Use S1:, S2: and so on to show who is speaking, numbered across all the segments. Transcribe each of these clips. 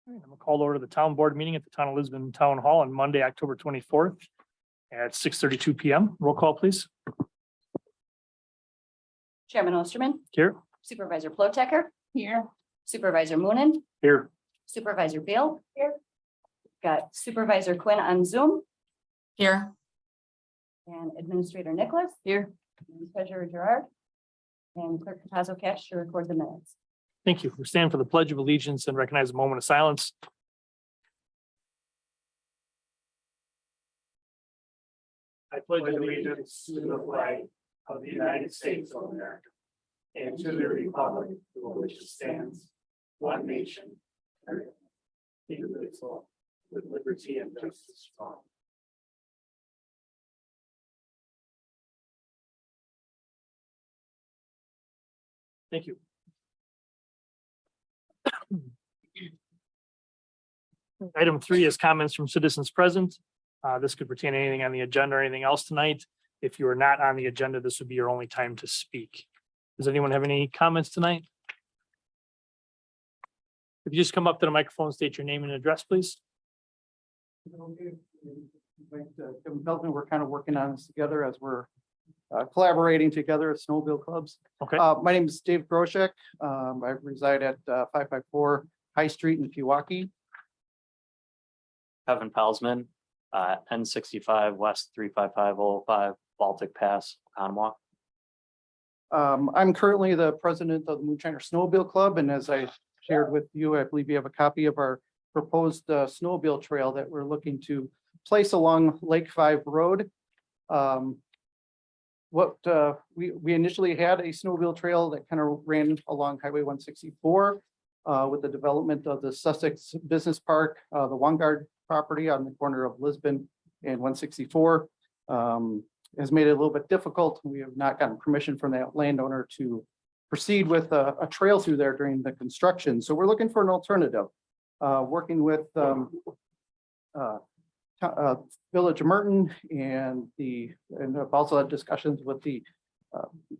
S1: I'm gonna call over to the town board meeting at the Town of Lisbon Town Hall on Monday, October 24th at 6:32 PM. Roll call, please.
S2: Chairman Osterman,
S1: Here.
S2: Supervisor Plotecker. Here. Supervisor Moonen,
S1: Here.
S2: Supervisor Beal. Here. Got Supervisor Quinn on Zoom. Here. And Administrator Nicholas. Here. And Treasurer Gerard. And Clerk Patazo Cash to record the minutes.
S1: Thank you. We stand for the Pledge of Allegiance and recognize a moment of silence. I pledge allegiance to the flag of the United States of America and to the republic for which it stands, one nation, indivisible, with liberty and justice for all. Thank you. Item 3 is comments from citizens present. This could pertain to anything on the agenda or anything else tonight. If you are not on the agenda, this would be your only time to speak. Does anyone have any comments tonight? If you just come up to the microphone, state your name and address, please.
S3: Kevin Feldman, we're kind of working on this together as we're collaborating together at Snowmobile Clubs.
S1: Okay,
S3: My name is Dave Groshek. I reside at 554 High Street in Pewaukee.
S4: Kevin Pelsman, N65 West 35505 Baltic Pass, Conemaugh.
S3: I'm currently the president of the Moonshiner Snowmobile Club, and as I shared with you, I believe you have a copy of our proposed snowmobile trail that we're looking to place along Lake 5 Road. We initially had a snowmobile trail that kind of ran along Highway 164 with the development of the Sussex Business Park, the Wangard property on the corner of Lisbon and 164. Has made it a little bit difficult. We have not gotten permission from that landowner to proceed with a trail through there during the construction. So we're looking for an alternative. Working with Village of Merton and I've also had discussions with the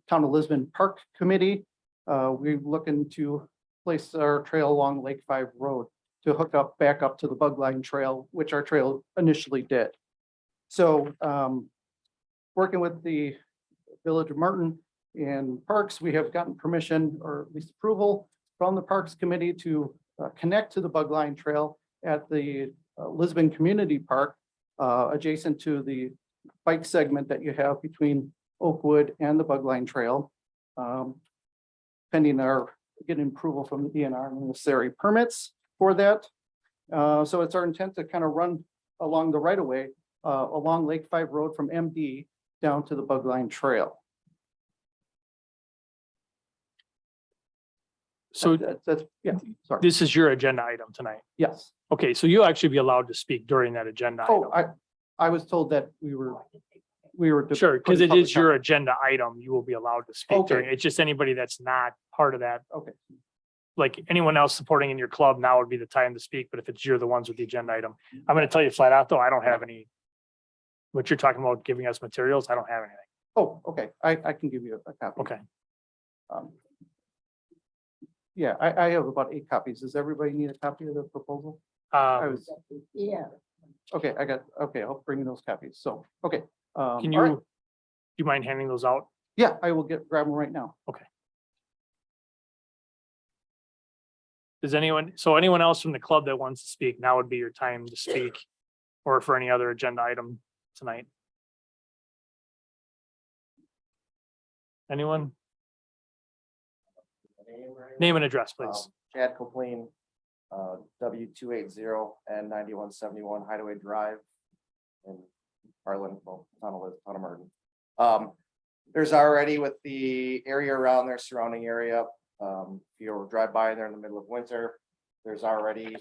S3: Town of Lisbon Park Committee. We're looking to place our trail along Lake 5 Road to hook up back up to the Bug Line Trail, which our trail initially did. So working with the Village of Merton and Parks, we have gotten permission or at least approval from the Parks Committee to connect to the Bug Line Trail at the Lisbon Community Park, adjacent to the bike segment that you have between Oakwood and the Bug Line Trail. Pending our getting approval from the DNR and necessary permits for that. So it's our intent to kind of run along the right of way along Lake 5 Road from MD down to the Bug Line Trail.
S1: so
S3: That's yeah, sorry.
S1: this is your agenda item tonight.
S3: Yes.
S1: Okay, so you'll actually be allowed to speak during that agenda.
S3: Oh,
S1: item.
S3: I was told that we were.
S1: Sure, because it is your agenda item, you will be allowed to speak
S3: Okay.
S1: during. It's just anybody that's not part of that.
S3: Okay.
S1: Like anyone else supporting in your club, now would be the time to speak, but if it's you're the ones with the agenda item, I'm gonna tell you flat out though, I don't have any. What you're talking about giving us materials, I don't have anything.
S3: Oh, okay. I can give you a copy.
S1: Okay,
S3: Yeah, I have about 8 copies. Does everybody need a copy of the proposal? I was,
S2: Yeah.
S3: okay, okay, I'll bring those copies. So, okay.
S1: can
S3: all
S1: you,
S3: right.
S1: do you mind handing those out?
S3: Yeah, I will grab them right now.
S1: Does anyone, so anyone else from the club that wants to speak, now would be your time to speak. Or for any other agenda item tonight. Anyone? Name and address, please.
S5: Chad Copeland, W280 and 9171 Hideaway Drive in Harlan, well, Town of Merton. There's already with the area around there, surrounding area, you drive by there in the middle of winter, there's already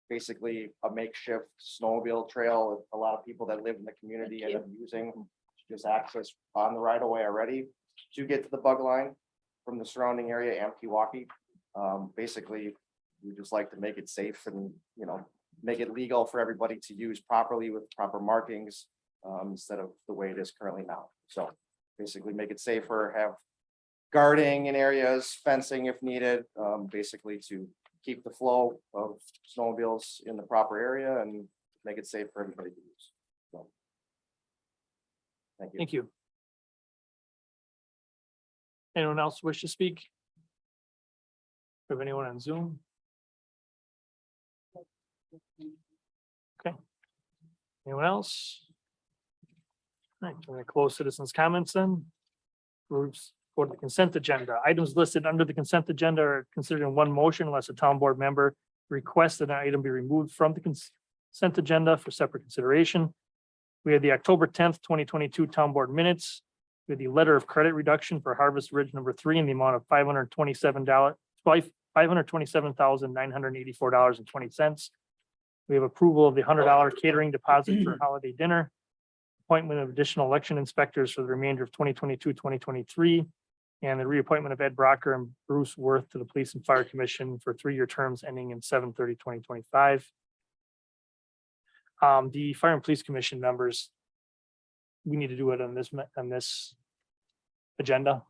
S5: basically a makeshift snowmobile trail. A lot of people that live in the community end up using just access on the right of way already to get to the Bug Line from the surrounding area and Pewaukee. Basically, we just like to make it safe and, make it legal for everybody to use properly with proper markings instead of the way it is currently now. So basically make it safer, have guarding in areas, fencing if needed, basically to keep the flow of snowmobiles in the proper area and make it safe for everybody to use. So, thank you.
S1: Thank you. Anyone else wish to speak? Have anyone on Zoom? Anyone else? All right, we're gonna close citizens' comments then. Groups go to the consent agenda. Items listed under the consent agenda are considered in one motion unless a town board member requests that an item be removed from the consent agenda for separate consideration. We had the October 10th, 2022 town board minutes with the letter of credit reduction for Harvest Ridge number 3 in the amount of $527,984.20. We have approval of the $100 catering deposit for holiday dinner. Appointment of additional election inspectors for the remainder of 2022, 2023. And the reappointment of Ed Brocker and Bruce Worth to the Police and Fire Commission for 3-year terms ending in 7/30/2025. The Fire and Police Commission members. We need to do it on this agenda.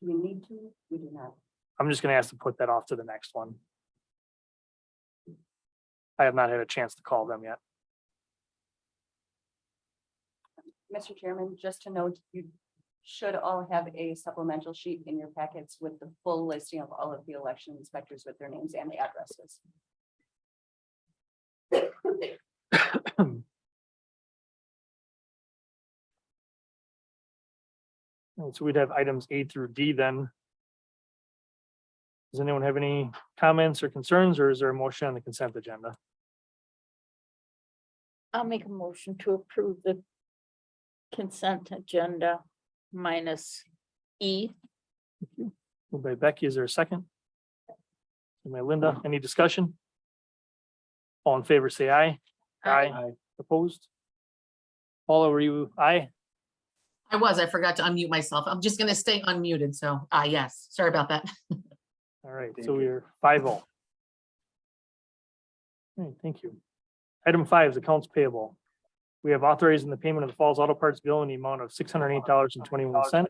S2: Do we need to? We do not.
S1: I'm just gonna ask to put that off to the next one. I have not had a chance to call them yet.
S2: Mr. Chairman, just to note, you should all have a supplemental sheet in your packets with the full listing of all of the election inspectors with their names and the addresses.
S1: And so we'd have items A through D then. Does anyone have any comments or concerns, or is there a motion on the consent agenda?
S6: I'll make a motion to approve the consent agenda minus E.
S1: Moved by Becky, is there a second? Moved by Linda, any discussion? All in favor, say aye.
S6: Aye.
S1: Opposed? Paula, were you aye?
S7: I forgot to unmute myself. I'm just gonna stay unmuted, so, yes, sorry about that.
S1: All right, so we're 5-0. All right, thank you. Item 5 is accounts payable. We have authorizing the payment of the Falls Auto Parts bill in the amount of $608.21.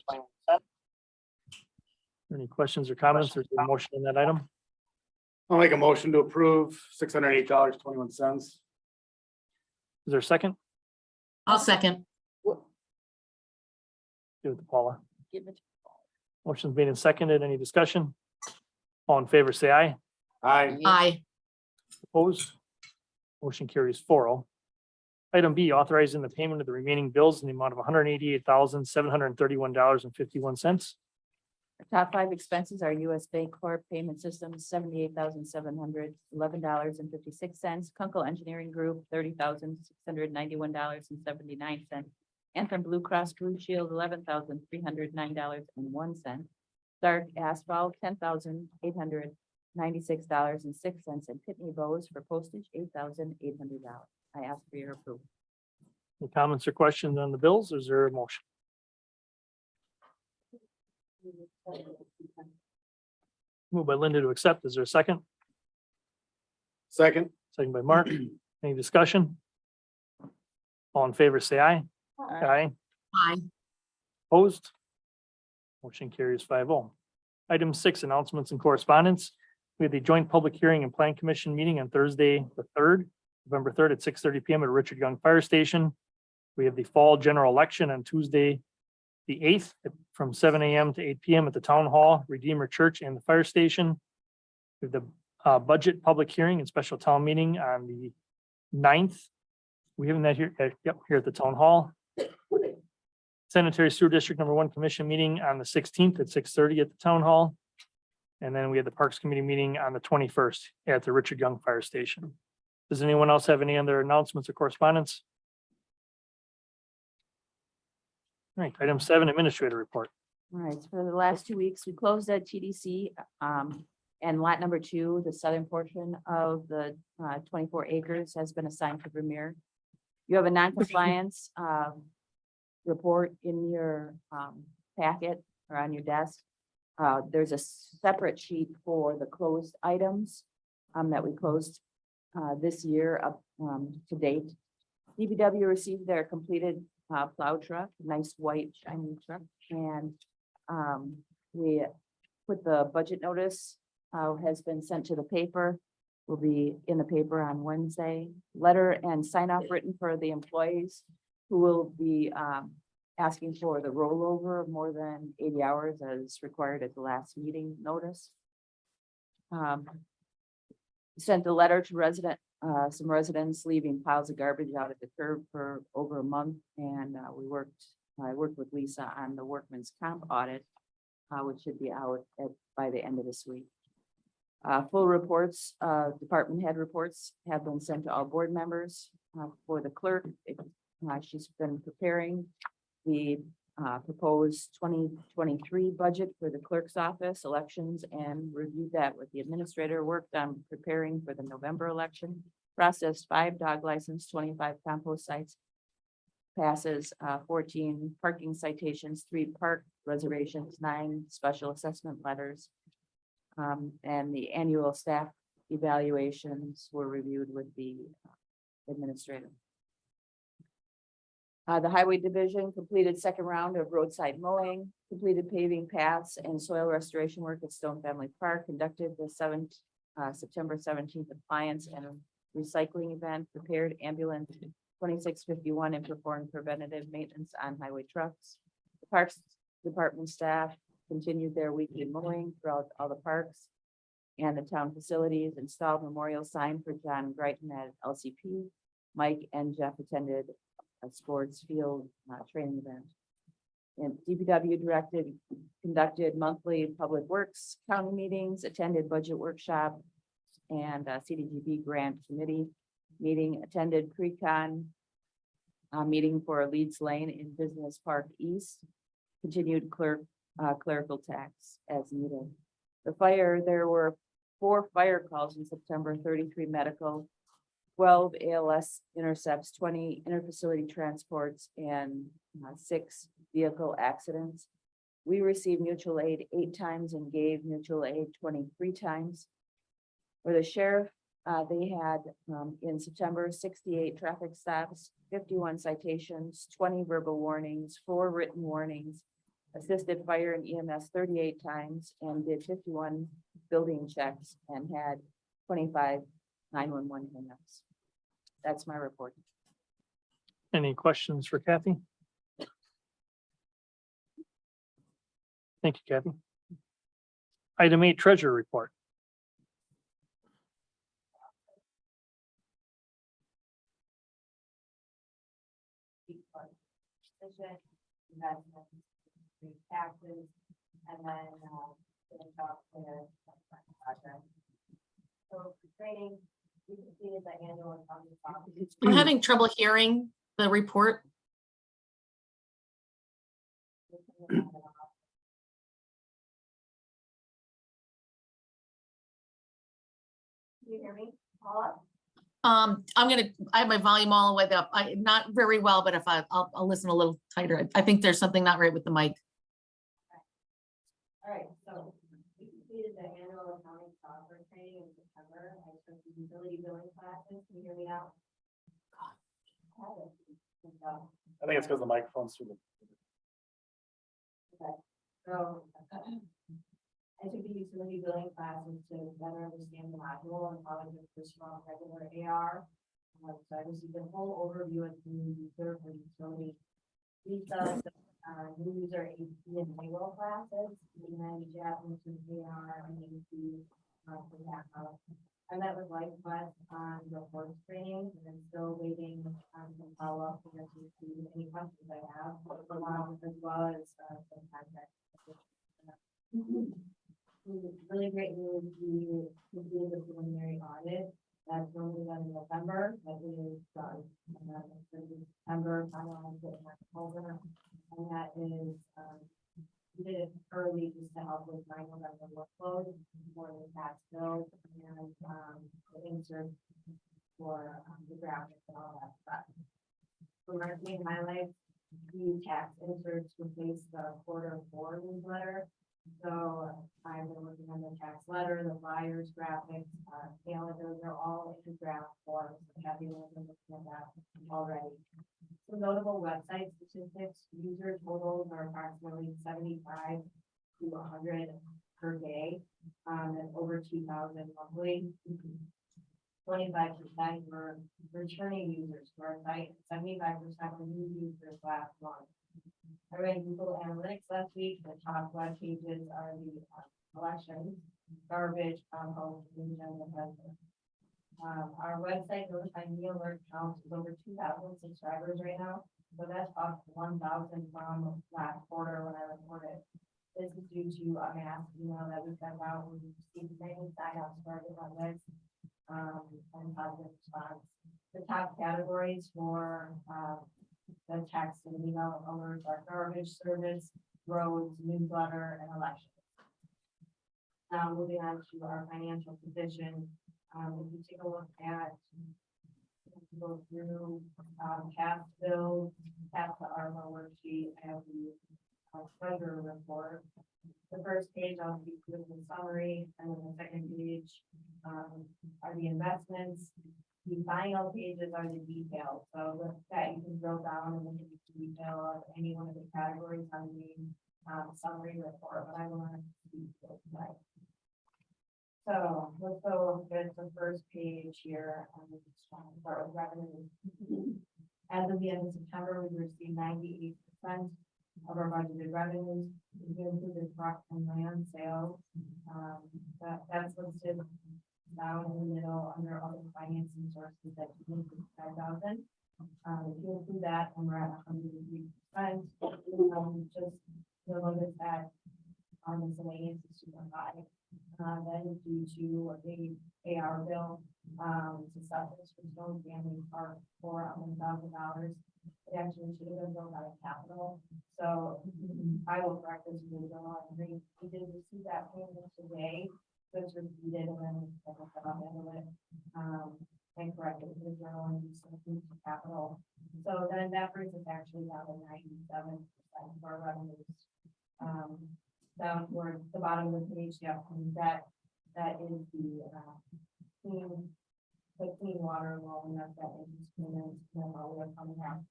S1: Any questions or comments or motion on that item?
S8: I'll make a motion to approve $608.21.
S1: Is there a second?
S7: I'll second.
S1: Give it to Paula.
S6: Give it.
S1: Motion's made and seconded. Any discussion? All in favor, say aye.
S8: Aye.
S7: Aye.
S1: Opposed? Motion carries 4-0. Item B, authorizing the payment of the remaining bills in the amount of $188,731.51.
S9: Our top 5 expenses are US Bank Corp Payment Systems, $78,711.56. Kunkel Engineering Group, $30,691.79. Anthem Blue Cross Blue Shield, $11,309.01. Stark Asphalt, $10,896.06. And Pitney Bowes for postage, $8,800. I ask for your approval.
S1: Any comments or questions on the bills? Or is there a motion? Moved by Linda to accept. Is there a second?
S8: Second.
S1: Second by Mark. Any discussion? All in favor, say aye. Aye.
S7: Aye.
S1: Opposed? Motion carries 5-0. Item 6, announcements and correspondence. We have the joint public hearing and plan commission meeting on Thursday, the 3rd, November 3rd at 6:30 PM at Richard Young Fire Station. We have the fall general election on Tuesday, the 8th, from 7 AM to 8 PM at the Town Hall, Redeemer Church, and the fire station. We have the budget public hearing and special town meeting on the 9th. We have that here, here at the Town Hall. Sanitary Sewer District Number 1 Commission meeting on the 16th at 6:30 at the Town Hall. And then we had the Parks Committee meeting on the 21st at the Richard Young Fire Station. Does anyone else have any other announcements or correspondence? All right, item 7, administrator report.
S9: All right, so for the last 2 weeks, we closed at TDC, and lot number 2, the southern portion of the 24 acres has been assigned to Vermeer. You have a non-compliance report in your packet or on your desk. There's a separate sheet for the closed items that we closed this year up to date. DPW received their completed plow truck, nice white shiny truck, and we put the budget notice has been sent to the paper, will be in the paper on Wednesday. Letter and sign off written for the employees who will be asking for the rollover of more than 80 hours as required at the last meeting notice. Sent a letter to some residents leaving piles of garbage out at the curb for over a month, and I worked with Lisa on the workman's comp audit, which should be out by the end of this week. Full reports, department head reports have been sent to all board members. For the clerk, she's been preparing the proposed 2023 budget for the clerk's office elections and reviewed that with the administrator, worked on preparing for the November election, processed 5 dog license, 25 compost sites, passes 14 parking citations, 3 park reservations, 9 special assessment letters. And the annual staff evaluations were reviewed with the administrator. The highway division completed second round of roadside mowing, completed paving paths and soil restoration work at Stone Family Park, conducted the September 17th appliance and recycling event, prepared ambulance 2651 and performed preventative maintenance on highway trucks. The Parks Department staff continued their weekly mowing throughout all the parks and the town facilities, installed memorial sign for John Greiten at LCP. Mike and Jeff attended a sports field training event. And DPW conducted monthly public works county meetings, attended budget workshop and CDGB grant committee meeting, attended pre-con meeting for Leeds Lane in Business Park East, continued clerical tax as needed. The fire, there were 4 fire calls in September, 33 medical, 12 ALS intercepts, 20 interfacility transports, and 6 vehicle accidents. We received mutual aid 8 times and gave mutual aid 23 times. For the sheriff, they had in September 68 traffic stops, 51 citations, 20 verbal warnings, 4 written warnings, assisted fire and EMS 38 times, and did 51 building checks and had 25 911 hangups. That's my report.
S1: Any questions for Kathy? Thank you, Kathy. Item 8, treasurer report.
S2: Taxes, and then finish off with project. So training, we completed the annual.
S7: I'm having trouble hearing the report.
S2: Can you hear me, Paula?
S7: I have my volume all the way up. Not very well, but if I'll listen a little tighter. I think there's something not right with the mic.
S2: All right, so we completed the annual accounting software training in September. I took the utility billing classes. Can you hear me now?
S8: I think it's because the microphone's through the.
S2: Okay, so I took the utility billing classes to better understand the module and how to differ from regular AR. So I received a full overview of the new user for utility. Lisa, new user AP and payroll classes, and then Jeff into AR and AP for that. I met with LifeQuest on the reports training, and I'm still waiting on some follow-up to any questions I have, as well as some contact. Really great news, we completed the preliminary audit. That's normally done in November, that is done. And that is in September, finalized it in October. And that is, we did it early just to help with my November workload for the tax bill and the insert for the graphics and all that stuff. For our main highlights, the tax inserts replaced the Q4 newsletter. So I've been working on the tax letter, the flyers, graphics, calendars are all in draft form. So happy with them looking at that already. So notable website statistics, user totals are approximately 75 to 100 per day, and over 2,000 monthly. 25% were returning users to our site, 75% were new users last month. I ran Google Analytics last week. The top web pages are the elections, garbage, compost, and general business. Our website notified me alert count is over 2,000 subscribers right now. So that's up 1,000 from last quarter when I reported. This is due to a mass email that we sent out. We received many signups for our different lists, and positive response. The top categories for, the text and email alerts are garbage service, roads, newsletter, and elections. Now moving on to our financial position, if you take a look at, go through, past bills, past the ARPA worksheet, and the treasurer report. The first page, I'll be doing the summary, and then the second page, are the investments. The final pages are the details, so with that you can drill down and look at the detail of any one of the categories on the summary report, but I want to speak to it tonight. So let's go with the first page here. Start with revenue. As of the end of September, we received 98% of our budgeted revenues. We included truck and land sales. That's listed down in the middle under other financing sources that you include 5,000. If you include that, and we're at 103%. Just you'll notice that our miscellaneous is super high. That is due to a AR bill to Southwest for Stone Family Park for $1,000. It actually should have been billed out of capital. So I will correct this with we did receive that payment today. So it's repeated and then I'll handle it and correct it with the journal and use something to capital. So then that brings us actually down to 97% of our revenues. Down towards the bottom of the page, yeah, and that is the clean water loan, that's that interest payment memo we're coming out.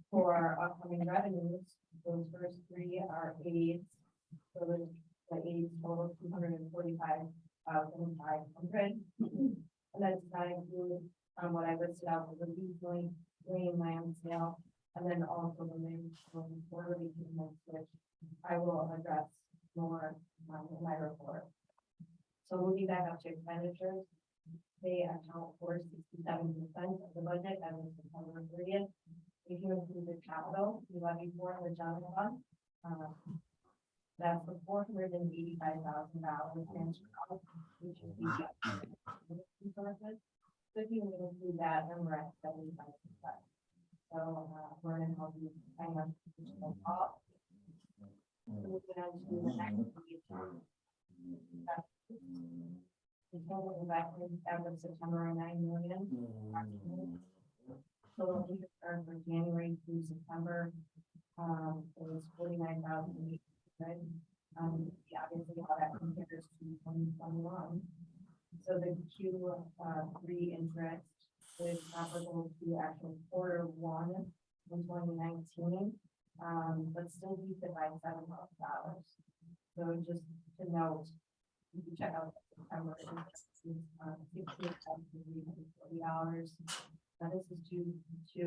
S2: For upcoming revenues, those first three are aids. So the aids total 245,500. And that does not include what I listed out for the Beasley Lane land sale, and then also the main quarterly payments, which I will address more in my report. So moving back up to expenditures, they account for 67% of the budget as of September 30th. If you include the capital, we levy for the general fund. That's for $485,000 which is the resources. So if you include that, then we're at 75%. So we're in a healthy finance position overall. Moving on to the next page. The total investment as of September are $9 million. Total interest earned for January through September was $49,800. Obviously how that compares to 2021. So the Q3 interest is comparable to actual quarter one in 2019, but still beat it by $7,000. So just to note, you can check out September interest is $16,340. Now this is due to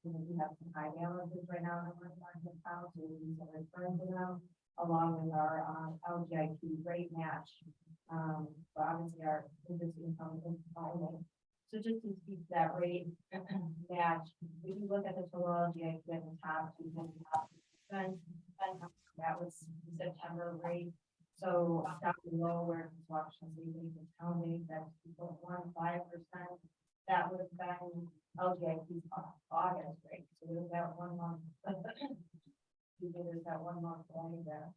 S2: we have some high balances right now in our market account, so we use our returns now, along with our LGIP rate match. So obviously our interest income is declining. So just to speak to that rate match, if you look at the total LGIP at the top, that was the September rate. So down below where it's Washington State is counting that 2.15%, that would have been LGIP's August rate. So there's that 1 month. There's that 1 month lag there.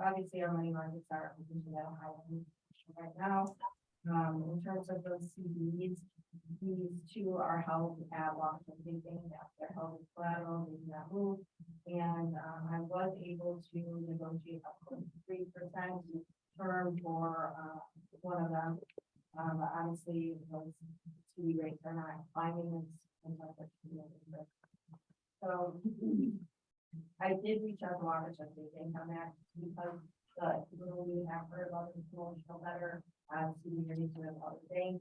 S2: Obviously, our money markets are positioned at a high level right now. In terms of those CDs, these two are held at long-term thinking. They're held as collateral, they do not move. And I was able to negotiate up to 3% term for one of them. Obviously, those CD rates are not climbing as much as so I did reach out to Watershed, they think on that because we have heard about the promotional better, communities with other things.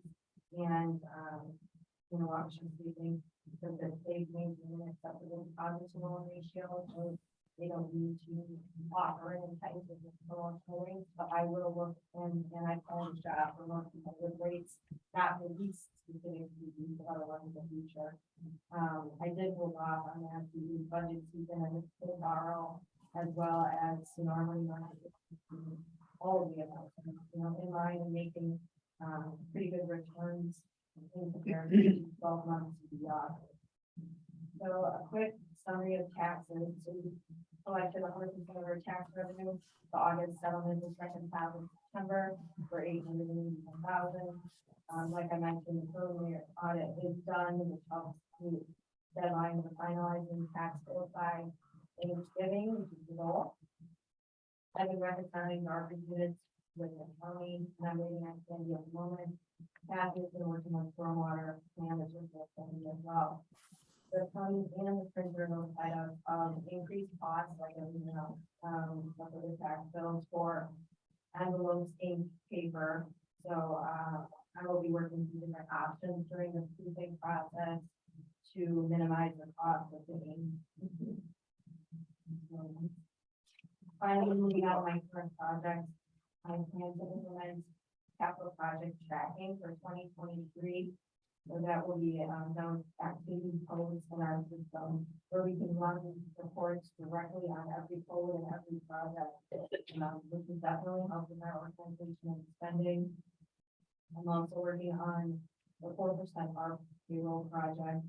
S2: And, Watershed, they think that they've maintained an acceptable deposit to loan ratio, so they don't need to offer any types of promotional rates, but I will look and I plan to offer more competitive rates, not the least specific to these other ones in the future. I did hold off on that the budget season and the borrow as well as normally all of the amounts, in line and making pretty good returns in comparison to 12 months beyond. So a quick summary of taxes. So we collected 100% of our tax revenue. The August settlement was reconciled in September for $881,000. Like I mentioned earlier, audit is done, which helps meet deadline for finalizing tax bill by Thanksgiving, which is the goal. I've been reconciling our units with the county, and I'm waiting on Sandy at the moment. Kathy's been working on stormwater management as well. The county and the printer notified us of increased costs, like everything else, for the tax bills for envelopes, ink, paper. So I will be working through different options during the proofing process to minimize the cost of the ink. Finally, moving out of my current project, I plan to implement capital project tracking for 2023. So that will be those activity codes in our system where we can run reports directly on every code and every project, which is definitely helping our organization and spending. I'm also working on the 4% our payroll project.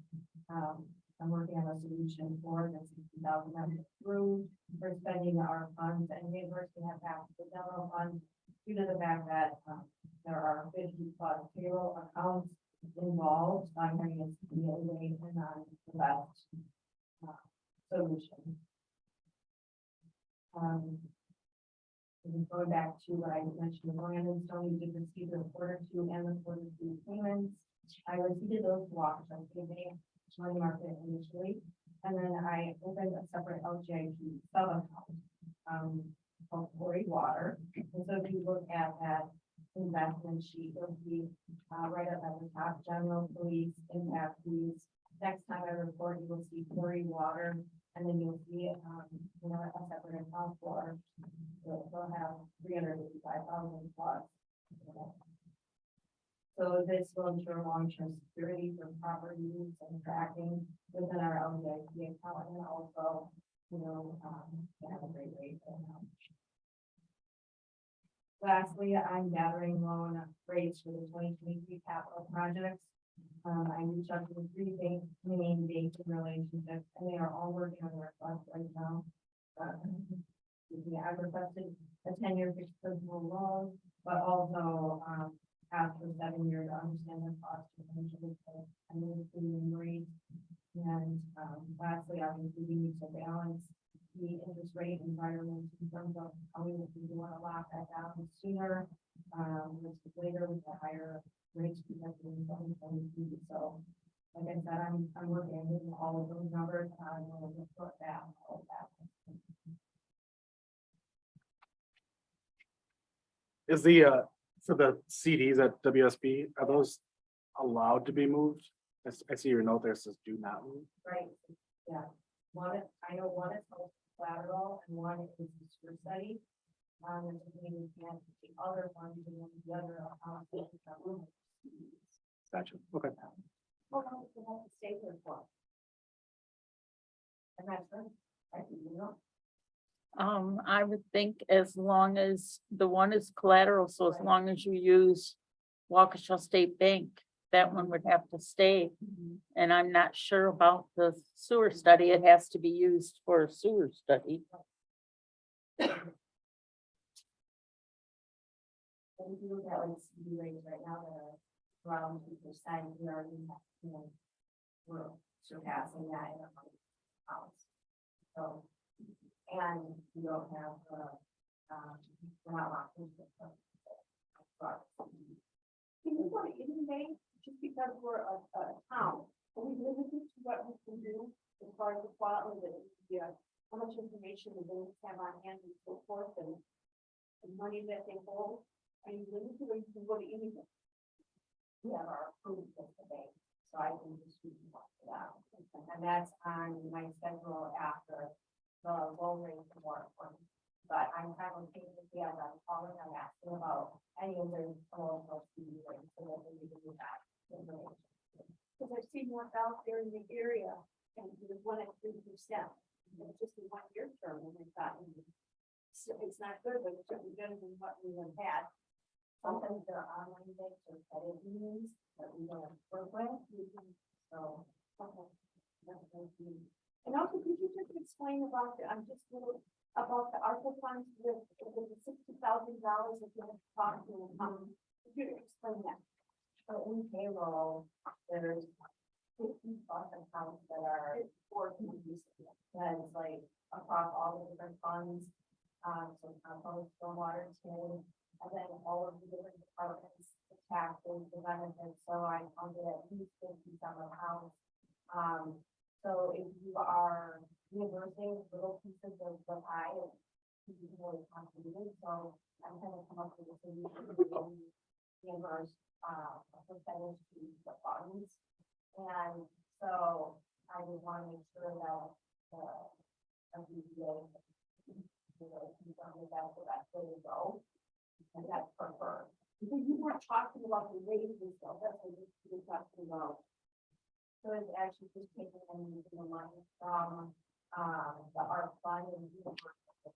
S2: I'm working on a solution for the 60,000 that is approved for spending our funds and reimbursing that back to the general fund due to the fact that there are 50+ payroll accounts involved. I'm going to be away and on the best solution. Going back to what I mentioned, Brandon Stone, you did receive the Q2 and the Q3 payments. I received those blocks on money market initially, and then I opened a separate LGIP sub account called Quarry Water. And so if you look at that investment sheet, you'll see right up at the top, general police, impact fees. Next time I report, you will see Quarry Water, and then you'll see a separate account for they'll have 385,000 plus. So this will ensure long-term security for proper use and tracking within our LGIP account, and also, have a great rate. Lastly, I'm gathering loan rates for the 2023 capital projects. I reached out to the 3 main banking relationships, and they are all working on their request right now. I've requested a 10-year fixed principal loan, but also after 7 years to understand the cost potential and the rate. And lastly, obviously, we need to balance the interest rate environment in terms of how we want to lock that down sooner, later with the higher rates projected in 2022. So, like I said, I'm working with all of those numbers. I'm going to put that all that.
S8: Is the, for the CDs at WSB, are those allowed to be moved? I see your note there says do not move.
S2: Right, yeah. I know one is called collateral and one is the sewer study. And we can't take other ones and the other.
S8: Gotcha. Okay.
S2: Well, no, we have to stay here for. And that's right.
S6: I would think as long as the one is collateral, so as long as you use Waukesha State Bank, that one would have to stay. And I'm not sure about the sewer study. It has to be used for a sewer study.
S2: If you look at like CD rates right now that are around 2%, we already have, we're surpassing that in our house. So, and we don't have, we're not locked into it. Can you go to Indian Bank just because we're a town? Are we limited to what we can do as far as the quality of the how much information the banks have on hand and so forth, and the money that they hold. I mean, when you can go to anything. We have our approved list today, so I can just read that. And that's on my schedule after the low rate moratorium. But I'm simultaneously, as I'm calling, I'm asking about any of their proposals to be ready, so that we can do that information. Because I've seen one out there in the area, and there's one at 3%. It's just a 1-year term, and they've gotten, so it's not good, but it's certainly better than what we have had. Sometimes there are online banks or credit unions that we don't work with. So. Okay. And also, could you just explain about I'm just a little about the ARPA funds with the $60,000 that you have talked to. Could you explain that? So in payroll, there's 50+ accounts that are for communities. That's like across all the different funds. So compost, stormwater, too. And then all of the different departments, the taxes, the benefits, so I counted at least 50 some accounts. So if you are reimbursing little pieces of the pie, you can really contribute, so I'm kind of come up with a solution to reimburse a percentage to the funds. And so I would want to make sure that the MBA that's the best way to go. And that's preferred. Because you weren't talking about the raises though, that's what you're talking about. So it's actually just taking and using the money from the art fund and the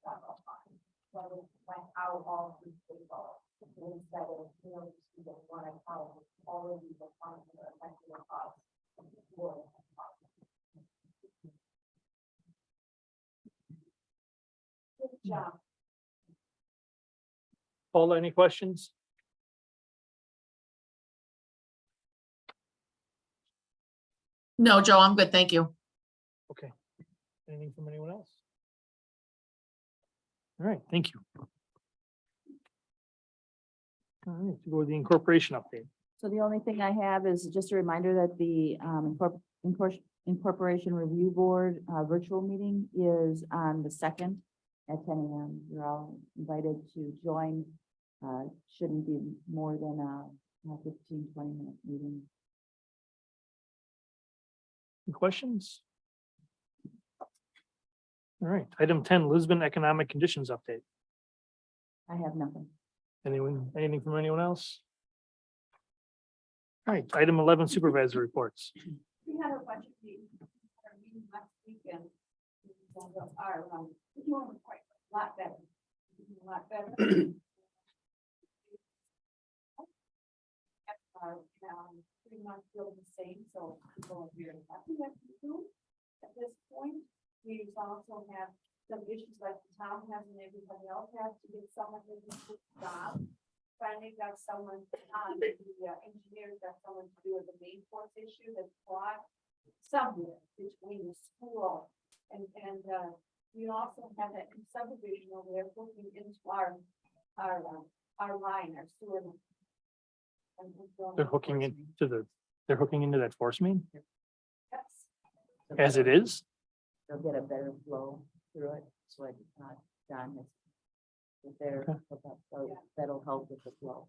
S2: federal fund. So it went out all through payroll instead of, just using one account, all of these funds that are affecting the cost. Good job.
S1: Paula, any questions?
S7: No, Joe, I'm good. Thank you.
S1: Okay. Anything from anyone else? All right, thank you. All right, to go with the incorporation update.
S9: So the only thing I have is just a reminder that the Incorporation Review Board virtual meeting is on the 2nd at 10 a.m. You're all invited to join. Shouldn't be more than a 15-20 minute meeting.
S1: Any questions? All right, item 10, Lisbon Economic Conditions Update.
S9: I have nothing.
S1: Anything from anyone else? All right, item 11, Supervisor Reports.
S2: We had a budget meeting, our meeting last weekend. Our, we're doing quite a lot better. A lot better. Pretty much still the same, so people are very happy that we do. At this point, we also have some issues like the town has and everybody else has to get someone to do the job. Finally got someone, the engineers got someone to do the main course issue that's brought somewhere between the school and we also have that subdivision over there looking into our line, our sewer. And
S1: They're hooking into that force main
S2: yes.
S1: as it is.
S9: They'll get a better flow through it, so it's not done. With their
S1: Okay.
S9: hookup, so that'll help with the flow.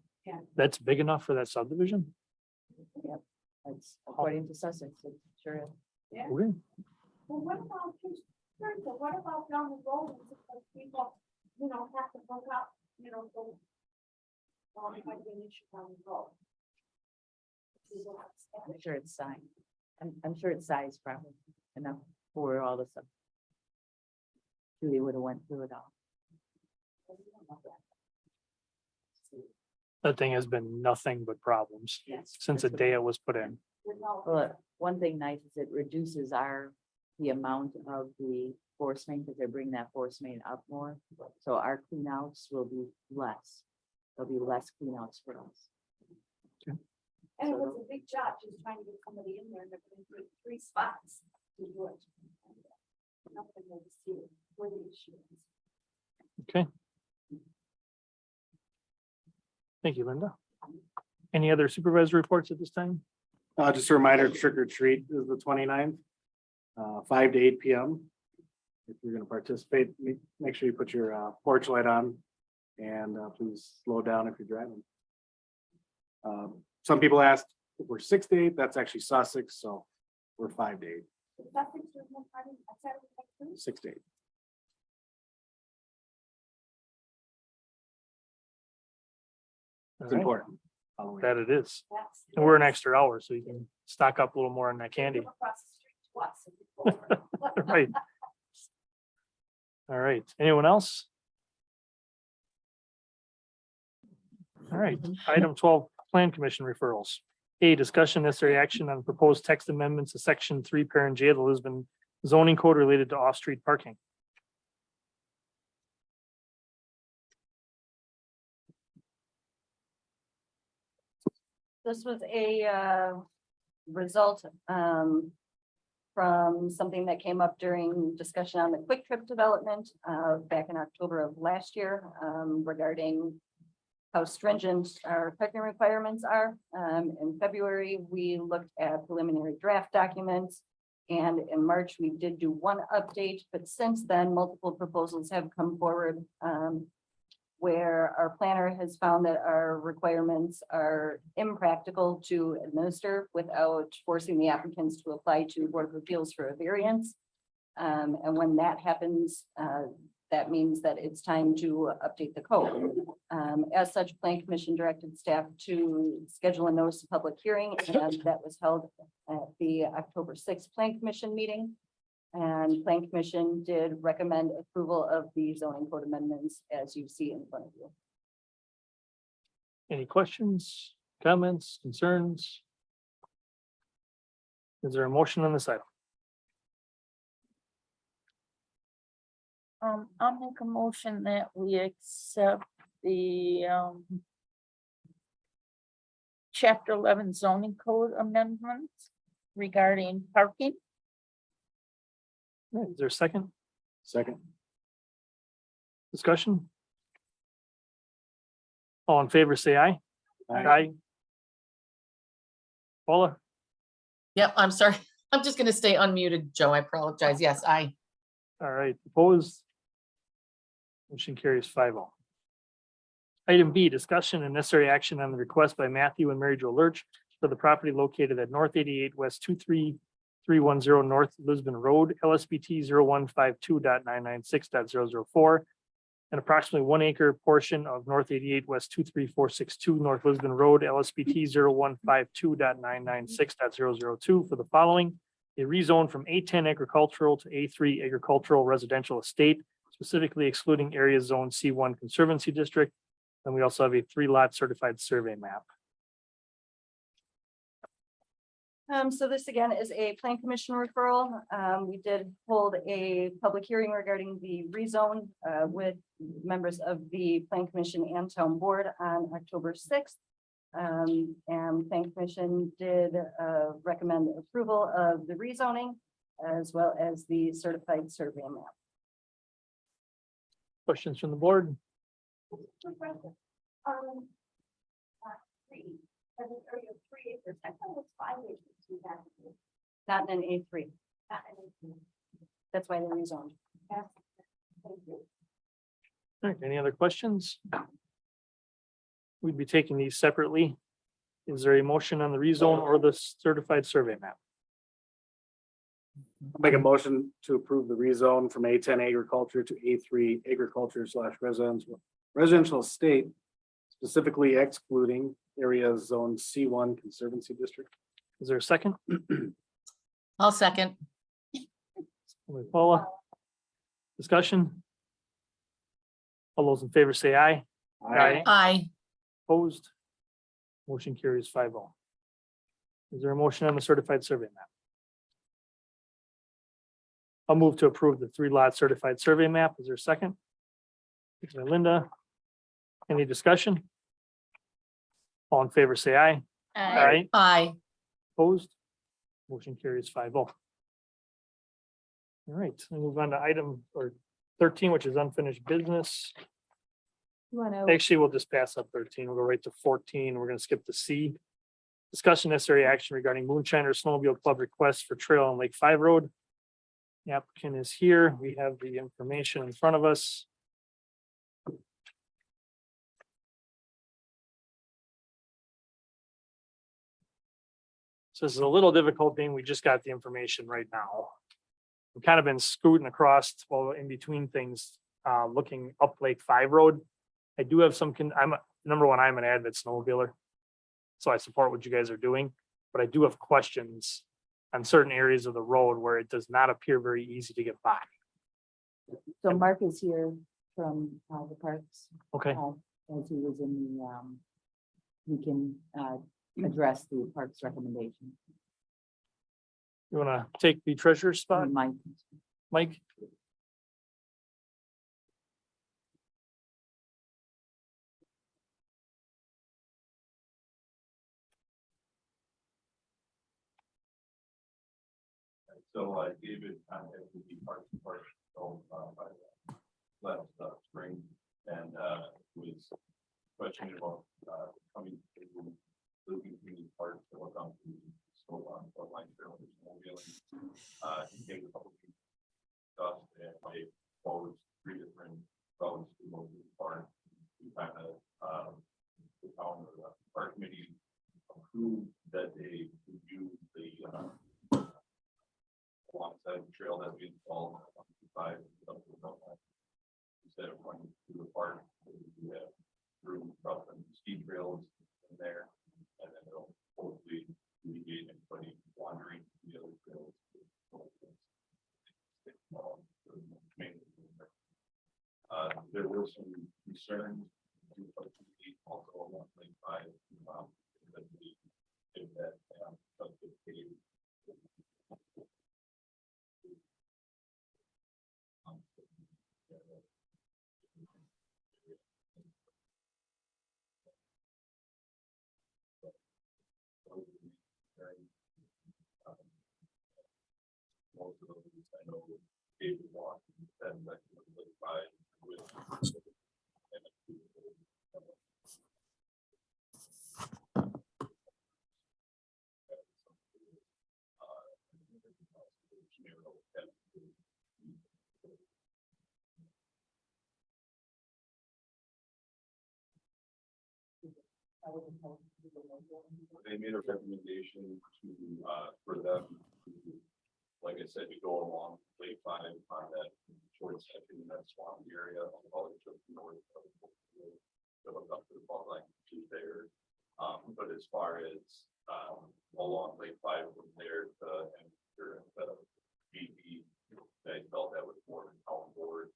S1: That's big enough for that subdivision.
S9: Yep, that's according to Sussex, it sure is.
S2: Yeah.
S1: Okay.
S2: Well, what about, what about down the road, because people, have to hook up, so. Well, it might be an issue down the road.
S9: I'm sure it's signed. I'm sure it's sized probably enough for all the stuff. Julie would have went through it all.
S1: That thing has been nothing but problems
S2: Yes.
S1: since the day it was put in.
S9: But one thing nice is it reduces the amount of the force main, because they bring that force main up more. So our cleanouts will be less. There'll be less cleanouts for us.
S2: And it was a big job, just trying to get somebody in there, and they're going to 3 spots to do it. Nothing to see where the issue is.
S1: Okay. Thank you, Linda. Any other supervisor reports at this time?
S8: Just a reminder, trick or treat is the 29th, 5 to 8 p.m. if you're gonna participate, make sure you put your porch light on and please slow down if you're driving. Some people asked if we're 6 to 8, that's actually Sussex, so we're 5 to 8. 6 to 8. It's
S1: All right,
S8: important. Halloween.
S1: that it is. And we're an extra hour, so you can stock up a little more on that candy. Right. All right, anyone else? All right, item 12, Plan Commission referrals. A, discussion necessary action on proposed text amendments to section 3, parent J of the Lisbon zoning code related to off-street parking.
S2: This was a result from something that came up during discussion on the Quick Trip development back in October of last year regarding how stringent our parking requirements are. In February, we looked at preliminary draft documents. And in March, we did do one update, but since then, multiple proposals have come forward where our planner has found that our requirements are impractical to administer without forcing the applicants to apply to Board of Appeals for a variance. And when that happens, that means that it's time to update the code. As such, Plan Commission directed staff to schedule a notice of public hearing, and that was held at the October 6th Plan Commission meeting. And Plan Commission did recommend approval of the zoning code amendments as you see in front of you.
S1: Any questions, comments, concerns? Is there a motion on this item?
S6: I'll make a motion that we accept the chapter 11 zoning code amendments regarding parking.
S1: All right, is there a second
S8: Second.
S1: discussion? All in favor, say aye. Aye. Paula,
S7: Yep, I'm sorry. I'm just gonna stay unmuted, Joe. I apologize. Yes, I.
S1: all right, opposed? Motion carries 5-0. Item B, discussion and necessary action on the request by Matthew and Mary Jo Lurch for the property located at North 88 West 23310 North Lisbon Road, LSBT 0152.996.004, an approximately 1 acre portion of North 88 West 23462 North Lisbon Road, LSBT 0152.996.002 for the following: a rezone from A10 agricultural to A3 agricultural residential estate, specifically excluding area zone C1 Conservancy District. And we also have a 3-lot certified survey map.
S2: So this again is a Plan Commission referral. We did hold a public hearing regarding the rezone with members of the Plan Commission and Town Board on October 6th. And Plan Commission did recommend approval of the rezoning as well as the certified survey map.
S1: Questions from the board?
S2: Not in an A3. That's why they're rezoned.
S1: All right, any other questions? We'd be taking these separately. Is there a motion on the rezone or the certified survey map?
S8: Make a motion to approve the rezone from A10 agriculture to A3 agriculture / residential estate, specifically excluding area zone C1 Conservancy District.
S1: Is there a second?
S7: I'll second.
S1: With Paula. Discussion? All those in favor say aye.
S7: Aye.
S1: Opposed? Motion carries 5-0. Is there a motion on the certified survey map? I'll move to approve the 3-lot certified survey map. Is there a second? Thanks, Linda. Any discussion? All in favor, say aye. Aye.
S7: Aye.
S1: Opposed? Motion carries 5-0. All right, we move on to item 13, which is unfinished business.
S9: You wanna,
S1: Actually, we'll just pass up 13. We'll go right to 14. We're gonna skip to C. Discussion necessary action regarding Moonshiner Snowmobile Club request for trail on Lake 5 Road. The applicant is here. We have the information in front of us. So this is a little difficult being we just got the information right now. We've kind of been scooting across, well, in between things, looking up Lake 5 Road. I do have some, number one, I'm an avid snowmobiler. So I support what you guys are doing, but I do have questions on certain areas of the road where it does not appear very easy to get by.
S9: So Mark is here from the parks.
S1: Okay,
S9: As he was in the, we can address the parks recommendation.
S1: you wanna take the treasurer's spot,
S9: Mike.
S1: Mike?
S10: So David contacted the parks department, by last spring, and was questioning about coming to living community parks to look on the school on the line trail. He gave a couple of stuff and I proposed 3 different routes to go to the park. We kind of the town or the park committee approved that they would use the alongside the trail that we installed on 5 instead of going to the park. We have through rough and steep trails in there, and then it'll hopefully mitigate anybody wandering the other trails. There were some concerns also along Lake 5 that we did that most of those I know David walked and like by with they made a recommendation to for them to, like I said, to go along Lake 5 on that short section in that swamp area on the college of north of to hook up to the fault line to there. But as far as along Lake 5 from there to enter the BB, they felt that was more than town board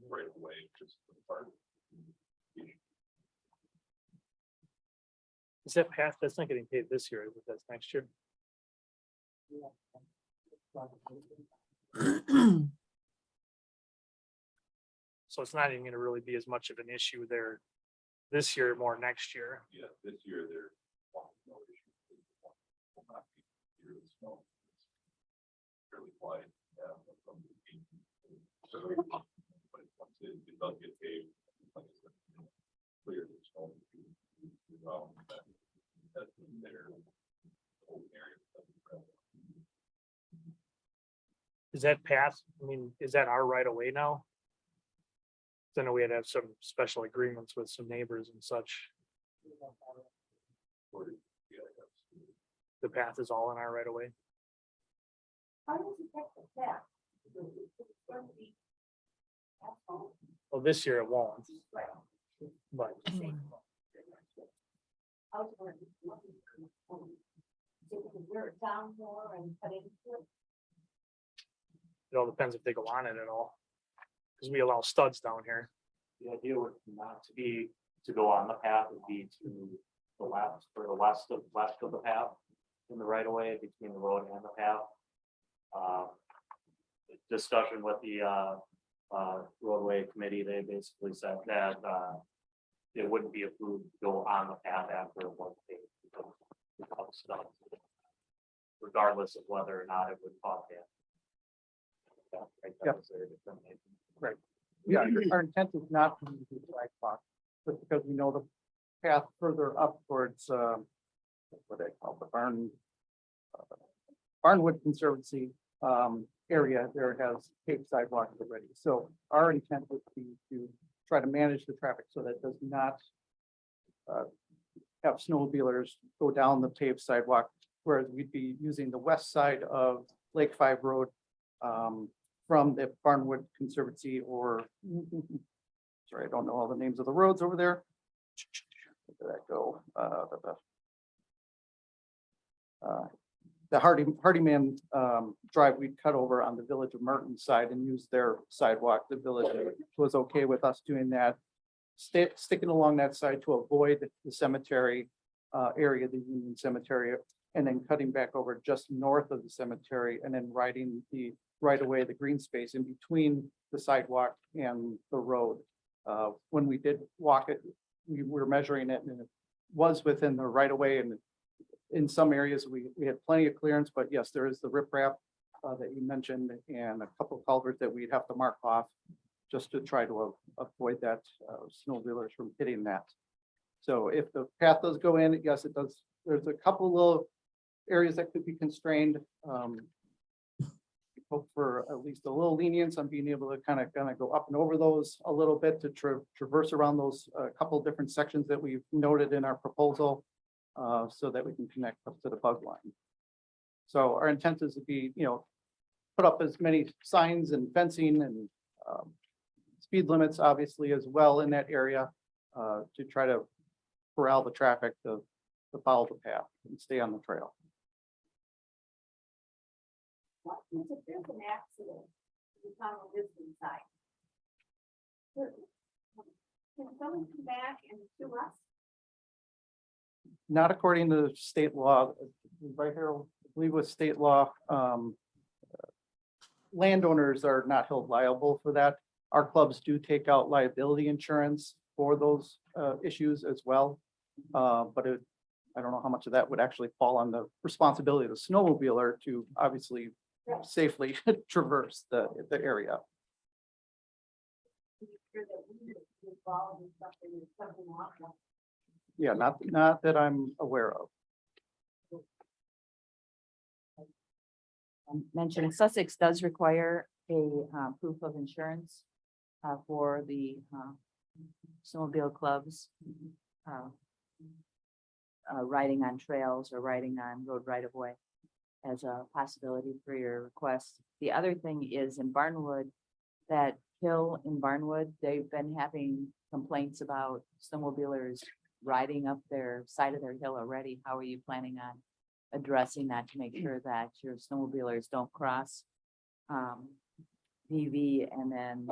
S10: right away, just the part.
S1: Is that path, that's not getting paid this year, but that's next year. So it's not even gonna really be as much of an issue there this year, more next year.
S10: Yeah, this year there's no issue. Will not be here in snow. It's fairly quiet. Yeah, from the beach. So, but once it does get paved, like I said, clear the snow. That's in there. Whole area.
S1: Is that path, I mean, is that our right of way now? 'Cause I know we had to have some special agreements with some neighbors and such. The path is all in our right of way. Well, this year it won't. But it all depends if they go on it at all. Because we allow studs down here.
S4: The idea would not to be to go on the path, would be to the left or the west of the path in the right of way between the road and the path. Discussion with the roadway committee, they basically said that it wouldn't be approved to go on the path after it was paved because of stuff, regardless of whether or not it would cause damage. Right, that
S3: Yep.
S4: was their determination.
S3: Right. Yeah, our intent is not to use the flag box, but because we know the path further up towards, what they call the Barnwood Conservancy area there has paved sidewalks already. So our intent would be to try to manage the traffic so that does not have snowmobilers go down the paved sidewalk, whereas we'd be using the west side of Lake 5 Road from the Barnwood Conservancy or, sorry, I don't know all the names of the roads over there. Where did that go? The Hardyman Drive, we'd cut over on the Village of Merton side and use their sidewalk. The village was okay with us doing that. Sticking along that side to avoid the cemetery area, the Union Cemetery, and then cutting back over just north of the cemetery and then riding the right away, the green space in between the sidewalk and the road. When we did walk it, we were measuring it and it was within the right of way, and in some areas we had plenty of clearance, but yes, there is the riprap that you mentioned and a couple of culverts that we'd have to mark off just to try to avoid that snowmobilers from hitting that. So if the path does go in, yes, it does. There's a couple of little areas that could be constrained. Hope for at least a little lenience on being able to kind of go up and over those a little bit to traverse around those couple of different sections that we've noted in our proposal so that we can connect up to the bug line. So our intent is to be, put up as many signs and fencing and speed limits, obviously, as well in that area to try to corral the traffic to follow the path and stay on the trail.
S2: If there's an accident, the town of Lisbon side. Can someone come back and sue us?
S3: Not according to state law, right here, I believe with state law, landowners are not held liable for that. Our clubs do take out liability insurance for those issues as well. But I don't know how much of that would actually fall on the responsibility of the snowmobiler to obviously safely traverse the area. Yeah, not that I'm aware of.
S9: Mentioned Sussex does require a proof of insurance for the snowmobile clubs. Riding on trails or riding on road right of way as a possibility for your request. The other thing is in Barnwood, that hill in Barnwood, they've been having complaints about snowmobilers riding up their side of their hill already. How are you planning on addressing that to make sure that your snowmobilers don't cross PV and then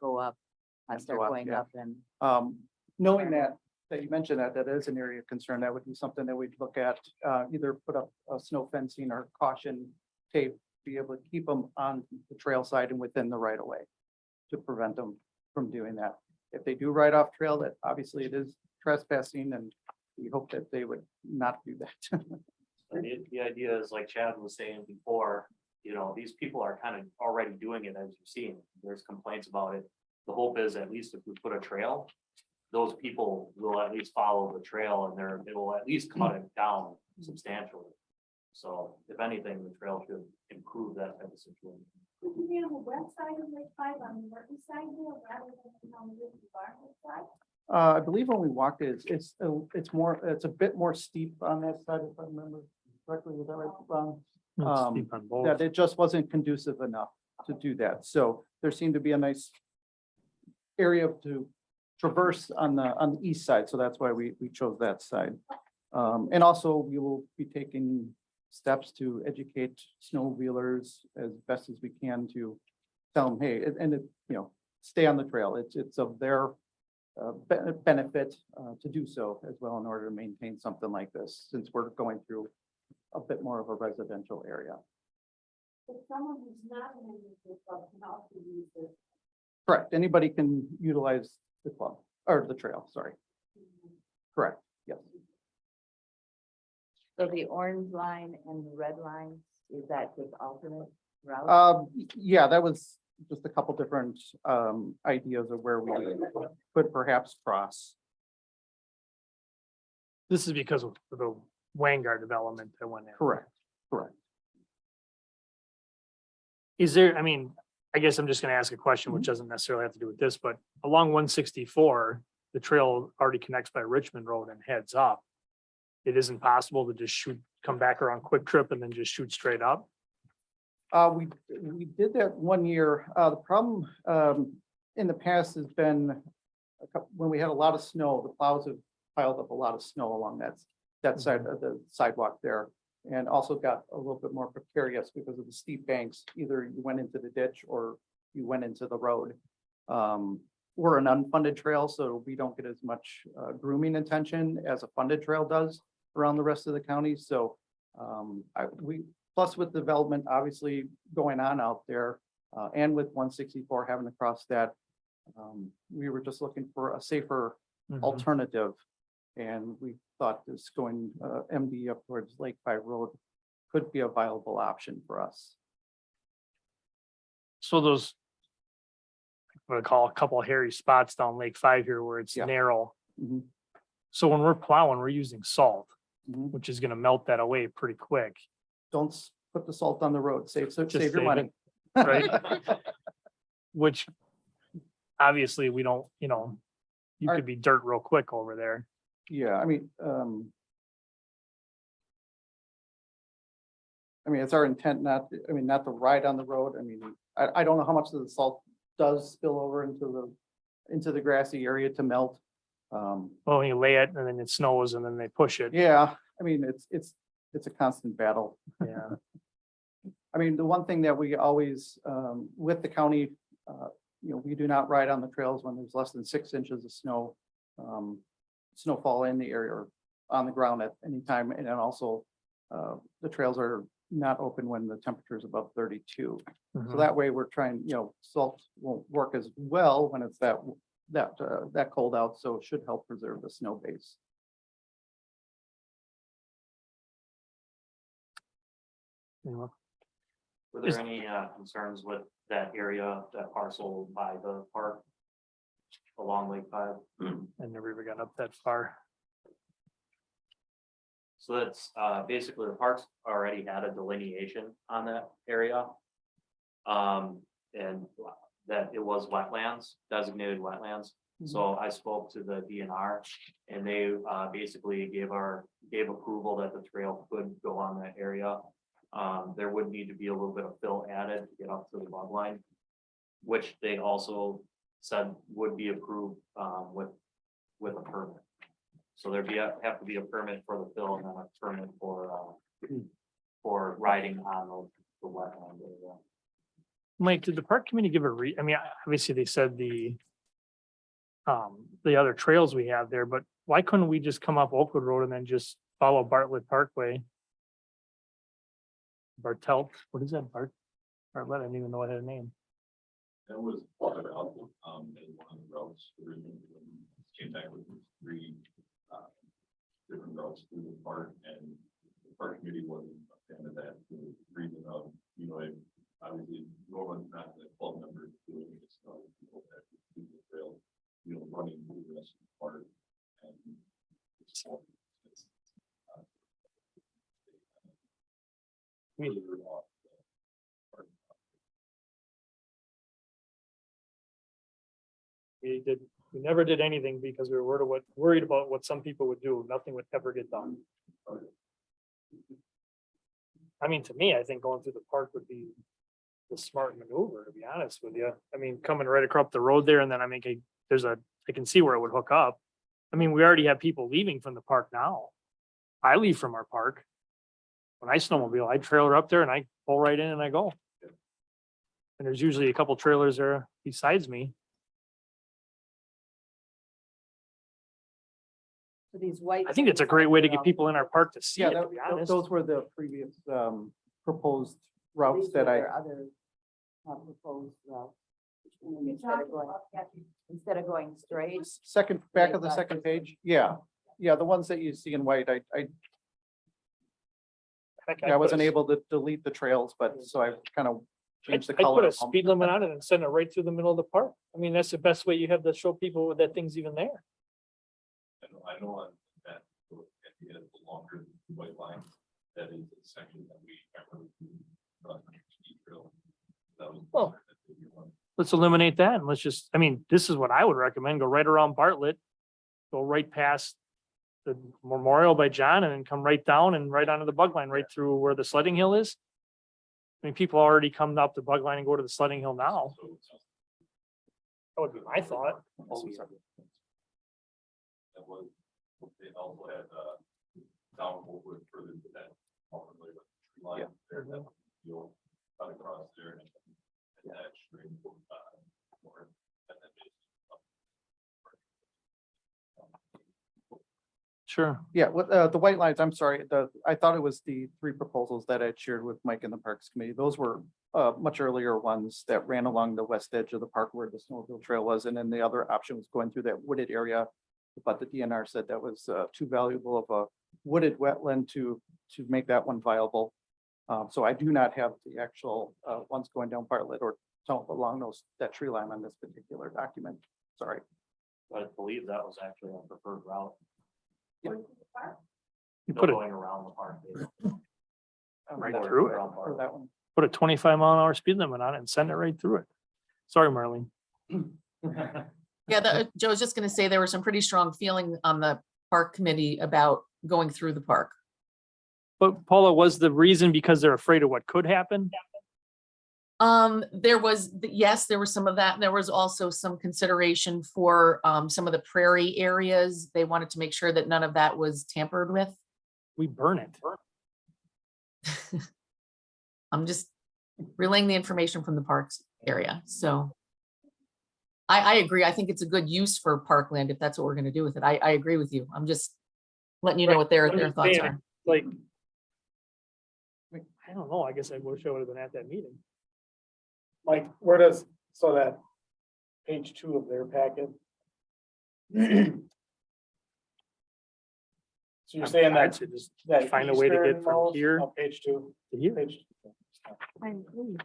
S9: go up, start
S3: go up,
S9: going
S3: yeah.
S9: up and
S3: Knowing that you mentioned that is an area of concern, that would be something that we'd look at, either put up a snow fencing or caution tape, be able to keep them on the trail side and within the right of way to prevent them from doing that. If they do ride off trail, that obviously it is trespassing, and we hope that they would not do that.
S4: The idea is, like Chad was saying before, these people are kind of already doing it, as you've seen. There's complaints about it. The hope is at least if we put a trail, those people will at least follow the trail and it will at least cut it down substantially. So if anything, the trail should improve that type of situation.
S2: Could you be on the west side of Lake 5 on the Merton side here rather than on the Barnwood side?
S3: I believe when we walked it, it's a bit more steep on that side, if I remember correctly. Was that right, Ron?
S1: It's steep on both.
S3: That it just wasn't conducive enough to do that. So there seemed to be a nice area to traverse on the east side. So that's why we chose that side. And also we will be taking steps to educate snowmobilers as best as we can to tell them, hey, stay on the trail. It's of their benefit to do so as well in order to maintain something like this, since we're going through a bit more of a residential area.
S2: If someone who's not in the club can also use this.
S3: Correct. Anybody can utilize the club or the trail, sorry. Correct. Yes.
S9: so the orange line and the red line, is that just alternate route?
S3: Yeah, that was just a couple different ideas of where we could perhaps cross.
S1: This is because of the Vanguard development that went in.
S3: Correct, correct.
S1: Is there, I mean, I guess I'm just gonna ask a question, which doesn't necessarily have to do with this, but along 164, the trail already connects by Richmond Road and heads up. It isn't possible to just shoot, come back around Quick Trip and then just shoot straight up?
S3: We did that one year. The problem, in the past has been when we had a lot of snow, the plows have piled up a lot of snow along that side of the sidewalk there. And also got a little bit more precarious because of the steep banks. Either you went into the ditch or you went into the road. We're an unfunded trail, so we don't get as much grooming attention as a funded trail does around the rest of the county. So plus with development obviously going on out there, and with 164 having to cross that, we were just looking for a safer alternative. And we thought this going MD up towards Lake 5 Road could be a viable option for us.
S1: So those, what I call a couple of hairy spots down Lake 5 here where it's
S3: Yeah.
S1: narrow.
S3: Mhm.
S1: So when we're plowing, we're using salt,
S3: Mhm.
S1: which is gonna melt that away pretty quick,
S3: Don't put the salt on the road, save
S1: Just
S3: your
S1: save
S3: money.
S1: right? Which obviously we don't, you
S3: Our-
S1: could be dirt real quick over there.
S3: Yeah, it's our intent not to ride on the road. I don't know how much of the salt does spill over into the grassy area to melt.
S1: Well, you lay it and then it snows and then they push it.
S3: Yeah, it's a constant battle.
S1: Yeah.
S3: The one thing that we always, with the county, we do not ride on the trails when there's less than 6 inches of snow. Snowfall in the area or on the ground at any time. And then also, the trails are not open when the temperature is above 32. So
S1: Mhm.
S3: that way we're trying, salt won't work as well when it's that cold out. So it should help preserve the snow base.
S1: Yeah.
S4: Were
S1: Is-
S4: there any concerns with that area, that parcel by the park? Along Lake 5?
S1: I never even got up that far.
S4: So that's basically the parks already had a delineation on that area. And that it was wetlands, designated wetlands. So I spoke to the DNR and they basically gave approval that the trail could go on that area. There would need to be a little bit of fill added to get up to the bug line, which they also said would be approved with a permit. So there'd have to be a permit for the fill and then a permit for riding on the wetland area.
S1: Mike, did the park committee give obviously they said the other trails we have there, but why couldn't we just come up Oakwood Road and then just follow Bartlett Parkway? Bartelt, what is that, Bartlett, I don't even know what had a name.
S10: That was part of it, as one of the routes, originally, came back with 3 different routes through the park, and the park committee wasn't a fan of that, for the reason of, obviously, Norman's not the club member doing it, so people that do the trail, running through the rest of the park, and it's further off the park.
S1: We never did anything because we were worried about what some people would do. Nothing would ever get done. To me, I think going through the park would be the smart maneuver, to be honest with you. Coming right across the road there and then I can see where it would hook up. We already have people leaving from the park now. I leave from our park. When I snowmobile, I trailer up there and I pull right in and I go. And there's usually a couple trailers there besides me.
S2: So these white.
S1: I think it's a great way to get people in our park to see
S3: Yeah,
S1: it, to be honest.
S3: those were the previous proposed routes that I.
S9: Other proposed routes. Instead of going straight.
S3: Second, back of the second page, yeah, the ones that you see in white, I
S1: Heck,
S3: wasn't
S1: put a-
S3: able to delete the trails, but so I kind of changed the
S1: I'd
S3: color.
S1: put a
S3: of them.
S1: speed limit on it and send it right through the middle of the park. That's the best way you have to show people that thing's even there.
S10: I know on that, at the end, the longer white line, that is the section that we. Trail. That was.
S1: Well, let's eliminate that and let's just, I mean, this is what I would recommend. Go right around Bartlett. Go right past the memorial by John and then come right down and right onto the bug line, right through where the sledding hill is. I mean, people already come up the bug line and go to the sledding hill now. That would be my thought.
S10: That was, they also had, down over further to that. Ultimately, with the tree line there, that you'll cut across there and that stream. North, and then
S1: Sure.
S3: Yeah, with the white lines, I'm sorry, I thought it was the three proposals that I shared with Mike in the Parks Committee. Those were much earlier ones that ran along the west edge of the park where the snowmobile trail was, and then the other option was going through that wooded area. But the DNR said that was too valuable of a wooded wetland to make that one viable. So I do not have the actual ones going down Bartlett or along that tree line on this particular document. Sorry.
S4: I believe that was actually a preferred route.
S1: You put it
S4: Going around the park.
S1: right
S4: Or
S1: through it.
S4: around
S3: For
S4: Bartlett.
S3: that one.
S1: Put a 25-mile-an-hour speed limit on it and send it right through it. Sorry, Marlene.
S7: Yeah, Joe was just gonna say there was some pretty strong feeling on the park committee about going through the park.
S1: But Paula, was the reason because they're afraid of what could happen?
S7: There was, yes, there was some of that. And there was also some consideration for some of the prairie areas. They wanted to make sure that none of that was tampered with.
S1: We burn it.
S7: I'm just relaying the information from the parks area, so. I agree. I think it's a good use for parkland if that's what we're gonna do with it. I agree with you. I'm just letting you know what their
S1: I'm just
S7: thoughts
S1: saying,
S7: are.
S1: Like, I don't know. I guess I wish I would have been at that meeting.
S8: Mike, where does, so that page 2 of their packet? So you're saying
S1: I'd
S8: that,
S1: say just
S8: that
S1: find a way to get from
S8: easternmost-
S1: here
S8: oh, page 2,
S1: to here.
S8: page,
S9: I agree.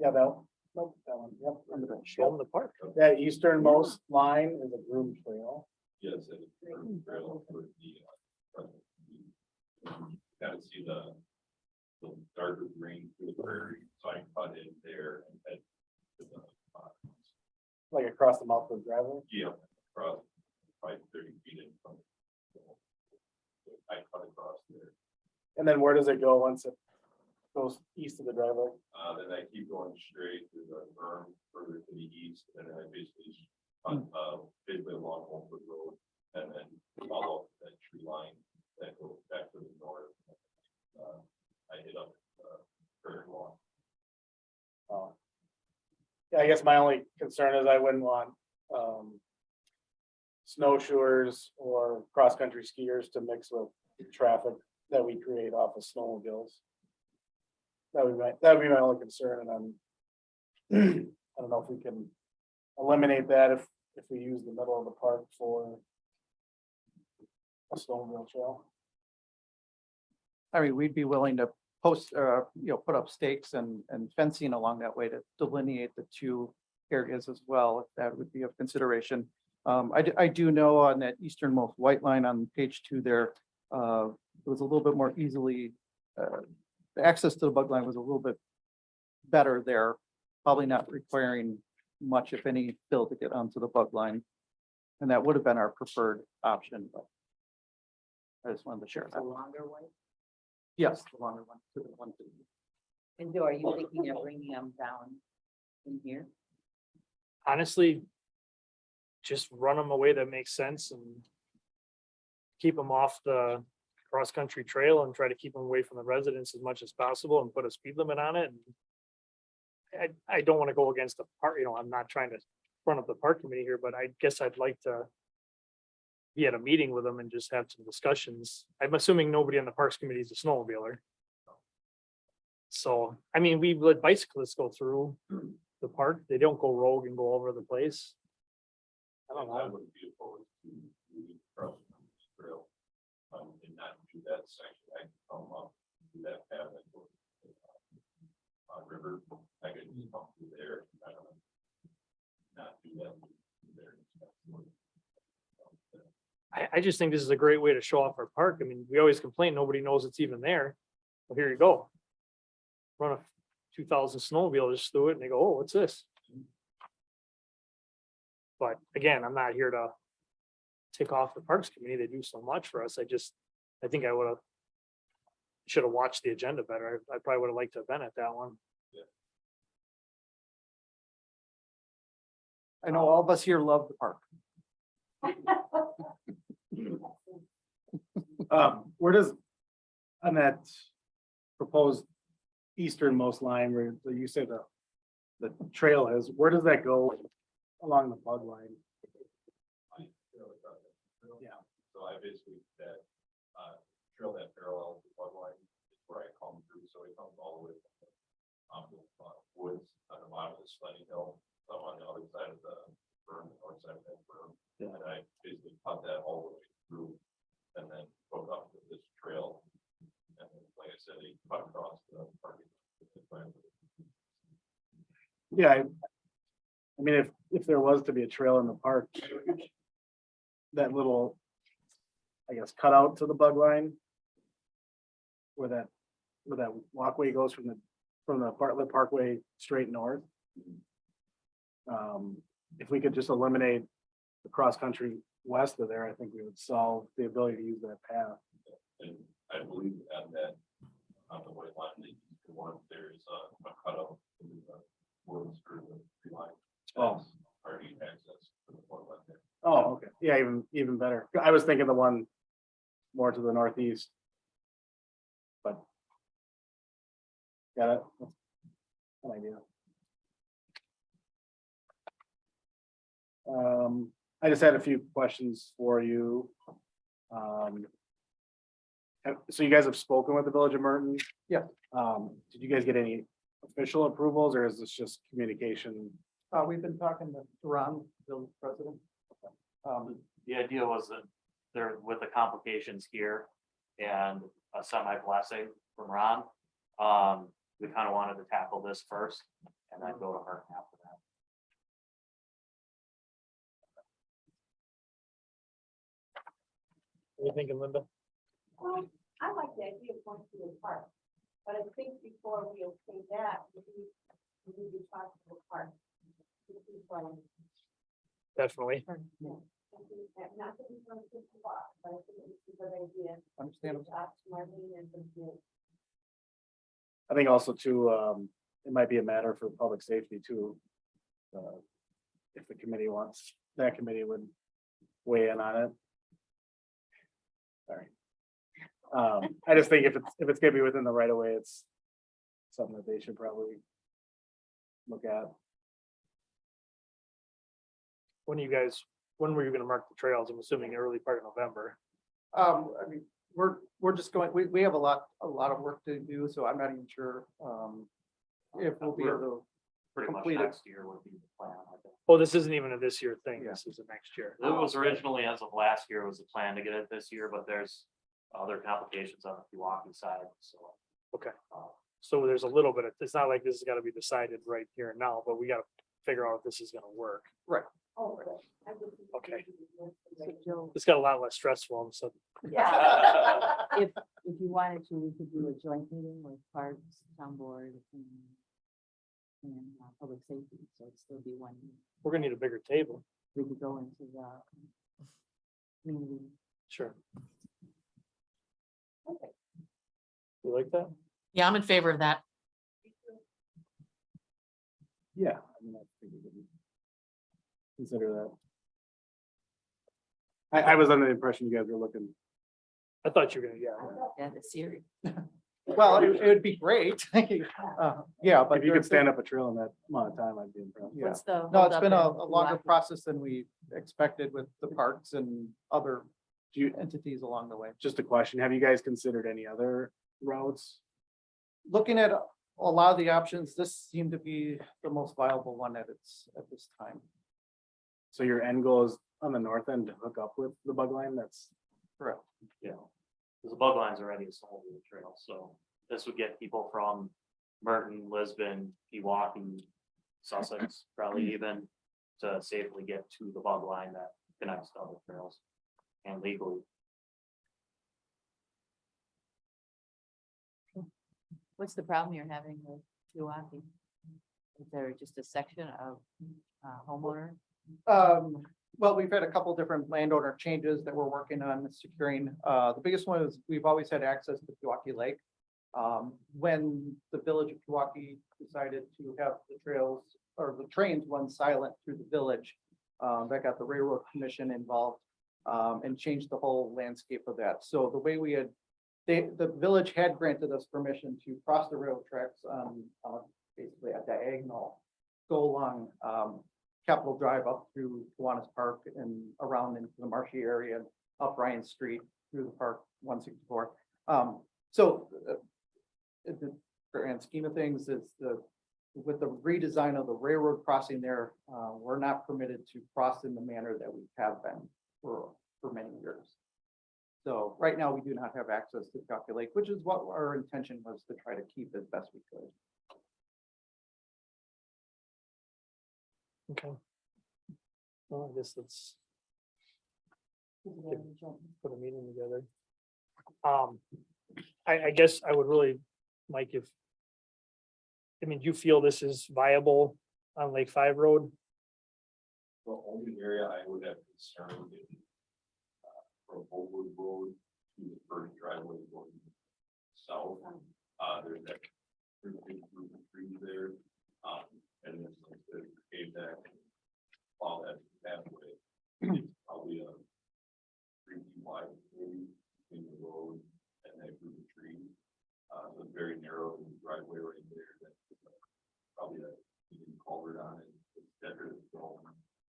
S8: yeah, that, nope, that one, yep.
S1: Show them the park.
S8: That easternmost line is a groomed trail.
S10: Yes, and it's for the trail for the, kind of see the darker green through the prairie, so I cut in there and head to the,
S8: Like across the mouth of the driveway.
S10: yeah, across, probably 30 feet in front. I cut across there,
S8: And then where does it go once it goes east of the driveway?
S10: then I keep going straight to the berm further to the east, and then I basically, basically along Oakwood Road, and then follow that tree line that goes back to the north. I hit up, Prairie Lawn.
S8: Yeah, I guess my only concern is I wouldn't want, snowshoers or cross-country skiers to mix with traffic that we create off of snowmobiles. That would be my only concern, and I'm, I don't know if we can eliminate that if we use the middle of the park for a snowmobile trail.
S3: I mean, we'd be willing to post, put up stakes and fencing along that way to delineate the two areas as well, if that would be of consideration. I do know on that easternmost white line on page 2 there, it was a little bit more easily, the access to the bug line was a little bit better there, probably not requiring much, if any, fill to get onto the bug line. And that would have been our preferred option, but I just wanted to share that.
S9: longer one.
S3: Yes, the longer one. To the one.
S9: And Joe, are you thinking of bringing them down in here?
S1: Honestly, just run them away that makes sense and keep them off the cross-country trail and try to keep them away from the residents as much as possible and put a speed limit on it. And I don't want to go against the park, I'm not trying to run up the park committee here, but I guess I'd like to be at a meeting with them and just have some discussions. I'm assuming nobody on the parks committee is a snowmobiler. So, I mean, we let bicyclists go through the park. They don't go rogue and go all over the place. I don't
S10: I
S1: know.
S10: wouldn't be opposed to moving across the trail. And not do that section, I can come up, do that path and go. River, I could just come through there. I don't know. Not do that. There.
S1: I just think this is a great way to show off our park. I mean, we always complain, nobody knows it's even there. Well, here you go. Run a 2,000 snowmobile just threw it and they go, oh, what's this? But again, I'm not here to take off the Parks Committee. They do so much for us. I think I would have should have watched the agenda better. I probably would have liked to have been at that one.
S3: I know all of us here love the park.
S8: Where does, on that proposed easternmost line where you said the trail is, where does that go along the bug line? Yeah.
S10: So I basically that, trail that parallel to bug line is where I come through, so it comes all the way from the woods on the bottom of the sledding hill. So I'm on the other side of the berm, the north side of that berm, and I basically cut that all the way through and then hook up with this trail. And then, like I said, they cut across the parking.
S8: Yeah, I mean, if there was to be a trail in the park, that little, I guess, cutout to the bug line, where that walkway goes from the Bartlett Parkway straight north. If we could just eliminate the cross-country west of there, I think we would solve the ability to use that path.
S10: And I believe at that, on the white line, the one, there's a cutout in the woods or the tree line.
S8: Oh.
S10: Already access to the one line there.
S8: Oh, okay, yeah, even better. I was thinking the one more to the northeast. But. Got it. That's an idea. I just had a few questions for you. So you guys have spoken with the Village of Merton?
S3: Yeah.
S8: Did you guys get any official approvals or is this just communication?
S3: We've been talking to Ron, the president.
S4: The idea was that there, with the complications here and a semi blessing from Ron, we kind of wanted to tackle this first and then go to her after that.
S1: What are you thinking, Linda?
S11: I like the idea of going to the park, but I think before we okay that, we need to talk to the park.
S1: Definitely.
S11: Not that we're going to get the law, but I think it's a good idea.
S3: Understandable.
S11: to talk to Marlene and the-
S8: I think also too, it might be a matter for public safety too. If the committee wants, that committee would weigh in on it. Sorry. I just think if it's gonna be within the right of way, it's something that they should probably look at.
S1: When were you gonna mark the trails? I'm assuming early part of November.
S3: I mean, we're just going, we have a lot of work to do, so I'm not even sure, if we'll be able to.
S4: Pretty much
S3: Complete it.
S4: next year would be the plan, I think.
S1: Oh, this isn't even a this year thing.
S3: Yeah.
S1: This is a next year.
S4: It was originally, as of last year, was the plan to get it this year, but there's other complications on the Pewaukee side, so.
S1: Okay. So there's a little bit of, it's not like this has got to be decided right here and now, but we got to figure out if this is gonna work.
S11: Oh, okay. I would think-
S1: Okay.
S9: So Joe,
S1: It's got a lot less stressful, so
S11: Yeah.
S9: if you wanted to, we could do a joint meeting with Parks, Town Board and Public Safety, so it'd still be one.
S1: we're gonna need a bigger table.
S9: We could go into the community.
S1: Sure. You like that?
S7: Yeah, I'm in favor of that.
S8: Yeah. I mean, I think we could consider that. I was under the impression you guys were looking.
S1: I thought you were gonna, yeah.
S9: Yeah, the series.
S3: Well, it would be great. Yeah, but
S8: If you could stand up a trail in that amount of time, I'd be impressed.
S3: Yeah.
S9: What's the?
S3: No, it's
S9: holdup
S3: been a
S9: in
S3: longer
S9: Pewaukee?
S3: process than we expected with the parks and other
S8: Do you,
S3: entities along the way.
S8: just a question, have you guys considered any other routes?
S3: Looking at a lot of the options, this seemed to be the most viable one at this time.
S8: So your end goal is on the north end to hook up with the bug line, that's.
S3: Correct.
S4: Yeah, because the bug line's already a whole new trail, so this would get people from Merton, Lisbon, Pewaukee, Sussex, probably even to safely get to the bug line that connects to other trails and legally.
S9: What's the problem you're having with Pewaukee? Is there just a section of homeowner?
S3: Well, we've had a couple different landowner changes that we're working on securing. The biggest one is we've always had access to Pewaukee Lake. When the village of Pewaukee decided to have the trails or the trains run silent through the village, that got the railroad commission involved, and changed the whole landscape of that. So the way we had, the village had granted us permission to cross the railroad tracks on, basically a diagonal, go along, Capitol Drive up through Kiwanis Park and around into the marshy area, and up Ryan Street through the park 164. So in the grand scheme of things, is with the redesign of the railroad crossing there, we're not permitted to cross in the manner that we have been for many years. So right now, we do not have access to Pewaukee Lake, which is what our intention was to try to keep as best we could.
S1: Okay. Well, I guess let's put a meeting together. I guess I would really, Mike, do you feel this is viable on Lake 5 Road?
S10: The only area I would have concern in from Oakwood Road to the first driveway going south. There's that pretty big group of trees there. And then like the cave back, all that pathway. It's probably a 3 feet wide maybe between the road and that group of trees. So it's very narrow driveway right there. That's probably a culvert on it. It's decorative stone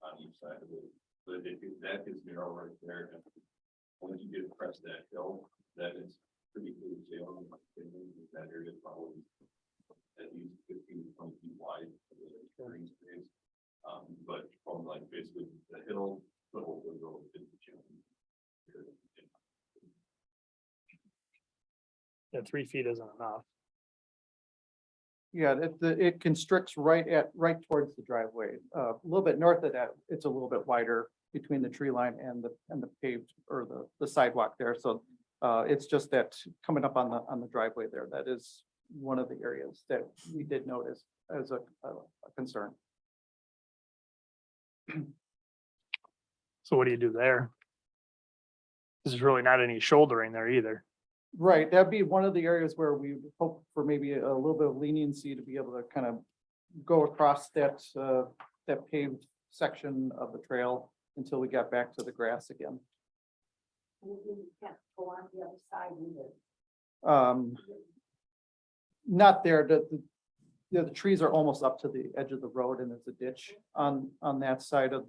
S10: on each side of it. But that is narrow right there. And once you get across that hill, that is pretty good sailing. That area is probably at least 15 to 20 feet wide for the green space. But from like basically the hill, the whole road is the challenge.
S1: Yeah, 3 feet isn't enough.
S3: Yeah, it constricts right towards the driveway. A little bit north of that, it's a little bit wider between the tree line and the paved or the sidewalk there. So it's just that coming up on the driveway there, that is one of the areas that we did notice as a concern.
S1: So what do you do there? There's really not any shouldering there either.
S3: Right, that'd be one of the areas where we would hope for maybe a little bit of leniency to be able to kind of go across that paved section of the trail until we got back to the grass again.
S11: And you can't go on the other side either.
S3: Not there, the trees are almost up to the edge of the road and there's a ditch on that side of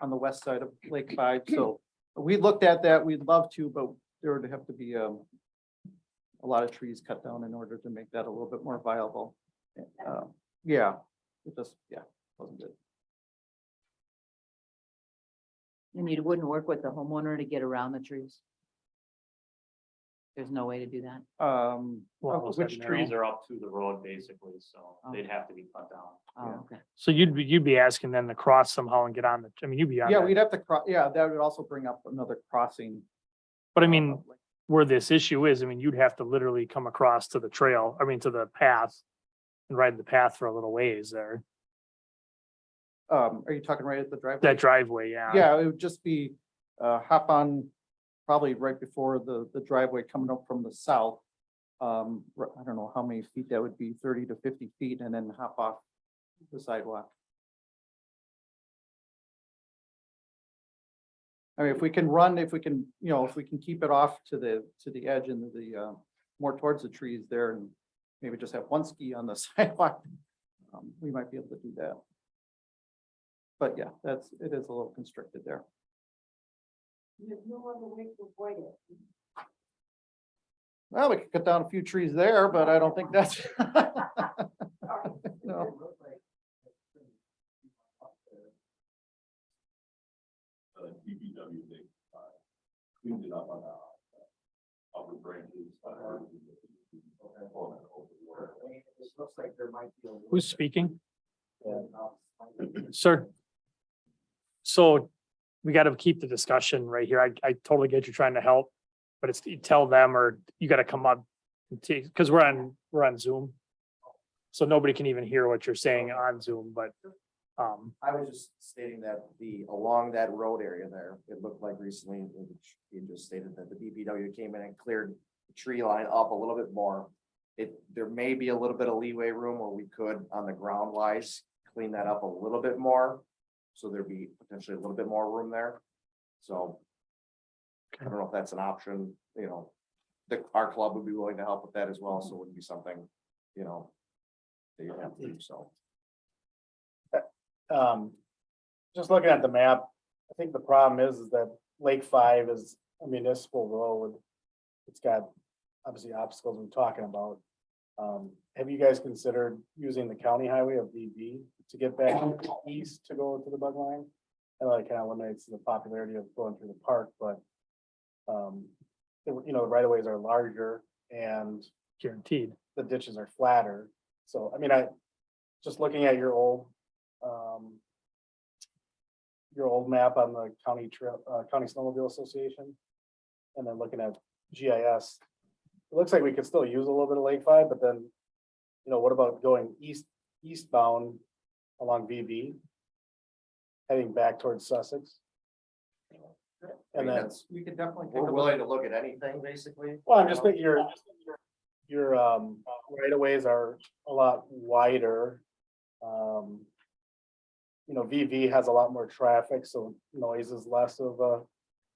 S3: on the west side of Lake 5. So we looked at that, we'd love to, but there would have to be a lot of trees cut down in order to make that a little bit more viable. Yeah, it just, wasn't good.
S9: And you wouldn't work with the homeowner to get around the trees? There's no way to do that?
S1: Well,
S4: Which trees are up to the road basically, so they'd have to be cut down.
S9: Oh, okay.
S1: So you'd be asking them to cross somehow and get on you'd be on
S3: Yeah,
S1: that.
S3: we'd have to cross, yeah, that would also bring up another crossing.
S1: But I mean, where this issue is, you'd have to literally come across to the trail, to the path and ride the path for a little ways there.
S3: Are you talking right at the driveway?
S1: That driveway, yeah.
S3: Yeah, it would just be hop on probably right before the driveway coming up from the south. I don't know how many feet that would be, 30 to 50 feet, and then hop off the sidewalk. I mean, if we can run, if we can keep it off to the edge and the more towards the trees there and maybe just have one ski on the sidewalk, we might be able to do that. But yeah, it is a little constricted there.
S11: There's no other way to avoid it.
S3: Well, we could cut down a few trees there, but I don't think that's. No.
S10: DPW, they cleaned it up on the upper branches.
S5: Looks like there might be.
S1: Who's speaking? Sir. So we got to keep the discussion right here. I totally get you trying to help, but it's you tell them or you got to come up because we're on Zoom. So nobody can even hear what you're saying on Zoom, but,
S5: I was just stating that along that road area there, it looked like recently, you just stated that the DPW came in and cleared the tree line up a little bit more. There may be a little bit of leeway room where we could, on the ground wise, clean that up a little bit more. So there'd be potentially a little bit more room there. So I don't know if that's an option, our club would be willing to help with that as well, so it wouldn't be something, that you have to do, so.
S8: Just looking at the map, I think the problem is that Lake 5 is a municipal road. It's got obviously obstacles we're talking about. Have you guys considered using the county highway of DB to get back east to go to the bug line? I know it kind of eliminates the popularity of going through the park, but the right of ways are larger and
S1: guaranteed.
S8: the ditches are flatter. So, I mean, just looking at your old map on the county trail, County Snowmobile Association, and then looking at GIS, it looks like we could still use a little bit of Lake 5, but then, what about going eastbound along VB, heading back towards Sussex? And then,
S3: We could definitely. take a
S5: We're
S3: look.
S5: willing to look at anything, basically.
S8: well, I'm just thinking your right of ways are a lot wider. VV has a lot more traffic, so noise is less of a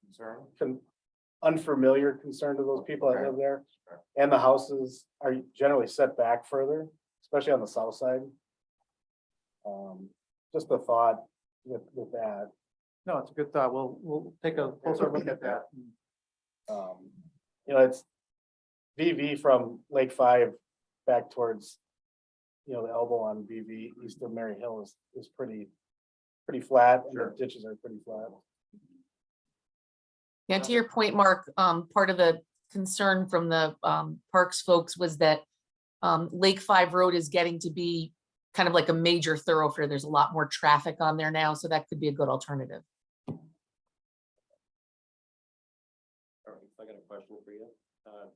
S5: Concern.
S8: unfamiliar concern to those people that live there. And the houses are generally set back further, especially on the south side. Just a thought with that.
S3: No, it's a good thought. We'll take a closer look at that.
S8: It's VV from Lake 5 back towards, the elbow on VV east of Mary Hill is pretty flat, and the ditches are pretty flat.
S7: Yeah, to your point, Mark, part of the concern from the parks folks was that Lake 5 Road is getting to be kind of like a major thoroughfare. There's a lot more traffic on there now, so that could be a good alternative.
S12: All right, so I got a question for you.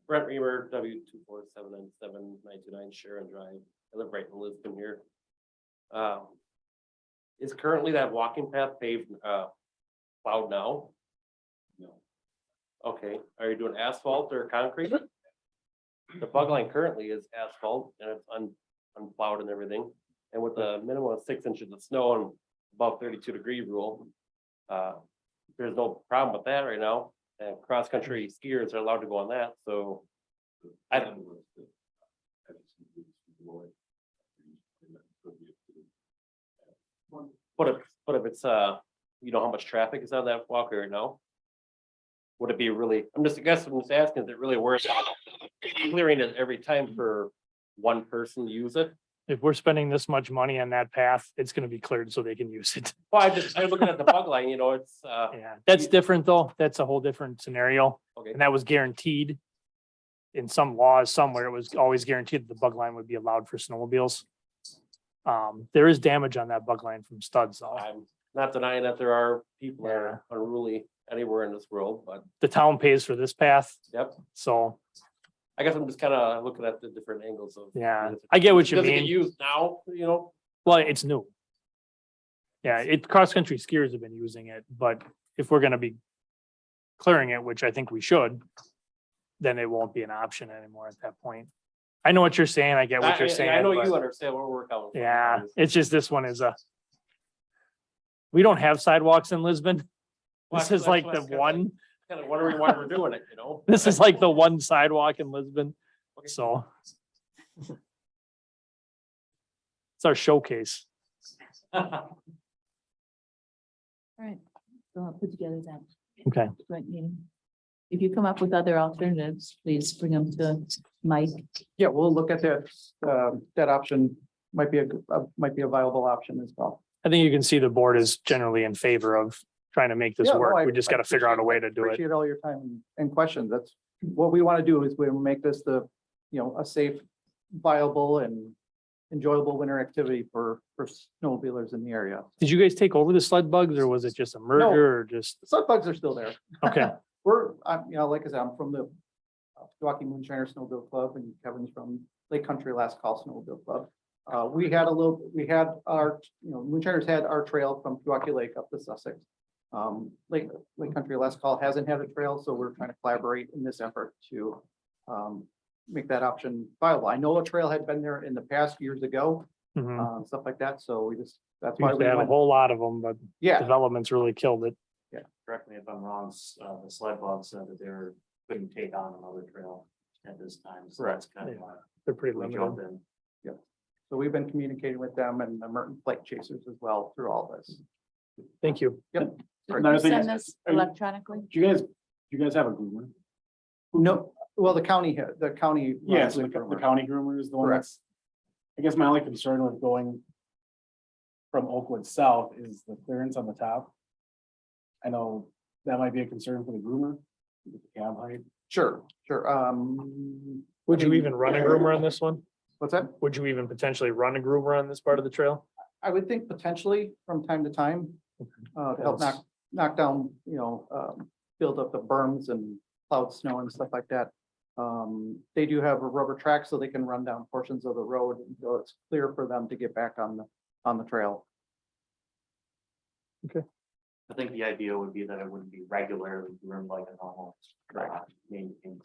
S12: Brent Reamer, W24797-929 Sharon Drive. I live right in Lisbon here. Is currently that walking path paved, plowed now?
S10: No.
S12: Okay, are you doing asphalt or concrete? The bug line currently is asphalt and it's unplowed and everything. And with a minimum of 6 inches of snow and above 32-degree rule, there's no problem with that right now. And cross-country skiers are allowed to go on that, so I don't. But if it's, how much traffic is on that walkway right now? Would it be really, I'm just asking, is it really worth clearing it every time for one person to use it?
S1: If we're spending this much money on that path, it's gonna be cleared so they can use it.
S12: Well, I'm looking at the bug line, it's,
S1: Yeah, that's different though. That's a whole different scenario.
S12: okay.
S1: And that was guaranteed. In some laws somewhere, it was always guaranteed that the bug line would be allowed for snowmobiles. There is damage on that bug line from studs though.
S12: I'm not denying that there are people that
S1: Yeah.
S12: are unruly anywhere in this world, but
S1: The town pays for this path,
S12: yep.
S1: so,
S12: I guess I'm just kind of looking at the different angles of.
S1: yeah, I get what you
S12: Does it get
S1: mean.
S12: used now,
S1: Well, it's new. Yeah, cross-country skiers have been using it, but if we're gonna be clearing it, which I think we should, then it won't be an option anymore at that point. I know what you're saying. I get what you're saying.
S12: I know
S1: but-
S12: you understand where we're coming from.
S1: Yeah, it's just this one is we don't have sidewalks in Lisbon.
S12: Well,
S1: This is
S12: that's
S1: like
S12: why
S1: the
S12: it's kinda
S1: one,
S12: Kind of wondering why we're doing it,
S1: this is like the one sidewalk in Lisbon,
S12: Okay.
S1: so. It's our showcase.
S9: All right, so I'll put together that
S1: Okay,
S9: joint meeting. If you come up with other alternatives, please bring them to Mike.
S3: Yeah, we'll look at that. That option might be a viable option as well.
S1: I think you can see the board is generally in favor of trying to make this
S3: Yeah, no,
S1: work.
S3: I-
S1: We just
S3: I
S1: gotta figure out a way to do it.
S3: Appreciate all your time and questions. That's what we want to do is we make this a safe, viable and enjoyable winter activity for snowmobilers in the area.
S1: Did you guys take over the sled bugs or was it just a merger or just,
S3: The sled bugs are still there.
S1: okay,
S3: Like I said, I'm from the Milwaukee Moonshiner Snowmobile Club and Kevin's from Lake Country Last Call Snowmobile Club. We had our, Moonshiners had our trail from Pewaukee Lake up to Sussex. Lake Country Last Call hasn't had a trail, so we're trying to collaborate in this effort to make that option viable. I know a trail had been there in the past years ago,
S1: Mhm.
S3: stuff like that, so that's
S1: We
S3: why
S1: used
S3: we
S1: to have a
S3: went,
S1: whole lot of them, but
S3: yeah,
S1: development's really killed it.
S4: Correct me if I'm wrong, the sled bug said that they're couldn't take on another trail at this time, so that's kind of why
S1: They're pretty
S4: we
S1: limited.
S4: jumped in.
S3: so we've been communicating with them and the Merton Plate Chasers as well through all this.
S1: Thank you.
S3: Yep.
S9: Did
S8: Another
S9: you
S8: thing
S9: send
S8: is-
S9: this electronically?
S8: Do you guys have a groomer?
S3: No, well, the county had, the county.
S8: Yes,
S3: runs
S8: the
S3: the groomer.
S8: county groomer is the one
S3: Correct.
S8: that's, I guess my only concern with going from Oakwood South is the clearance on the top. I know that might be a concern for the groomer, with the cab height.
S3: Sure.
S1: Would you even run a groomer on this one?
S3: What's that?
S1: Would you even potentially run a groomer on this part of the trail?
S3: I would think potentially from time to time, to help knock down, build up the berms and plowed snow and stuff like that. They do have a rubber track so they can run down portions of the road, so it's clear for them to get back on the trail.
S4: I think the idea would be that it wouldn't be regularly groomed like a normal. maintained.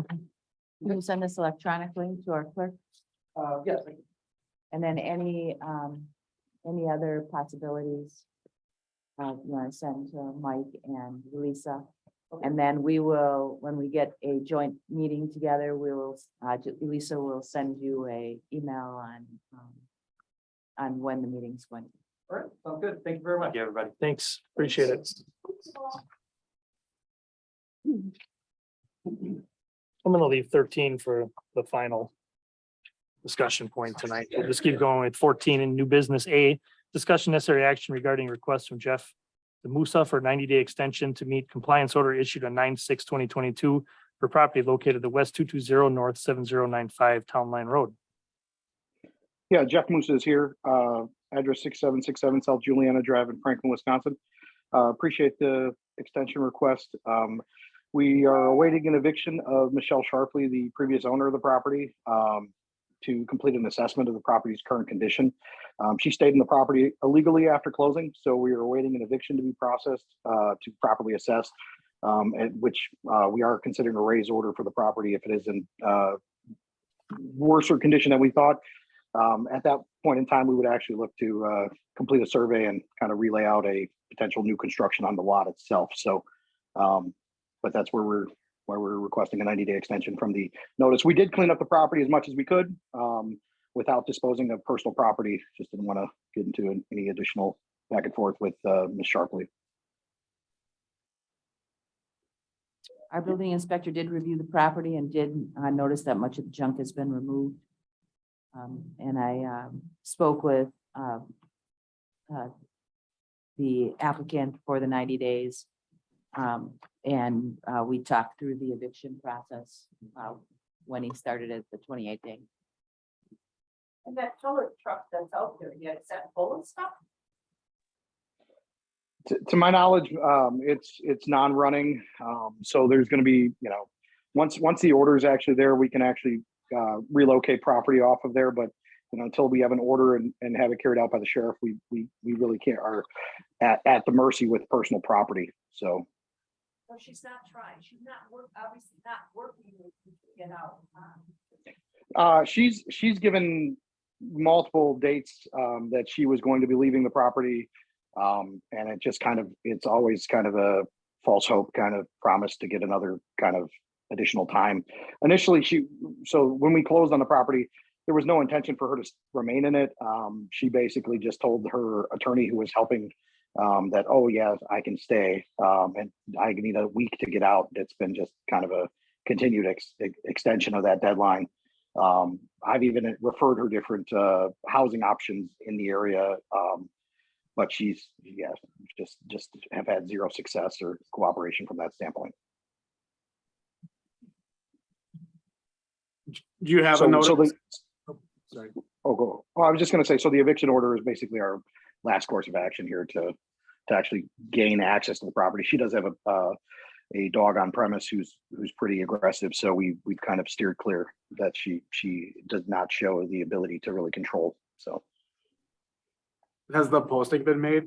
S9: Can you send this electronically to our clerk?
S3: Yes,
S9: And then any other possibilities? You want to send to Mike and Lisa? And then we will, when we get a joint meeting together, we will, Lisa will send you a email on when the meeting's going.
S3: all right, sounds good. Thank you very much.
S4: Thank you, everybody.
S1: Thanks, appreciate it. I'm gonna leave 13 for the final discussion point tonight. We'll just keep going with 14 in new business A. Discussion necessary action regarding request from Jeff DeMusa for 90-day extension to meet compliance order issued on 9/6/2022 for property located at West 220 North 7095 Town Line Road.
S13: Yeah, Jeff Moose is here, address 6767 South Juliana Drive in Franklin, Wisconsin. Appreciate the extension request. We are awaiting an eviction of Michelle Sharpley, the previous owner of the property, to complete an assessment of the property's current condition. She stayed in the property illegally after closing, so we are awaiting an eviction to be processed to properly assess, at which we are considering a raise order for the property if it is in worse condition than we thought. At that point in time, we would actually look to complete a survey and kind of relay out a potential new construction on the lot itself. So, but that's where we're requesting a 90-day extension from the notice. We did clean up the property as much as we could without disposing of personal property. Just didn't want to get into any additional back and forth with Ms. Sharpley.
S9: Our building inspector did review the property and did notice that much of the junk has been removed. And I spoke with the applicant for the 90 days. And we talked through the eviction process when he started at the 28th day.
S11: And that color truck that's out there, yeah, is that full of stuff?
S13: To my knowledge, it's non-running. So there's going to be, once the order is actually there, we can actually relocate property off of there. But until we have an order and have it carried out by the sheriff, we really can't, are at the mercy with personal property. So.
S11: No, she's not trying. She's not obviously not working,
S13: She's given multiple dates that she was going to be leaving the property. And it just it's always kind of a false hope kind of promise to get another kind of additional time. Initially, so when we closed on the property, there was no intention for her to remain in it. She basically just told her attorney who was helping that, oh yeah, I can stay. And I need a week to get out. It's been just kind of a continued extension of that deadline. I've even referred her different housing options in the area. But she's, just have had zero success or cooperation from that standpoint.
S8: Do you have a
S13: So
S8: notice?
S13: Sorry. Oh, I was just going to say, so the eviction order is basically our last course of action here to actually gain access to the property. She does have a dog on premise who's pretty aggressive. So we've kind of steered clear that she does not show the ability to really control. So
S8: Has the posting been made?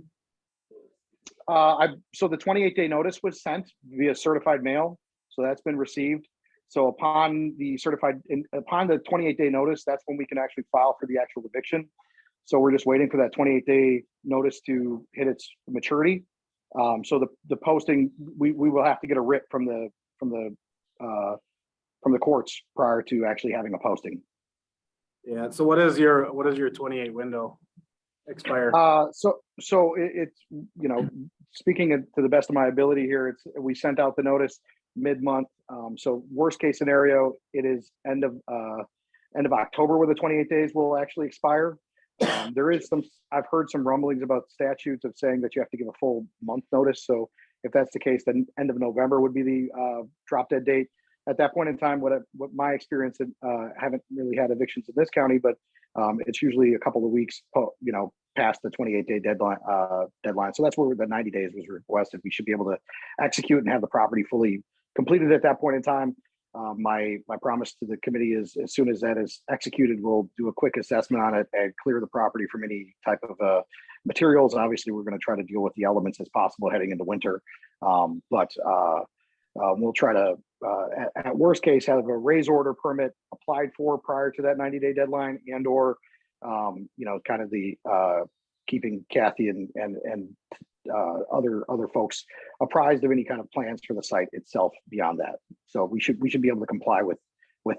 S13: so the 28-day notice was sent via certified mail. So that's been received. So upon the 28-day notice, that's when we can actually file for the actual eviction. So we're just waiting for that 28-day notice to hit its maturity. So the posting, we will have to get a writ from the courts prior to actually having a posting.
S8: Yeah, so what is your 28 window expire?
S13: So it's, speaking to the best of my ability here, we sent out the notice mid-month. So worst case scenario, it is end of October where the 28 days will actually expire. There is I've heard some rumblings about statutes of saying that you have to give a full month notice. So if that's the case, then end of November would be the drop dead date. At that point in time, what my experience, haven't really had evictions in this county, but it's usually a couple of weeks, past the 28-day deadline. So that's where the 90 days was requested. We should be able to execute and have the property fully completed at that point in time. My promise to the committee is as soon as that is executed, we'll do a quick assessment on it and clear the property from any type of materials. Obviously, we're going to try to deal with the elements as possible heading into winter. But we'll try to, at worst case, have a raise order permit applied for prior to that 90-day deadline, and or kind of the keeping Kathy and other folks apprised of any kind of plans for the site itself beyond that. So we should be able to comply with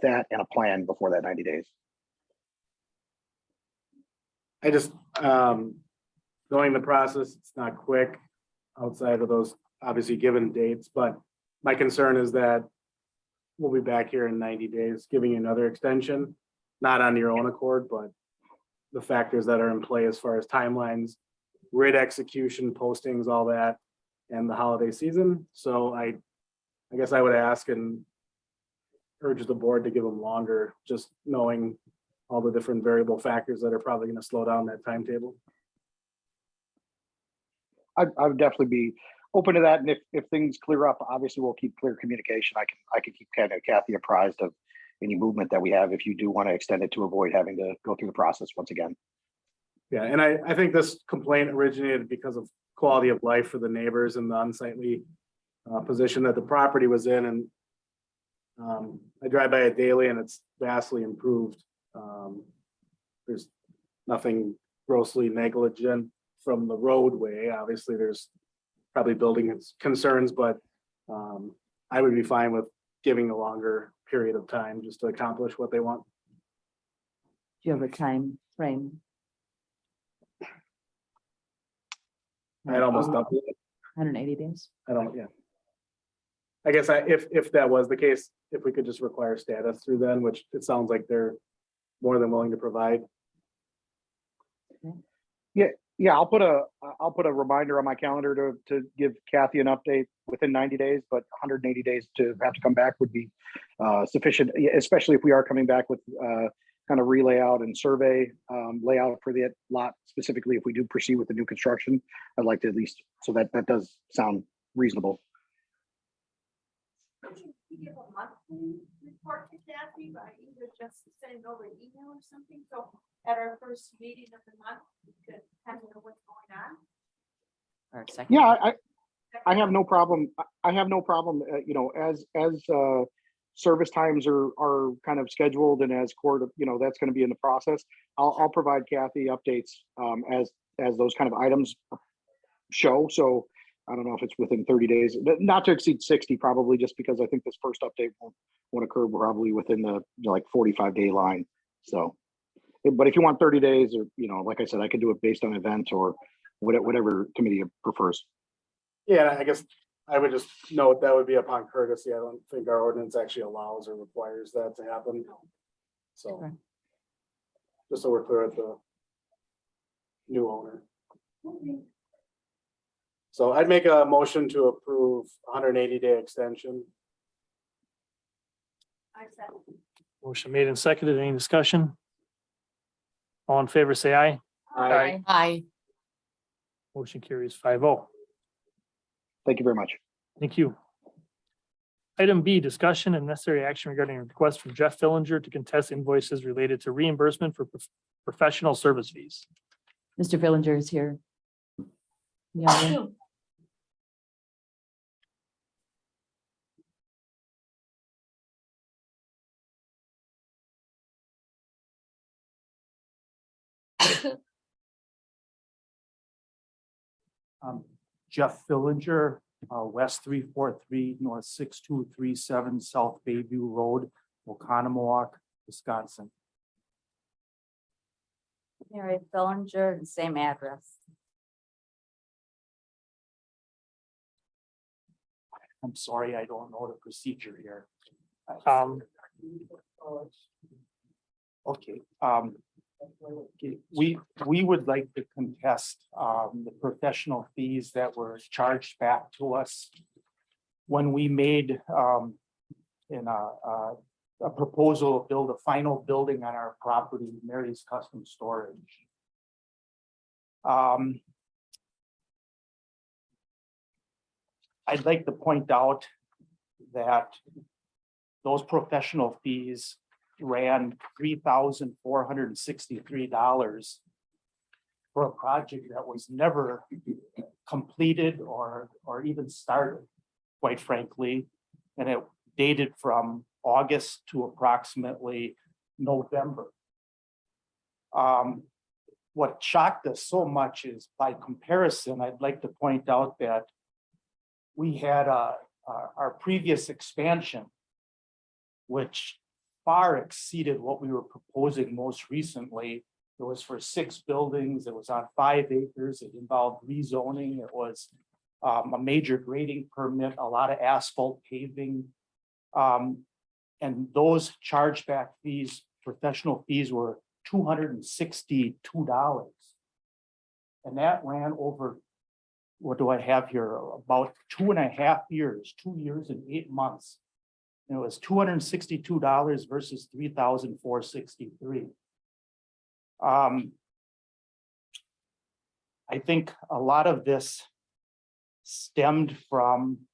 S13: that and a plan before that 90 days.
S8: I just, knowing the process, it's not quick outside of those obviously given dates, but my concern is that we'll be back here in 90 days, giving you another extension, not on your own accord, but the factors that are in play as far as timelines, writ execution, postings, all that, and the holiday season. So I guess I would ask and urge the board to give them longer, just knowing all the different variable factors that are probably going to slow down that timetable.
S13: I would definitely be open to that. And if things clear up, obviously we'll keep clear communication. I can keep Kathy apprised of any movement that we have if you do want to extend it to avoid having to go through the process once again.
S8: Yeah, and I think this complaint originated because of quality of life for the neighbors and the unsightly position that the property was in. And I drive by it daily and it's vastly improved. There's nothing grossly negligent from the roadway. Obviously, there's probably building concerns, but I would be fine with giving a longer period of time just to accomplish what they want.
S9: Do you have a time frame?
S8: I'd almost double it.
S9: 180 days?
S8: I don't, yeah. I guess if that was the case, if we could just require status through then, which it sounds like they're more than willing to provide.
S13: Yeah, I'll put a reminder on my calendar to give Kathy an update within 90 days, but 180 days to have to come back would be sufficient, especially if we are coming back with kind of relayout and survey layout for the lot, specifically if we do proceed with the new construction. I'd like to at least, so that does sound reasonable.
S11: Could you give a monthly report to Kathy by either just sending over an email or something? So at our first meeting of the month, we could kind of know what's going on.
S9: Or second?
S13: Yeah, I have no problem. I have no problem, as service times are kind of scheduled and as court, that's going to be in the process. I'll provide Kathy updates as those kind of items show. So I don't know if it's within 30 days, but not to exceed 60 probably, just because I think this first update won't occur probably within the 45-day line. So, but if you want 30 days or, like I said, I could do it based on event or whatever committee prefers.
S8: Yeah, I guess I would just note that would be upon courtesy. I don't think our ordinance actually allows or requires that to happen. So
S9: Okay.
S8: just so we're clear with the new owner. So I'd make a motion to approve 180-day extension.
S11: I said,
S1: Motion made and seconded. Any discussion? All in favor, say aye.
S7: Aye.
S1: Motion carries 5-0.
S13: Thank you very much.
S1: Thank you. Item B, discussion and necessary action regarding a request from Jeff Fillinger to contest invoices related to reimbursement for professional service fees.
S9: Mr. Fillinger is here. Yeah.
S3: Jeff Fillinger, West 343, North 6237, South Bayview Road, Oconomowoc, Wisconsin.
S2: Mary Fillinger, same address.
S3: I'm sorry, I don't know the procedure here. Okay, we would like to contest the professional fees that were charged back to us when we made in a proposal to build a final building on our property, Mary's Custom Storage. I'd like to point out that those professional fees ran $3,463 for a project that was never completed or even started, quite frankly. And it dated from August to approximately November. What shocked us so much is, by comparison, I'd like to point out that we had our previous expansion, which far exceeded what we were proposing most recently. It was for 6 buildings. It was on 5 acres. It involved rezoning. It was a major grading permit, a lot of asphalt paving. And those chargeback fees, professional fees, were $262. And that ran over, what do I have here? About 2.5 years, 2 years and 8 months. And it was $262 versus $3,463. I think a lot of this stemmed from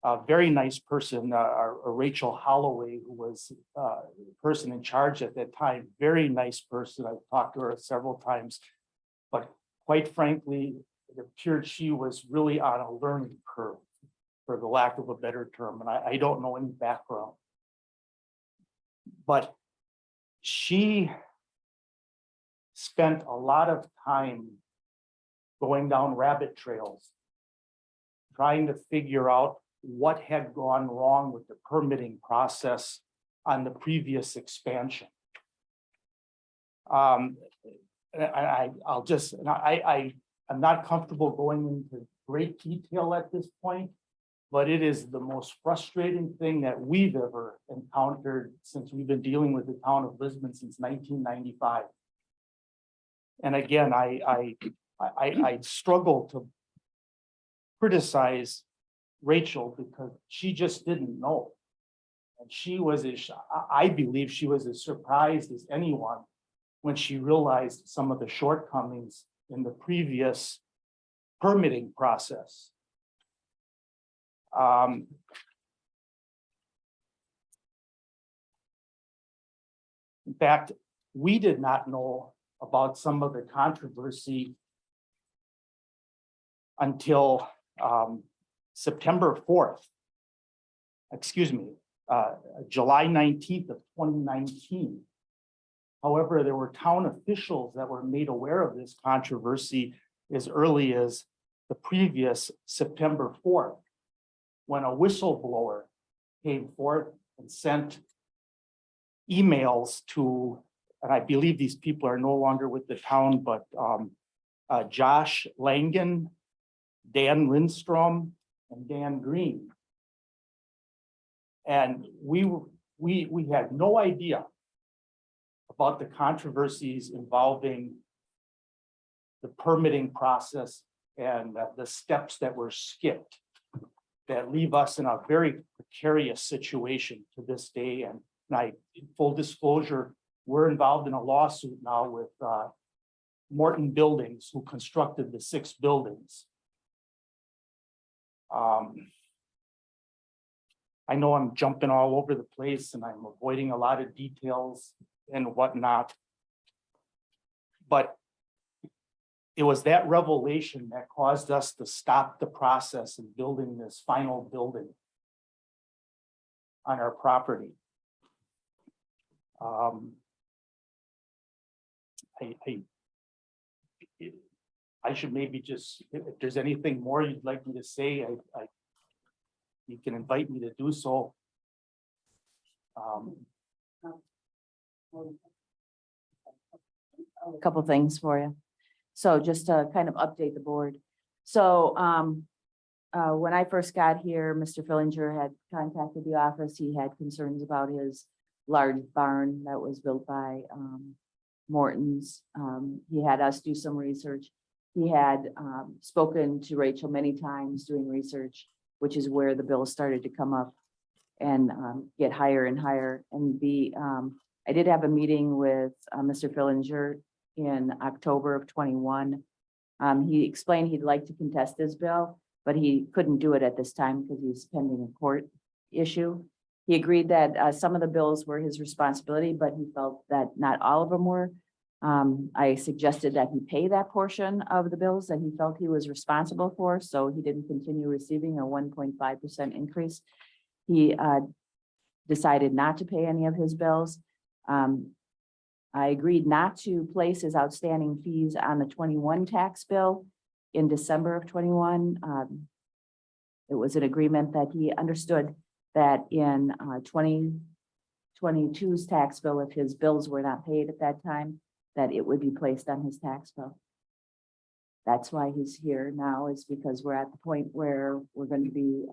S3: a very nice person, Rachel Holloway, who was the person in charge at that time. Very nice person. I've talked to her several times, but quite frankly, it appeared she was really on a learning curve, for the lack of a better term, and I don't know any background. But she spent a lot of time going down rabbit trails, trying to figure out what had gone wrong with the permitting process on the previous expansion. I'm not comfortable going into great detail at this point, but it is the most frustrating thing that we've ever encountered since we've been dealing with the town of Lisbon since 1995. And again, I struggle to criticize Rachel because she just didn't know. And I believe she was as surprised as anyone when she realized some of the shortcomings in the previous permitting process. In fact, we did not know about some of the controversy until September 4th. July 19th of 2019. However, there were town officials that were made aware of this controversy as early as the previous September 4th, when a whistleblower came forth and sent emails to, and I believe these people are no longer with the town, but Josh Langen, Dan Lindstrom, and Dan Green. And we had no idea about the controversies involving the permitting process and the steps that were skipped that leave us in a very precarious situation to this day. And in full disclosure, we're involved in a lawsuit now with Morton Buildings, who constructed the 6 buildings.
S14: I know I'm jumping all over the place and I'm avoiding a lot of details and whatnot. But it was that revelation that caused us to stop the process of building this final building on our property. I should maybe just, if there's anything more you'd like me to say, you can invite me to do so.
S9: A couple things for you. So just to kind of update the board. So when I first got here, Mr. Fillinger had contacted the office. He had concerns about his large barn that was built by Morton's. He had us do some research. He had spoken to Rachel many times doing research, which is where the bill started to come up and get higher and higher. And I did have a meeting with Mr. Fillinger in October of 21. He explained he'd like to contest this bill, but he couldn't do it at this time because he's pending a court issue. He agreed that some of the bills were his responsibility, but he felt that not all of them were. I suggested that he pay that portion of the bills that he felt he was responsible for, so he didn't continue receiving a 1.5% increase. He decided not to pay any of his bills. I agreed not to place his outstanding fees on the 21 tax bill in December of 21. It was an agreement that he understood that in 2022's tax bill, if his bills were not paid at that time, that it would be placed on his tax bill. That's why he's here now, is because we're at the point where we're going to be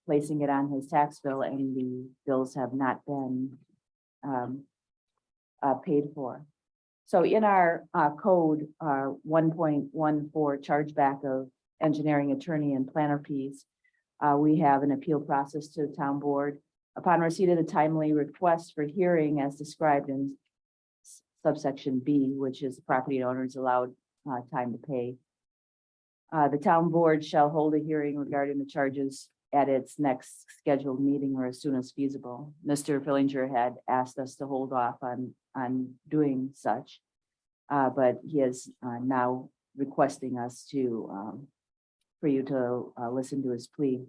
S9: placing it on his tax bill and the bills have not been paid for. So in our code, 1.14 chargeback of engineering attorney and planner fees, we have an appeal process to the town board. Upon receipt of the timely request for hearing as described in subsection B, which is the property owners allowed time to pay. The town board shall hold a hearing regarding the charges at its next scheduled meeting or as soon as feasible. Mr. Fillinger had asked us to hold off on doing such, but he is now requesting us for you to listen to his plea.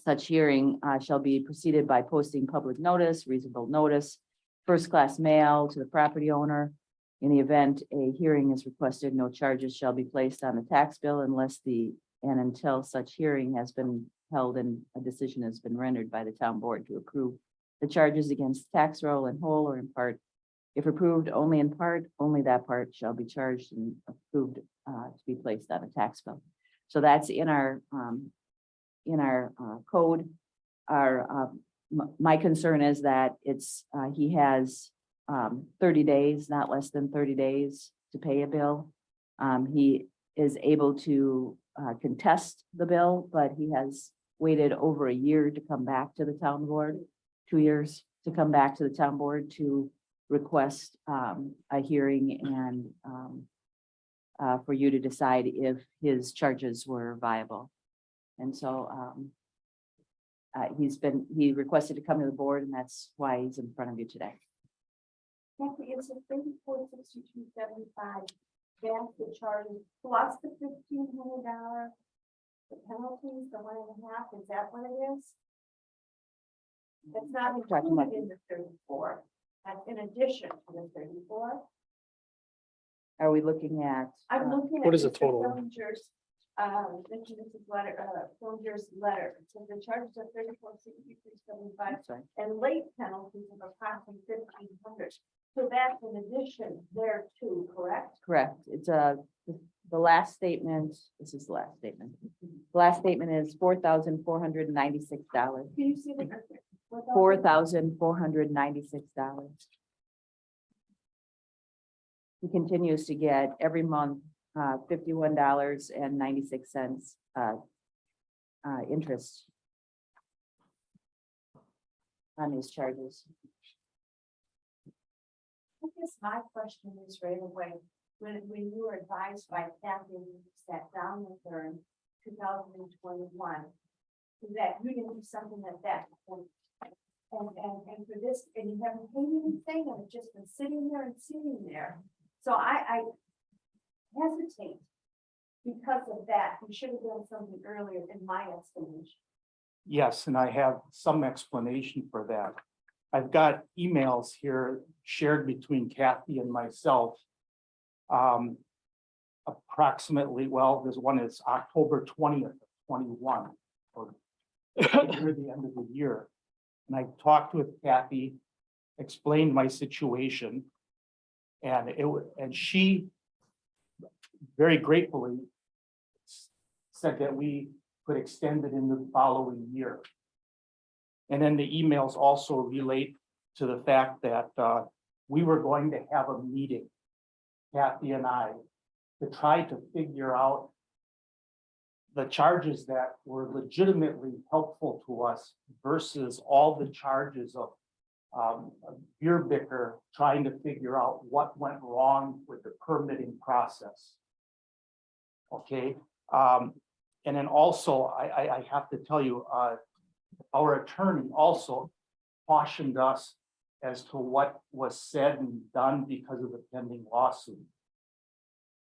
S9: Such hearing shall be preceded by posting public notice, reasonable notice, first-class mail to the property owner. In the event a hearing is requested, no charges shall be placed on the tax bill until such hearing has been held and a decision has been rendered by the town board to approve the charges against tax roll in whole or in part. If approved only in part, only that part shall be charged and approved to be placed on a tax bill. So that's in our code. My concern is that he has 30 days, not less than 30 days to pay a bill. He is able to contest the bill, but he has waited over a year to come back to the town board, 2 years to come back to the town board to request a hearing and for you to decide if his charges were viable. And so he requested to come to the board, and that's why he's in front of you today.
S11: Kathy, it's a 3462.75. That's the charges plus the $1,500. The penalties, the 1.5, is that what it is? It's not included in the 34. That's in addition to the 34.
S9: Are we looking at?
S11: I'm looking at.
S1: What is the
S11: Mr.
S1: total?
S11: Fillinger's, Mr. Fillinger's letter. It says the charges are 3463.75
S9: Sorry.
S11: and late penalties of approximately 1,500. So that's in addition there too, correct?
S9: Correct. It's the last statement. This is the last statement. The last statement is $4,496.
S11: Can you see the?
S9: $4,496. He continues to get every month $51.96 interest on these charges.
S11: I guess my question is right away, when you were advised by Kathy, you sat down with her in 2021. that you didn't do something like that. And for this, and you haven't paid anything, and it's just been sitting there and sitting there. So I hesitate because of that. We should have done something earlier in my estimation.
S14: Yes, and I have some explanation for that. I've got emails here shared between Kathy and myself. Approximately, well, this one is October 20th, 21, or near the end of the year. And I talked with Kathy, explained my situation. And and she very gratefully said that we could extend it into the following year. And then the emails also relate to the fact that we were going to have a meeting, Kathy and I, to try to figure out the charges that were legitimately helpful to us versus all the charges of beer bicker trying to figure out what went wrong with the permitting process. Okay, and then also I have to tell you, our attorney also cautioned us as to what was said and done because of the pending lawsuit.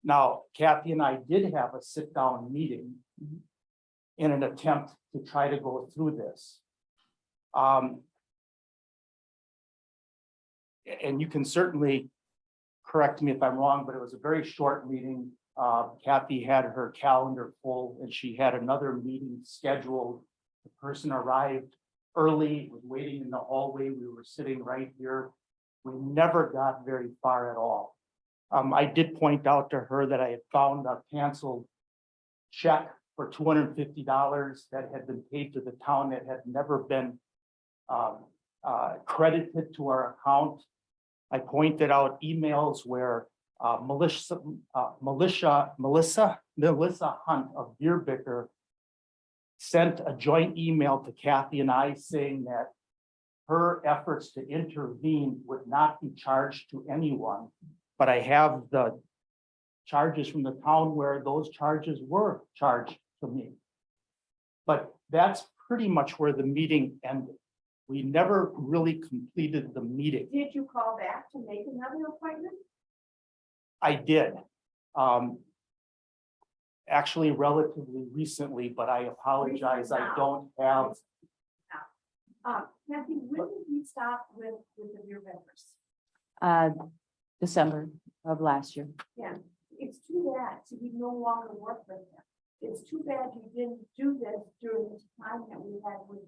S14: Now, Kathy and I did have a sit-down meeting in an attempt to try to go through this. And you can certainly correct me if I'm wrong, but it was a very short meeting. Kathy had her calendar full and she had another meeting scheduled. The person arrived early, was waiting in the hallway. We were sitting right here. We never got very far at all. I did point out to her that I had found a canceled check for $250 that had been paid to the town that had never been credited to our account. I pointed out emails where Melissa Hunt of Beer Bicker sent a joint email to Kathy and I saying that her efforts to intervene would not be charged to anyone. But I have the charges from the town where those charges were charged to me. But that's pretty much where the meeting ended. We never really completed the meeting.
S11: Did you call back to make another appointment?
S14: I did. Actually, relatively recently, but I apologize. I don't have.
S11: Kathy, when did we stop with the beer vendors?
S9: December of last year.
S11: Yeah, it's too bad to be no longer work with them. It's too bad you didn't do this during the time that we had with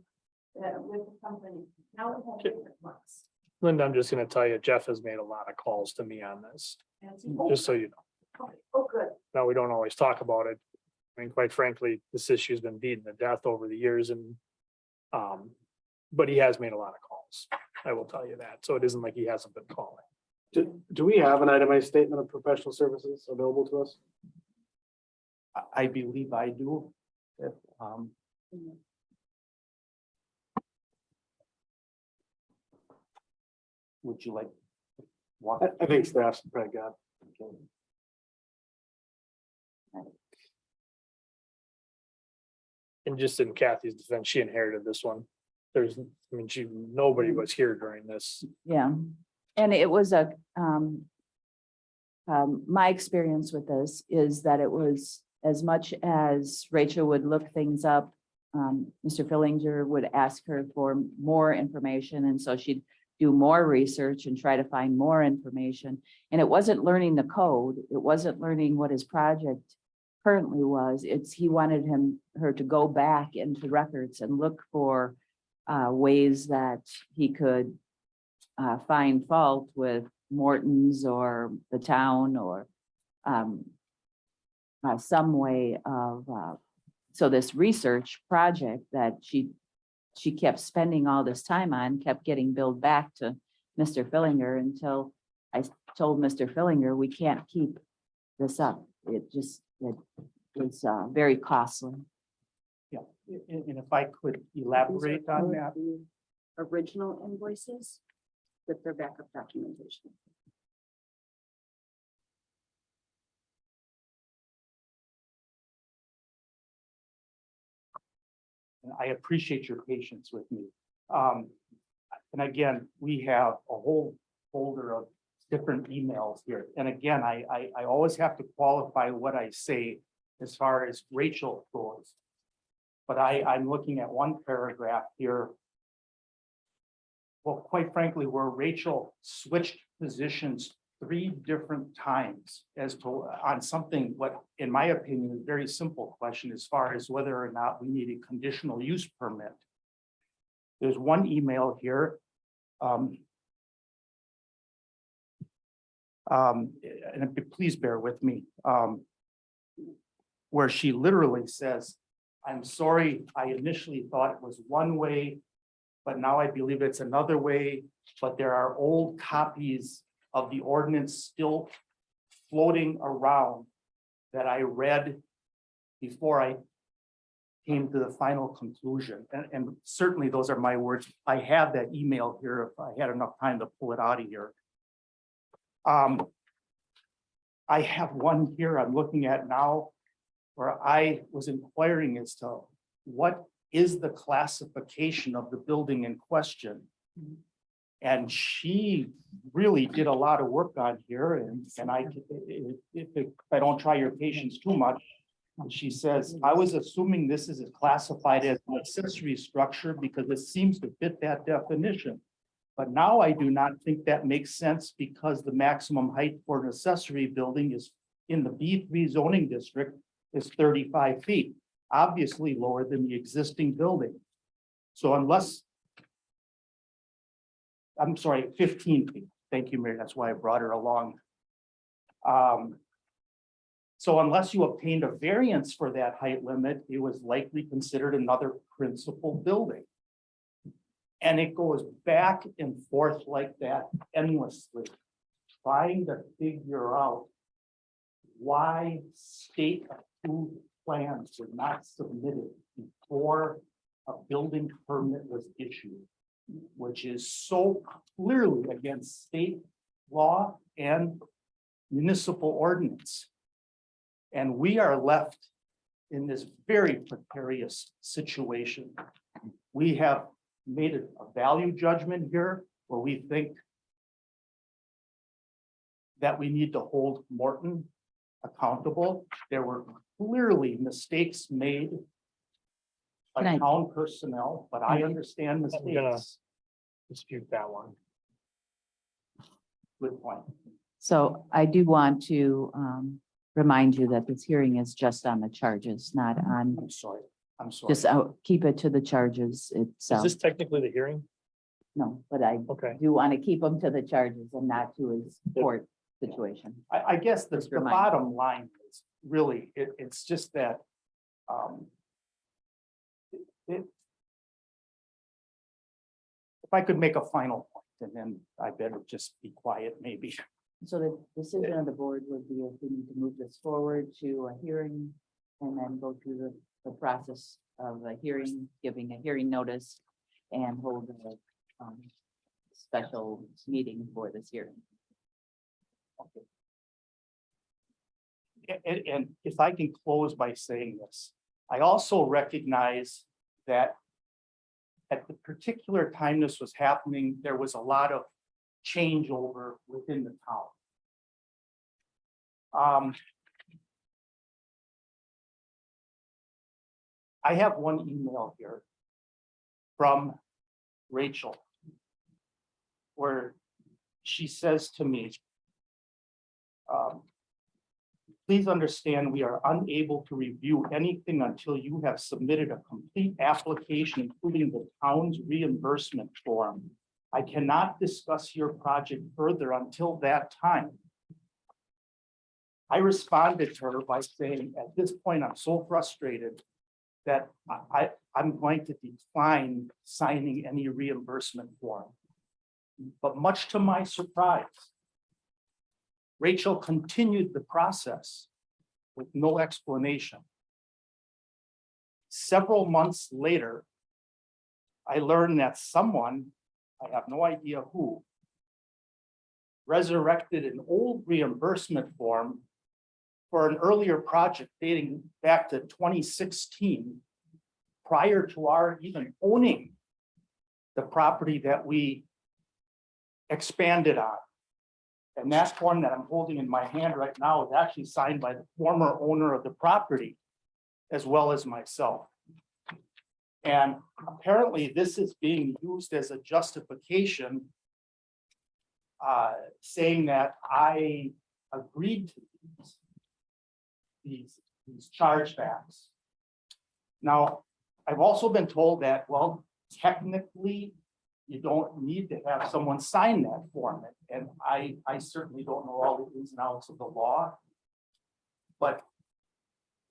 S11: the company. Now we have different ones.
S1: Linda, I'm just gonna tell you, Jeff has made a lot of calls to me on this, just so you know.
S11: Okay. Oh, good.
S1: Now, we don't always talk about it. I mean, quite frankly, this issue's been beaten to death over the years and but he has made a lot of calls. I will tell you that. So it isn't like he hasn't been calling.
S8: Do we have an itemized statement of professional services available to us?
S14: I believe I do. If, would you like? to walk
S8: I think staff's probably got.
S1: And just in Kathy's defense, she inherited this one. There's, I mean, nobody was here during this.
S9: Yeah, and it was my experience with this is that it was as much as Rachel would look things up, Mr. Fillinger would ask her for more information, and so she'd do more research and try to find more information. And it wasn't learning the code, it wasn't learning what his project currently was. He wanted her to go back into records and look for ways that he could find fault with Morton's or the town or some way of, so this research project that she kept spending all this time on kept getting billed back to Mr. Fillinger until I told Mr. Fillinger, we can't keep this up. It's very costly.
S14: Yeah, and if I could elaborate on that.
S2: Original invoices with their backup documentation.
S14: and I appreciate your patience with me. And again, we have a whole folder of different emails here. And again, I always have to qualify what I say as far as Rachel goes. But I'm looking at one paragraph here. Well, quite frankly, where Rachel switched positions 3 different times as to on something, what, in my opinion, is a very simple question as far as whether or not we need a conditional use permit. There's one email here. And please bear with me, where she literally says, "I'm sorry, I initially thought it was one way, but now I believe it's another way, but there are old copies of the ordinance still floating around that I read before I came to the final conclusion." And certainly those are my words. I have that email here if I had enough time to pull it out of here. I have one here I'm looking at now where I was inquiring as to what is the classification of the building in question. And she really did a lot of work on here, and if I don't try your patience too much, she says, "I was assuming this is classified as an accessory structure because it seems to fit that definition. But now I do not think that makes sense because the maximum height for an accessory building is in the B3 zoning district is 35 feet, obviously lower than the existing building. So unless, I'm sorry, 15 feet. Thank you, Mary. That's why I brought her along. So unless you obtained a variance for that height limit, it was likely considered another principal building. And it goes back and forth like that endlessly, trying to figure out why state approved plans were not submitted before a building permit was issued, which is so clearly against state law and municipal ordinance. And we are left in this very precarious situation. We have made a value judgment here where we think that we need to hold Morton accountable. There were clearly mistakes made by
S9: Can I-
S14: town personnel, but I understand
S1: gonna-
S14: mistakes.
S1: Dispute that one.
S14: Good point.
S9: So I do want to remind you that this hearing is just on the charges, not on,
S14: I'm sorry. I'm sorry.
S9: just keep it to the charges
S1: Is
S9: itself.
S1: this technically the hearing?
S9: No, but I
S1: Okay.
S9: do want to keep him to the charges and not to his court situation.
S14: I guess the
S9: Just remind-
S14: bottom line is really, it's just that. If I could make a final point, and then I better just be quiet, maybe.
S9: So the decision of the board would be if we need to move this forward to a hearing and then go through the process of a hearing, giving a hearing notice and hold a special meeting for this hearing.
S14: And if I can close by saying this, I also recognize that at the particular time this was happening, there was a lot of changeover within the town. I have one email here from Rachel where she says to me, please understand we are unable to review anything until you have submitted a complete application, including the town's reimbursement form. I cannot discuss your project further until that time. I responded to her by saying, at this point, I'm so frustrated that I'm going to decline signing any reimbursement form. But much to my surprise, Rachel continued the process with no explanation. Several months later, I learned that someone, I have no idea who, resurrected an old reimbursement form for an earlier project dating back to 2016 prior to our even owning the property that we expanded on. And that form that I'm holding in my hand right now is actually signed by the former owner of the property as well as myself. And apparently this is being used as a justification saying that I agreed to these chargebacks. Now, I've also been told that, well, technically, you don't need to have someone sign that form. And I certainly don't know all the ins and outs of the law. But,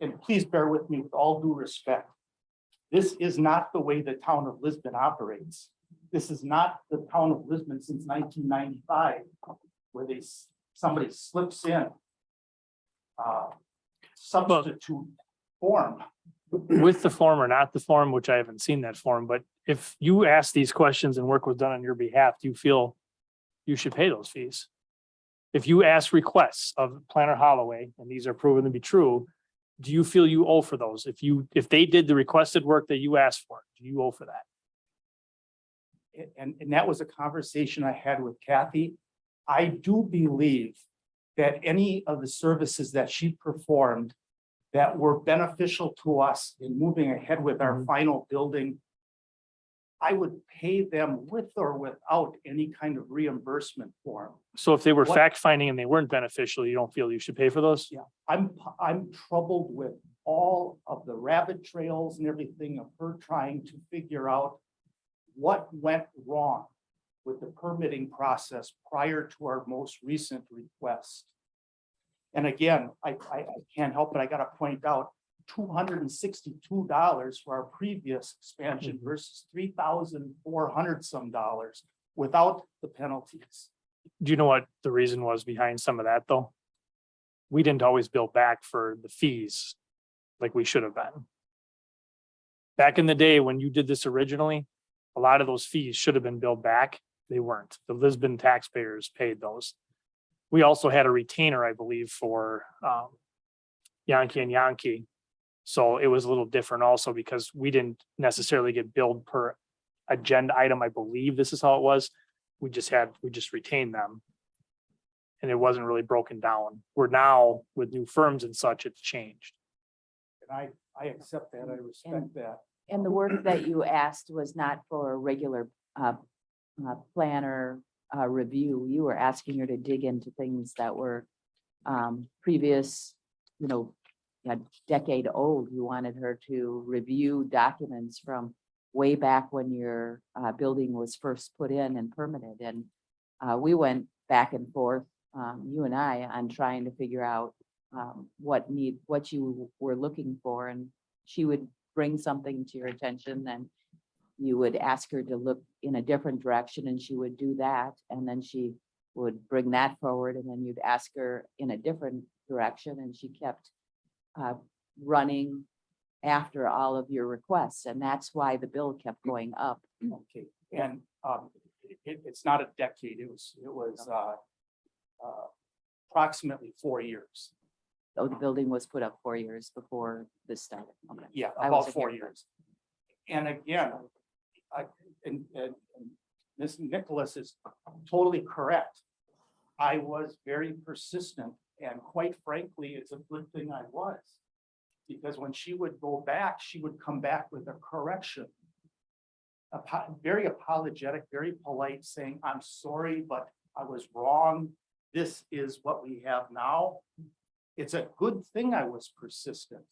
S14: and please bear with me with all due respect, this is not the way the town of Lisbon operates. This is not the town of Lisbon since 1995, where somebody slips in substitute form.
S1: With the form or not the form, which I haven't seen that form, but if you ask these questions and work was done on your behalf, do you feel you should pay those fees? If you ask requests of Planner Holloway, and these are proven to be true, do you feel you owe for those? If they did the requested work that you asked for, do you owe for that?
S14: And that was a conversation I had with Kathy. I do believe that any of the services that she performed that were beneficial to us in moving ahead with our final building, I would pay them with or without any kind of reimbursement form.
S1: So if they were
S14: What-
S1: fact finding and they weren't beneficial, you don't feel you should pay for those?
S14: Yeah, I'm troubled with all of the rabbit trails and everything of her trying to figure out what went wrong with the permitting process prior to our most recent request. And again, I can't help it. I gotta point out $262 for our previous expansion versus $3,400 some dollars without the penalties.
S1: Do you know what the reason was behind some of that, though? We didn't always bill back for the fees like we should have been. Back in the day when you did this originally, a lot of those fees should have been billed back. They weren't. The Lisbon taxpayers paid those. We also had a retainer, I believe, for Yankee and Yankee. So it was a little different also because we didn't necessarily get billed per agenda item. I believe this is how it was. We just retained them. And it wasn't really broken down. We're now with new firms and such, it's changed.
S14: And I accept that. I respect that.
S9: And the work that you asked was not for a regular planner review. You were asking her to dig into things that were previous, a decade old. You wanted her to review documents from way back when your building was first put in and permitted. And we went back and forth, you and I, on trying to figure out what you were looking for. And she would bring something to your attention, then you would ask her to look in a different direction and she would do that. And then she would bring that forward and then you'd ask her in a different direction and she kept running after all of your requests. And that's why the bill kept going up.
S14: Okay, and it's not a decade. It was approximately 4 years.
S9: Oh, the building was put up 4 years before this started. Okay.
S14: Yeah,
S9: I
S14: about
S9: wasn't
S14: 4
S9: here.
S14: years. And again, and Ms. Nicholas is totally correct. I was very persistent and quite frankly, it's a good thing I was. Because when she would go back, she would come back with a correction. Very apologetic, very polite, saying, I'm sorry, but I was wrong. This is what we have now. It's a good thing I was persistent.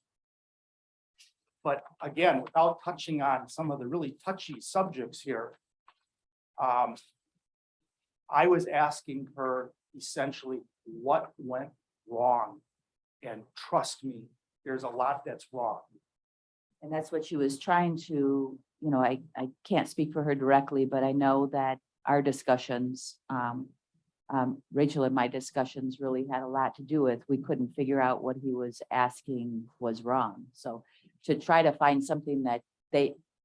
S14: But again, without touching on some of the really touchy subjects here, I was asking her essentially what went wrong. And trust me, there's a lot that's wrong.
S9: And that's what she was trying to, I can't speak for her directly, but I know that our discussions, Rachel and my discussions really had a lot to do with, we couldn't figure out what he was asking was wrong. So to try to find something that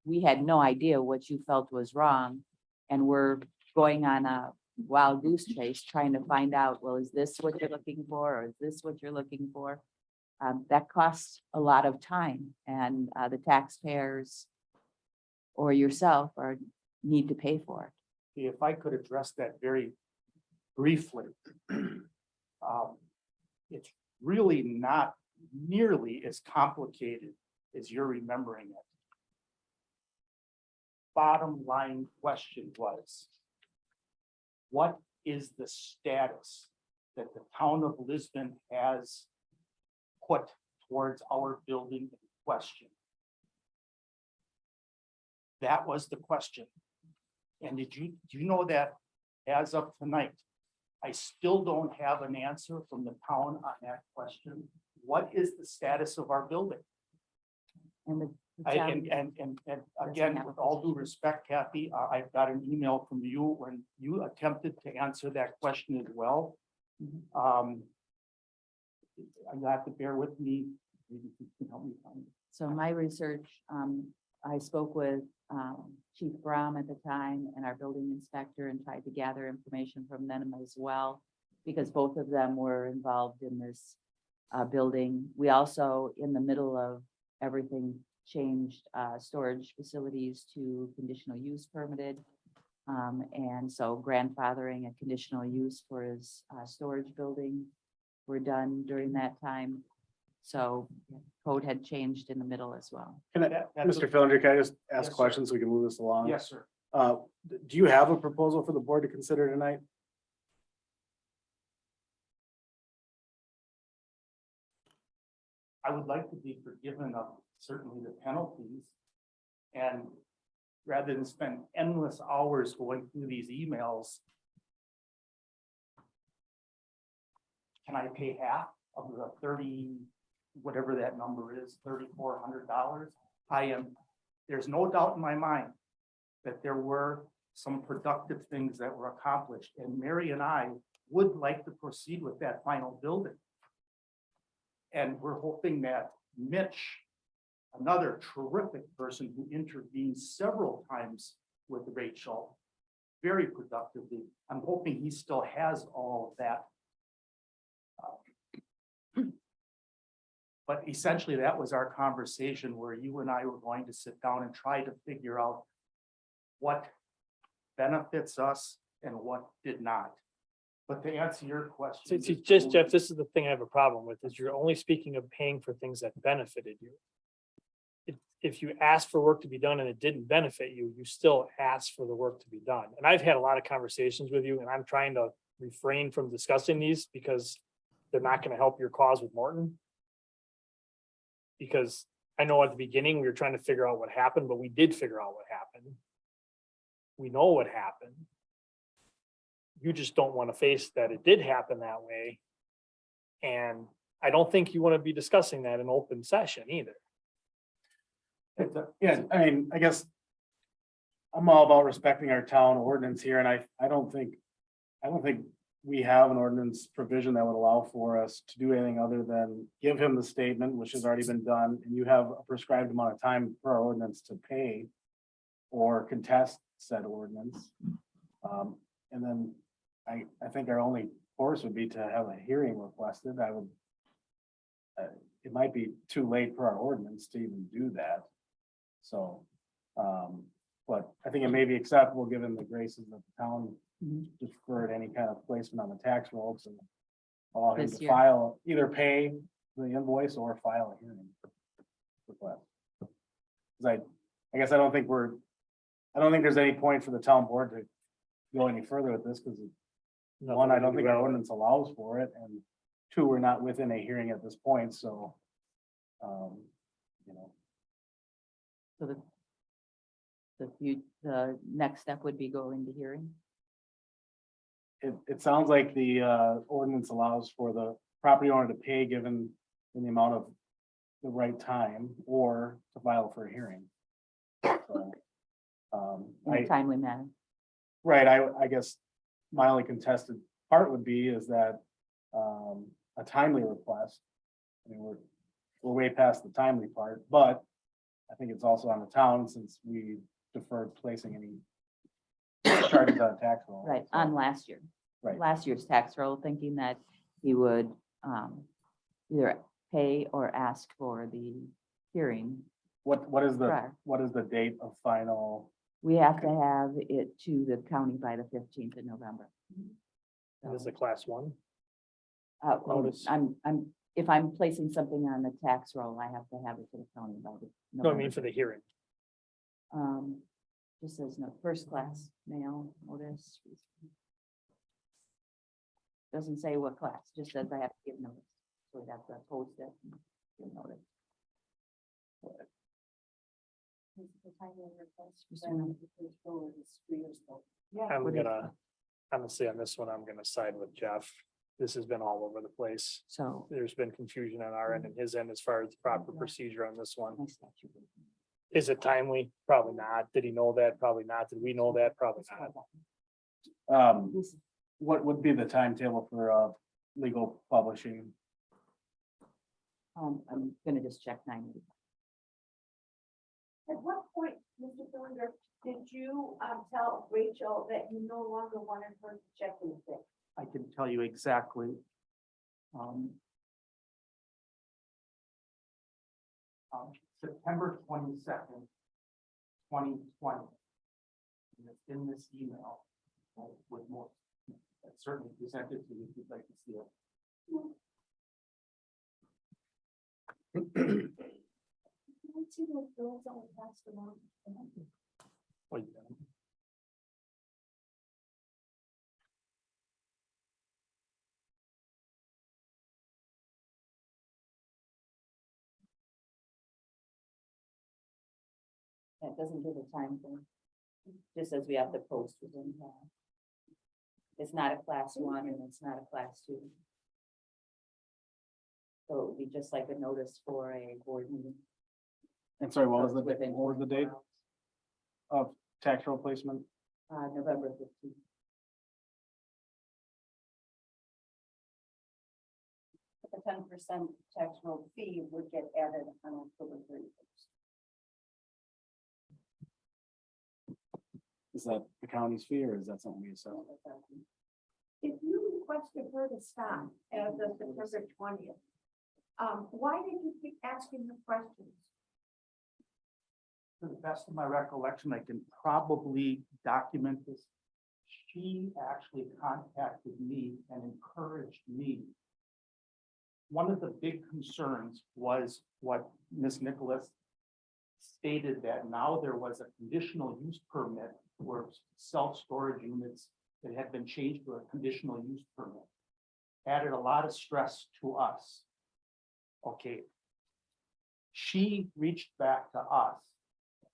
S9: we had no idea what you felt was wrong. And we're going on a wild goose chase, trying to find out, well, is this what you're looking for? Or is this what you're looking for? that costs a lot of time and the taxpayers or yourself need to pay for it.
S14: If I could address that very briefly. It's really not nearly as complicated as you're remembering it. Bottom line question was, what is the status that the town of Lisbon has put towards our building in question? That was the question. And do you know that as of tonight, I still don't have an answer from the town on that question. What is the status of our building?
S9: And the
S14: And
S9: town-
S14: again,
S9: have a
S14: with all due respect, Kathy, I've got an email from you when you attempted to answer that question as well. You have to bear with me. Maybe you can help me find it.
S9: So my research, I spoke with Chief Brom at the time and our building inspector and tried to gather information from them as well, because both of them were involved in this building. We also, in the middle of everything, changed storage facilities to conditional use permitted. And so grandfathering and conditional use for his storage building were done during that time. So code had changed in the middle as well.
S8: Can I,
S14: That's-
S8: Mr. Fillinger, can I just ask
S14: Yes,
S8: a
S14: sir.
S8: question so we can move this along?
S14: Yes, sir.
S8: Do you have a proposal for the board to consider tonight?
S14: I would like to be forgiven of certainly the penalties. And rather than spend endless hours going through these emails, can I pay half of the 30, whatever that number is, $3,400? There's no doubt in my mind that there were some productive things that were accomplished, and Mary and I would like to proceed with that final building. And we're hoping that Mitch, another terrific person who intervened several times with Rachel, very productively, I'm hoping he still has all of that. But essentially, that was our conversation where you and I were going to sit down and try to figure out what benefits us and what did not. But to answer your question.
S1: See, just Jeff, this is the thing I have a problem with, is you're only speaking of paying for things that benefited you. If you ask for work to be done and it didn't benefit you, you still ask for the work to be done. And I've had a lot of conversations with you, and I'm trying to refrain from discussing these because they're not going to help your cause with Morton. Because I know at the beginning, we were trying to figure out what happened, but we did figure out what happened. We know what happened. You just don't want to face that it did happen that way. And I don't think you want to be discussing that in open session either.
S8: Yeah, I mean, I guess I'm all about respecting our town ordinance here, and I don't think we have an ordinance provision that would allow for us to do anything other than give him the statement, which has already been done, and you have a prescribed amount of time per our ordinance to pay or contest said ordinance. And then I think our only course would be to have a hearing requested. It might be too late for our ordinance to even do that. So, but I think it may be acceptable, given the graces of the town, deferred any kind of placement on the tax rolls and allow him
S9: This
S8: to
S9: year.
S8: file, either pay the invoice or file a hearing request. 'Cause I guess I don't think there's any point for the town board to go any further with this, because one, I don't think our ordinance allows for it, and two, we're not within a hearing at this point, so. You know,
S9: So the next step would be going to hearing.
S8: it sounds like the ordinance allows for the property owner to pay given in the amount of the right time, or to file for a hearing. So,
S9: In a timely manner.
S8: right, I guess my only contested part would be is that a timely request. I mean, we're way past the timely part, but I think it's also on the town, since we deferred placing any charges on tax roll.
S9: Right,
S8: So,
S9: on last year.
S8: Right.
S9: Last year's tax roll, thinking that he would either pay or ask for the hearing
S8: What is
S9: prior.
S8: what is the date of final?
S9: We have to have it to the county by the 15th of November.
S1: And this is a class one.
S9: Notice. If I'm placing something on the tax roll, I have to have it to the county by the.
S1: No, I mean for the hearing.
S9: Just says no, first class mail notice. Doesn't say what class, just says I have to give notice. So we have to post it. And give notice.
S1: I'm gonna, honestly, on this one, I'm gonna side with Jeff. This has been all over the place.
S9: So.
S1: There's been confusion on our end and his end as far as the proper procedure on this one.
S9: my statute.
S1: Is it timely? Probably not. Did he know that? Probably not. Did we know that? Probably not.
S8: What would be the timetable for legal publishing?
S9: I'm gonna just check 90.
S11: At what point, Mr. Cylinder, did you tell Rachel that you no longer wanted her to check anything?
S14: I can tell you exactly. September 22nd, 2020. And it's in this email with more. That's certainly presented to you if you'd like to see it.
S11: Can I see those bills that were passed around?
S1: Wait,
S9: It doesn't give a time frame. Just says we have to post within. It's not a class one and it's not a class two. So it would be just like a notice for a board meeting.
S8: And sorry, what was the,
S9: Within
S8: what was the
S9: 24
S8: date
S9: hours.
S8: of tax roll placement?
S9: November 15th.
S2: The 10% tax roll fee would get added on October 31st.
S8: Is that the county's fee or is that something we sell?
S11: If you requested her to stop as of September 20th, why did you keep asking her questions?
S14: To the best of my recollection, I can probably document this. She actually contacted me and encouraged me. One of the big concerns was what Ms. Nicholas stated, that now there was a conditional use permit for self-storage units that had been changed to a conditional use permit. Added a lot of stress to us. Okay. She reached back to us,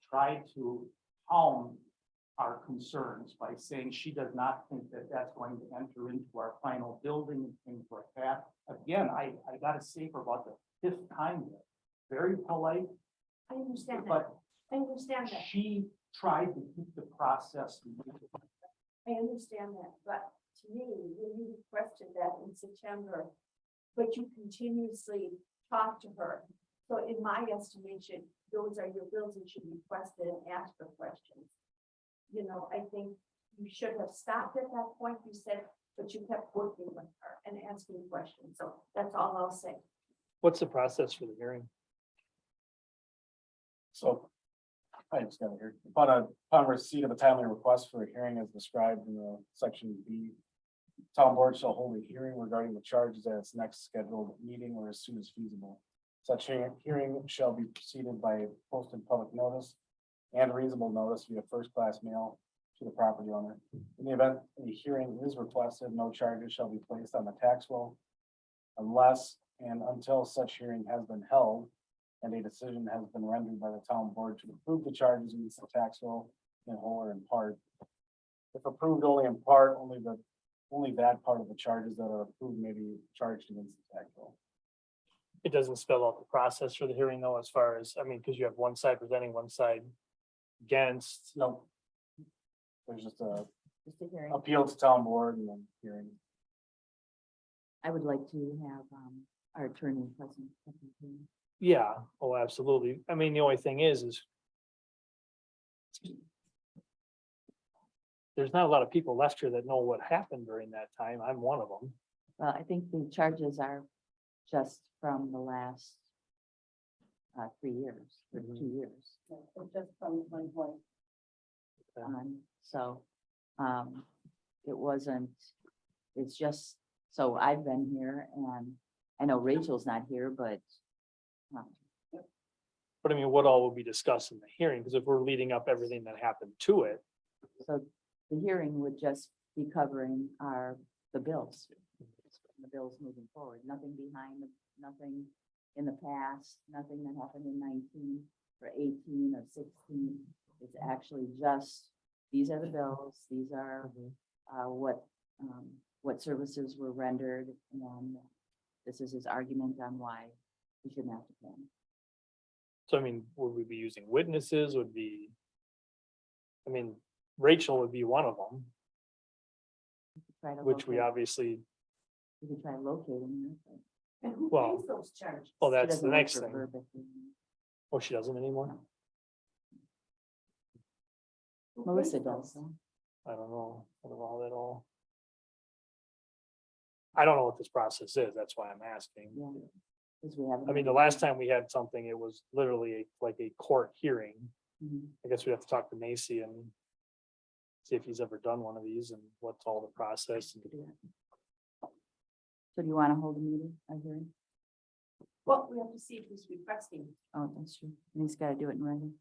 S14: tried to calm our concerns by saying she does not think that that's going to enter into our final building and things like that. Again, I gotta say for about the 5th time, very polite,
S11: I understand that.
S14: but
S11: I understand that.
S14: she tried to keep the process.
S11: I understand that, but to me, when you requested that in September, but you continuously talk to her. So in my estimation, those are your bills and should be requested and asked for questions. You know, I think you should have stopped at that point, you said, but you kept working with her and asking questions. So that's all I'll say.
S1: what's the process for the hearing?
S8: So. I just got it here. Upon receipt of a timely request for a hearing as described in the section B. Town board shall hold a hearing regarding the charges at its next scheduled meeting or as soon as feasible. Such hearing shall be preceded by posted public notice and reasonable notice via first-class mail to the property owner. In the event a hearing is requested, no charges shall be placed on the tax roll unless and until such hearing has been held and a decision has been rendered by the town board to approve the charges against the tax roll in whole or in part. If approved only in part, only that part of the charges that are approved may be charged against the tax roll.
S1: It doesn't spell out the process for the hearing though, as far as, I mean, because you have one side presenting, one side against.
S8: No. There's just a
S9: Just a hearing.
S8: appeal to town board and then hearing.
S9: I would like to have our attorney present. at the hearing.
S1: Yeah, oh, absolutely. I mean, the only thing is there's not a lot of people left here that know what happened during that time. I'm one of them.
S9: Well, I think the charges are just from the last 3 years, or 2 years.
S2: Just from 2020.
S9: So, it wasn't, it's just, so I've been here and I know Rachel's not here, but
S1: But I mean, what all will be discussed in the hearing? Because if we're leading up everything that happened to it,
S9: so the hearing would just be covering the bills. The bills moving forward, nothing behind, nothing in the past, nothing that happened in 19 or 18 or 16. It's actually just, these are the bills, these are what services were rendered, and this is his argument on why we shouldn't have to pay him.
S1: so I mean, would we be using witnesses, would be? I mean, Rachel would be one of them,
S9: Try to
S1: which we
S9: locate-
S1: obviously,
S9: We could try locating her.
S11: And who
S1: Well,
S11: pays those charges?
S1: well,
S9: She
S1: that's the
S9: doesn't work
S1: next
S9: for
S1: thing.
S9: Verbic.
S1: Oh, she doesn't anymore?
S11: Who pays
S9: Melissa
S11: those?
S9: does. though.
S1: I don't know. I don't know that all. I don't know what this process is. That's why I'm asking.
S9: Yeah. 'Cause we haven't.
S1: I mean, the last time we had something, it was literally like a court hearing.
S9: Mhm.
S1: I guess we have to talk to Macy and see if he's ever done one of these and what's all the process. and-
S9: So do you want to hold a meeting, a hearing?
S11: Well, we have to see if he's requesting.
S9: Oh, that's true. And he's got to do it in writing.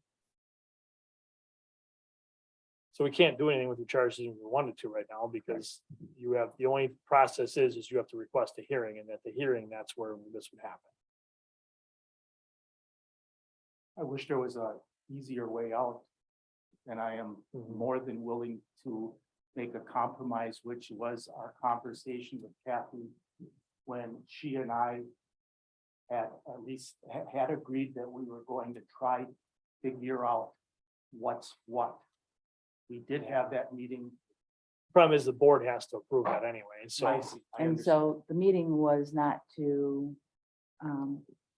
S1: So we can't do anything with your charges if we wanted to right now because you have, the only process is you have to request a hearing, and at the hearing, that's where this would happen.
S14: I wish there was a easier way out. And I am more than willing to make a compromise, which was our conversation with Kathy when she and I had at least had agreed that we were going to try to figure out what's what. We did have that meeting.
S1: Problem is the board has to approve that anyway, so.
S14: I see, I
S9: And
S14: understand.
S9: so the meeting was not to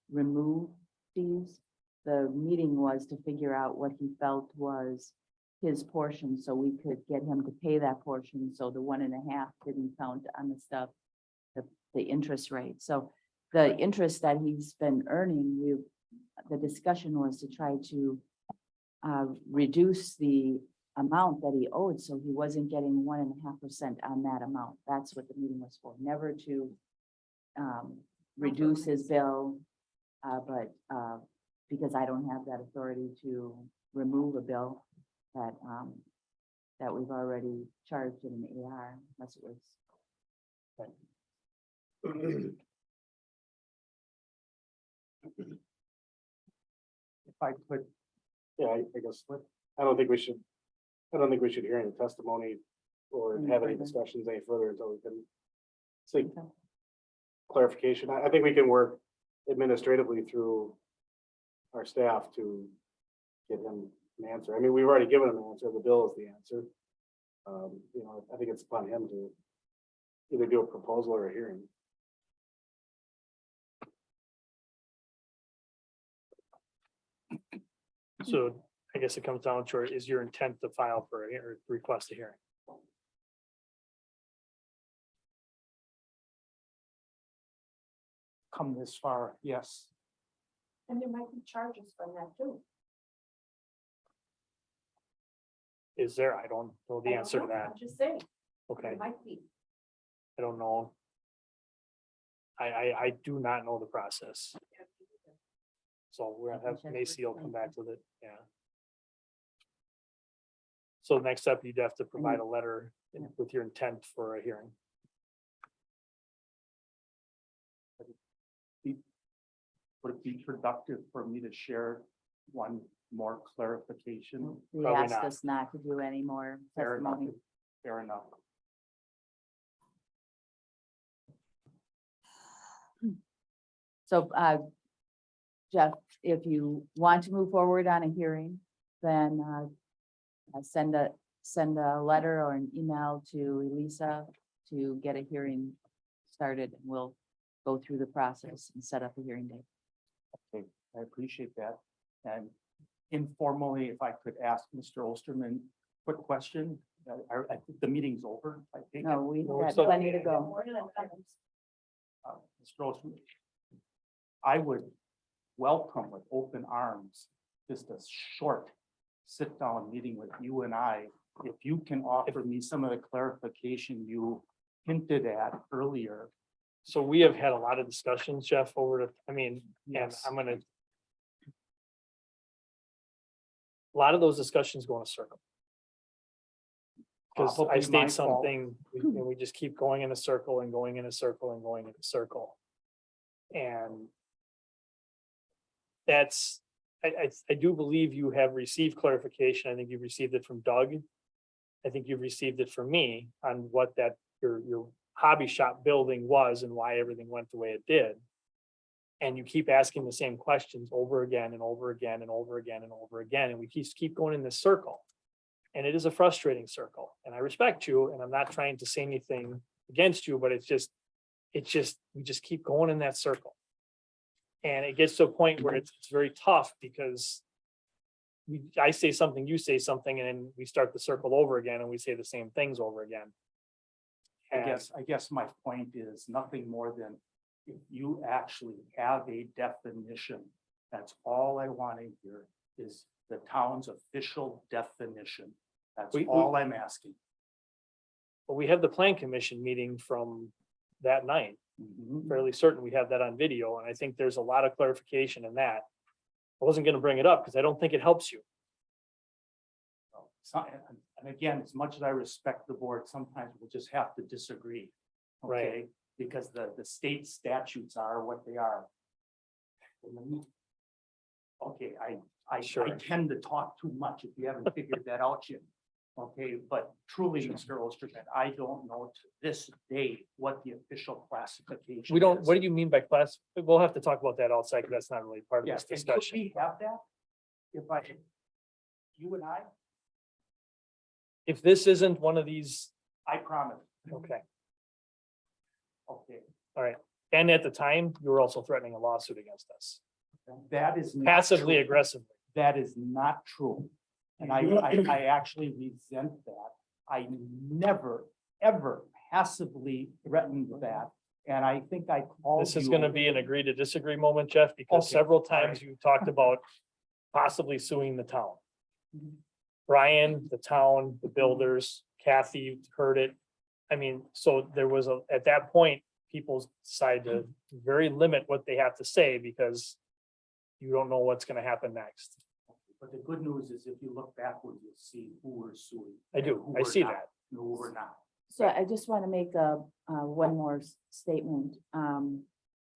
S9: remove these. The meeting was to figure out what he felt was his portion, so we could get him to pay that portion, so the 1.5 didn't count on the stuff, the interest rate. So the interest that he's been earning, the discussion was to try to reduce the amount that he owed, so he wasn't getting 1.5% on that amount. That's what the meeting was for, never to reduce his bill. But because I don't have that authority to remove a bill that we've already charged in an AR, unless it was.
S8: If I could, yeah, I guess, I don't think we should hear any testimony or
S9: Any
S8: have any
S9: further?
S8: discussions any further until we can seek clarification. I think we can work administratively through our staff to get him an answer. I mean, we've already given him an answer. The bill is the answer. I think it's upon him to either do a proposal or a hearing.
S1: So I guess it comes down to, is your intent to file for or request a hearing?
S14: Come this far, yes.
S11: And there might be charges from that too.
S1: Is there? I don't know the
S11: I don't
S1: answer to
S11: know,
S1: that.
S11: I'm just saying,
S1: Okay,
S11: there might be.
S1: I don't know. I do not know the process. So we're gonna have Macy will come back with it, yeah. So next up, you'd have to provide a letter with your intent for a hearing.
S14: Would it be productive for me to share one more clarification?
S9: He
S1: Probably
S9: asked
S1: not.
S9: us not to do any more
S14: Fair enough.
S9: testimony.
S14: Fair enough.
S9: So, Jeff, if you want to move forward on a hearing, then send a letter or an email to Elisa to get a hearing started, and we'll go through the process and set up a hearing date.
S14: Okay, I appreciate that. And informally, if I could ask Mr. Osterman, quick question. I think the meeting's over. I think.
S9: No, we've
S1: No, we're
S9: got
S1: still-
S9: plenty to go.
S11: More than others.
S14: Mr. Osterman, I would welcome with open arms just a short sit-down meeting with you and I. If you can offer me some of the clarification you hinted at earlier.
S1: So we have had a lot of discussions, Jeff, over the, I mean, and
S14: Yes.
S1: I'm gonna. A lot of those discussions go in a circle. Because I
S14: Probably my
S1: state
S14: fault.
S1: something, and we just keep going in a circle and going in a circle and going in a circle. And that's, I do believe you have received clarification. I think you've received it from Doug. I think you've received it from me on what that, your hobby shop building was and why everything went the way it did. And you keep asking the same questions over again and over again and over again and over again, and we keep going in this circle. And it is a frustrating circle, and I respect you, and I'm not trying to say anything against you, but we just keep going in that circle. And it gets to a point where it's very tough because I say something, you say something, and then we start the circle over again and we say the same things over again.
S14: I guess my point is nothing more than if you actually have a definition, that's all I want to hear is the town's official definition. That's all I'm asking.
S1: But we have the plan commission meeting from that night.
S14: Mhm.
S1: Fairly certain we have that on video, and I think there's a lot of clarification in that. I wasn't gonna bring it up because I don't think it helps you.
S14: And again, as much as I respect the board, sometimes we'll just have to disagree.
S1: Right.
S14: Okay, because the state statutes are what they are. Okay, I
S1: Sure.
S14: tend to talk too much if you haven't figured that out yet. Okay, but truly, Mr. Osterman, I don't know to this day what the official classification.
S1: We don't,
S14: is.
S1: what do you mean by class? We'll have to talk about that outside, because that's not really part of
S14: Yeah,
S1: this
S14: and could
S1: discussion.
S14: we have that? If you and I,
S1: If this isn't one of these,
S14: I promise.
S1: okay,
S14: Okay,
S1: and at the time, you were also threatening a lawsuit against us,
S14: that is. not
S1: passively
S14: true.
S1: aggressively.
S14: That is not true. And I actually resent that. I never, ever passively threatened that. And I think I called.
S1: This is
S14: you-
S1: gonna be an agree to disagree moment, Jeff, because
S14: Okay,
S1: several
S14: all
S1: times
S14: right.
S1: you talked about possibly suing the town. Brian, the town, the builders, Kathy heard it. I mean, so there was at that point, people decided to very limit what they have to say because you don't know what's gonna happen next.
S14: But the good news is if you look backwards, you'll see who we're suing.
S1: I do,
S14: and who
S1: I
S14: we're
S1: see
S14: not,
S1: that.
S14: and Who we're not.
S9: So I just want to make one more statement.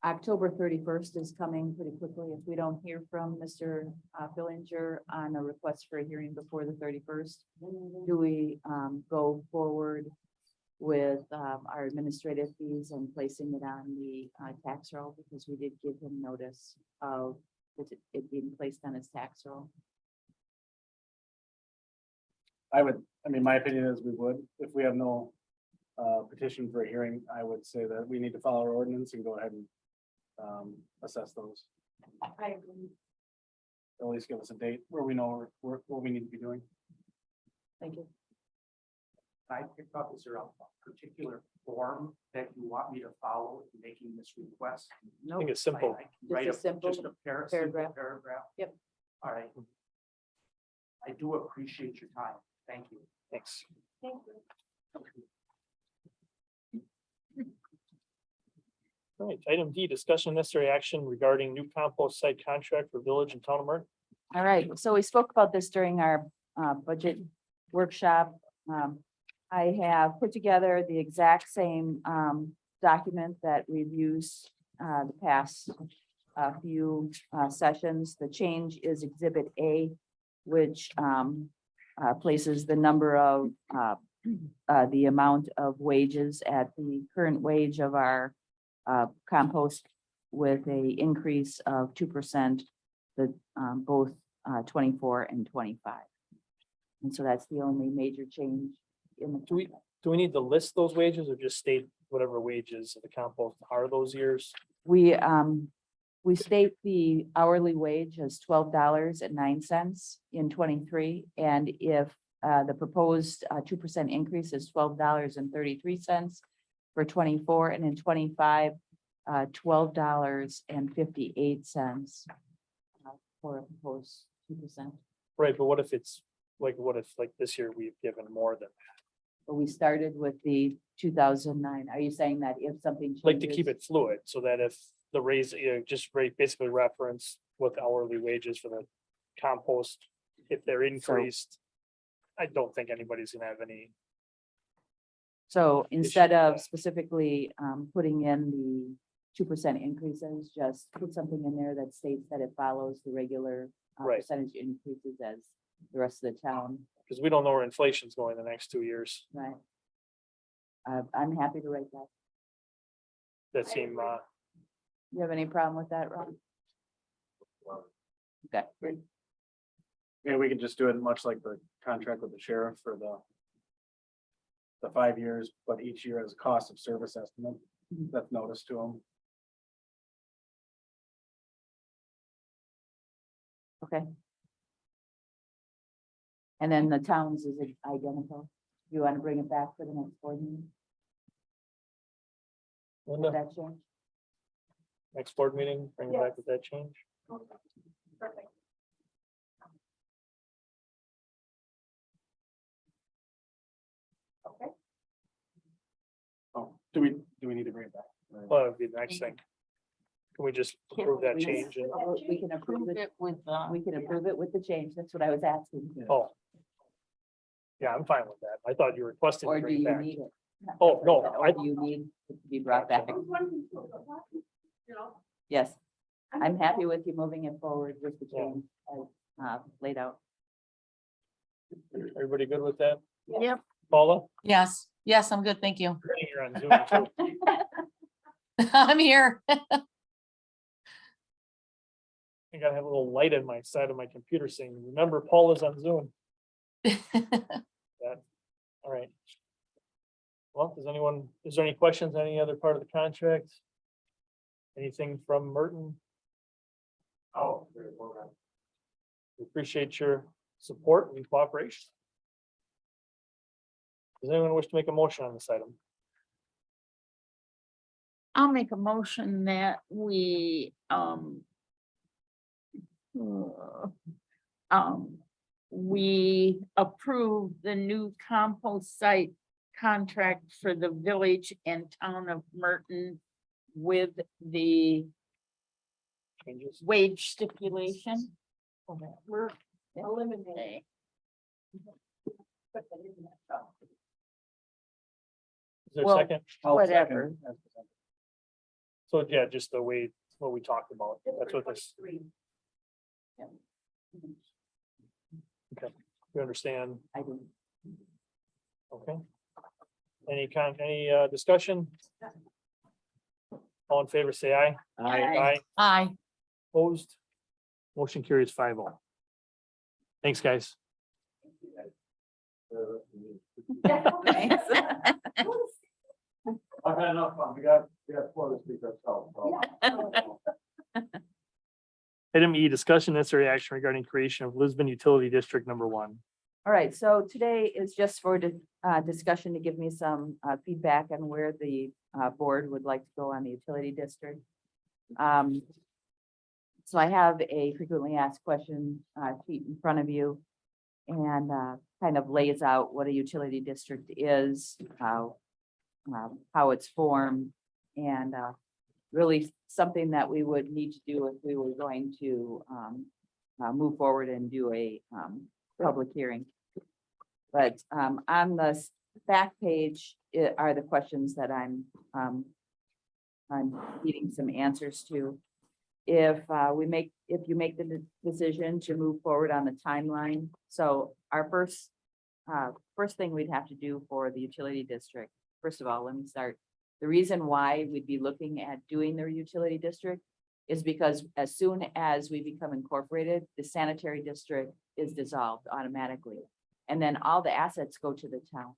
S9: October 31st is coming pretty quickly. If we don't hear from Mr. Fillinger on a request for a hearing before the 31st, do we go forward with our administrative fees and placing it on the tax roll? Because we did give him notice of it being placed on his tax roll.
S8: My opinion is we would, if we have no petition for a hearing, I would say that we need to follow our ordinance and go ahead and assess those.
S11: I agree.
S8: At least give us a date where we know what we need to be doing.
S9: Thank you.
S14: I picked up, is there a particular form that you want me to follow in making this request?
S1: I think it's simple.
S14: I can write
S9: Just a simple
S14: just a simple
S9: paragraph.
S14: paragraph.
S9: Yep.
S14: All right. I do appreciate your time. Thank you.
S1: Thanks.
S11: Thank you.
S1: All right, item D, discussion necessary action regarding new compost site contract for village and town of Martin.
S9: All right, so we spoke about this during our budget workshop. I have put together the exact same document that we've used the past few sessions. The change is Exhibit A, which places the number of the amount of wages at the current wage of our compost with a increase of 2%, both 24 and 25. And so that's the only major change in the. contract.
S1: Do we need to list those wages or just state whatever wages of the compost are those years?
S9: We state the hourly wage as $12.09 in 23, and if the proposed 2% increase is $12.33 for 24, and in 25, $12.58 for a proposed 2%.
S1: Right, but what if it's, what if this year we've given more than,
S9: But we started with the 2009. Are you saying that if something
S1: like to keep
S9: changes-
S1: it fluid, so that if the raise, just basically reference with hourly wages for the compost, if they're increased, I don't think anybody's gonna have any,
S9: So instead of
S1: that.
S9: specifically putting in the 2% increases, just put something in there that states that it follows the regular
S1: Right.
S9: percentage increases as the rest of the town,
S1: because we don't know where inflation's going the next 2 years.
S9: right? I'm happy to write that.
S1: That seem,
S9: You have any problem with that, Ron? Okay,
S8: Yeah, we can just do it much like the contract with the sheriff for the 5 years, but each year as a cost of service estimate, that's noticed to them.
S9: okay. And then the towns is identical. You want to bring it back for the next board meeting? With
S1: Linda,
S9: that change?
S1: next board meeting, bring it back with that change.
S11: Perfect. Okay.
S8: Oh, do we need to bring it back?
S1: Well, that would be the next thing. Can we just approve that change? and-
S9: We can approve it.
S6: with,
S9: We can approve it with the change. That's what I was asking.
S1: Oh. Yeah, I'm fine with that. I thought you requested
S9: Or
S1: to
S9: do
S1: bring it
S9: you
S1: back.
S9: need it?
S1: Oh, no,
S9: Or do you need it to be brought back?
S11: You know,
S9: Yes, I'm happy with you moving it forward with the change as laid out.
S1: Everybody good with that?
S6: Yep.
S1: Paula?
S7: Yes, yes, I'm good. Thank you.
S1: You're on Zoom too.
S7: I'm here.
S1: I gotta have a little light on my side of my computer saying, remember, Paula's on Zoom. All right. Well, is there any questions, on any other part of the contract? Anything from Merton?
S4: Oh.
S1: We appreciate your support and cooperation. Does anyone wish to make a motion on this item?
S6: I'll make a motion that we, we approve the new compost site contract for the village and town of Merton with the
S1: Changes?
S6: wage stipulation. We're eliminating.
S1: Is there a
S6: Well,
S1: second?
S8: I'll second
S6: Whatever.
S8: as presented.
S1: So yeah, just the way, what we talked about. That's what this, you understand?
S9: I do.
S1: Okay. Any discussion? All in favor, say aye.
S6: Aye.
S7: Aye.
S1: Opposed? Motion carries 5-0. Thanks, guys.
S9: Thanks.
S10: I've had enough fun. We got four to speak ourselves.
S1: Item E, discussion necessary action regarding creation of Lisbon Utility District Number 1.
S9: All right, so today is just for discussion to give me some feedback on where the board would like to go on the utility district. So I have a frequently asked question sheet in front of you and kind of lays out what a utility district is, how it's formed, and really something that we would need to do if we were going to move forward and do a public hearing. But on the back page are the questions that I'm needing some answers to. If you make the decision to move forward on the timeline, so our first thing we'd have to do for the utility district, first of all, let me start. The reason why we'd be looking at doing the utility district is because as soon as we become incorporated, the sanitary district is dissolved automatically. And then all the assets go to the town.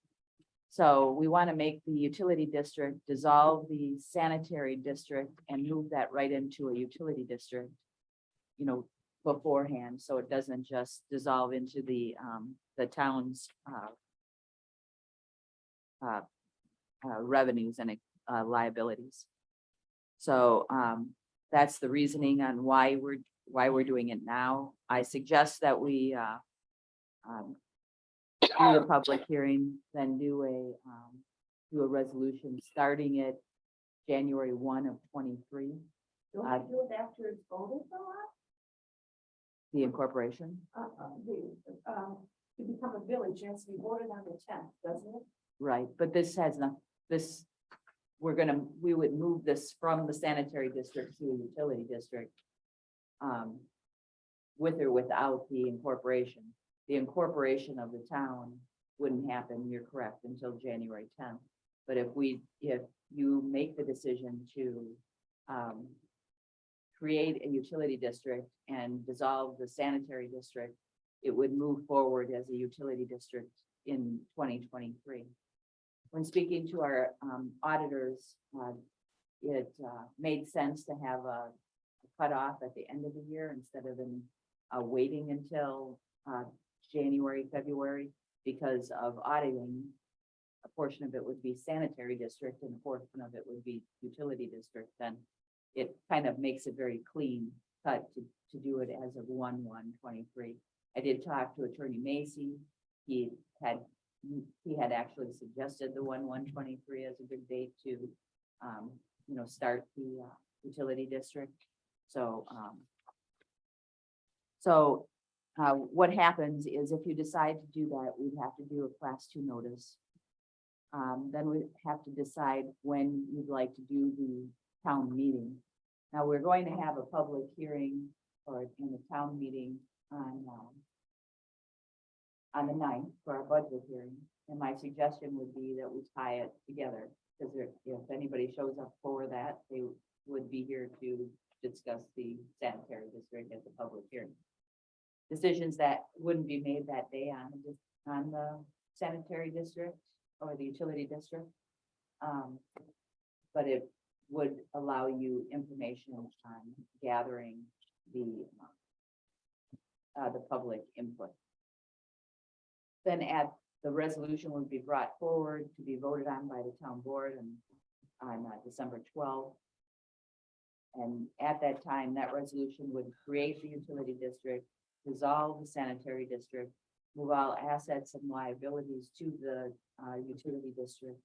S9: So we want to make the utility district dissolve the sanitary district and move that right into a utility district, you know, beforehand, so it doesn't just dissolve into the town's revenues and liabilities. So that's the reasoning on why we're doing it now. I suggest that we do a public hearing, then do a resolution starting it January 1 of 23,
S11: Don't you do it after it's voted though?
S9: the incorporation.
S11: To become a village, it has to be voted on the 10th, doesn't it?
S9: Right, but this has not, this, we would move this from the sanitary district to a utility district. With or without the incorporation. The incorporation of the town wouldn't happen, you're correct, until January 10th. But if you make the decision to create a utility district and dissolve the sanitary district, it would move forward as a utility district in 2023. When speaking to our auditors, it made sense to have a cutoff at the end of the year instead of waiting until January, February, because of auditing. A portion of it would be sanitary district and a portion of it would be utility district. Then it kind of makes it very clean cut to do it as of 1/1/23. I did talk to Attorney Macy. He had actually suggested the 1/1/23 as a good date to, start the utility district. So, what happens is if you decide to do that, we'd have to do a class 2 notice. Then we have to decide when you'd like to do the town meeting. Now, we're going to have a public hearing or in the town meeting on the 9th for our budget hearing. And my suggestion would be that we tie it together, because if anybody shows up for that, they would be here to discuss the sanitary district at the public hearing. Decisions that wouldn't be made that day on the sanitary district or the utility district. But it would allow you information on gathering the public input. Then the resolution would be brought forward to be voted on by the town board on December 12th. And at that time, that resolution would create the utility district, dissolve the sanitary district, move all assets and liabilities to the utility district.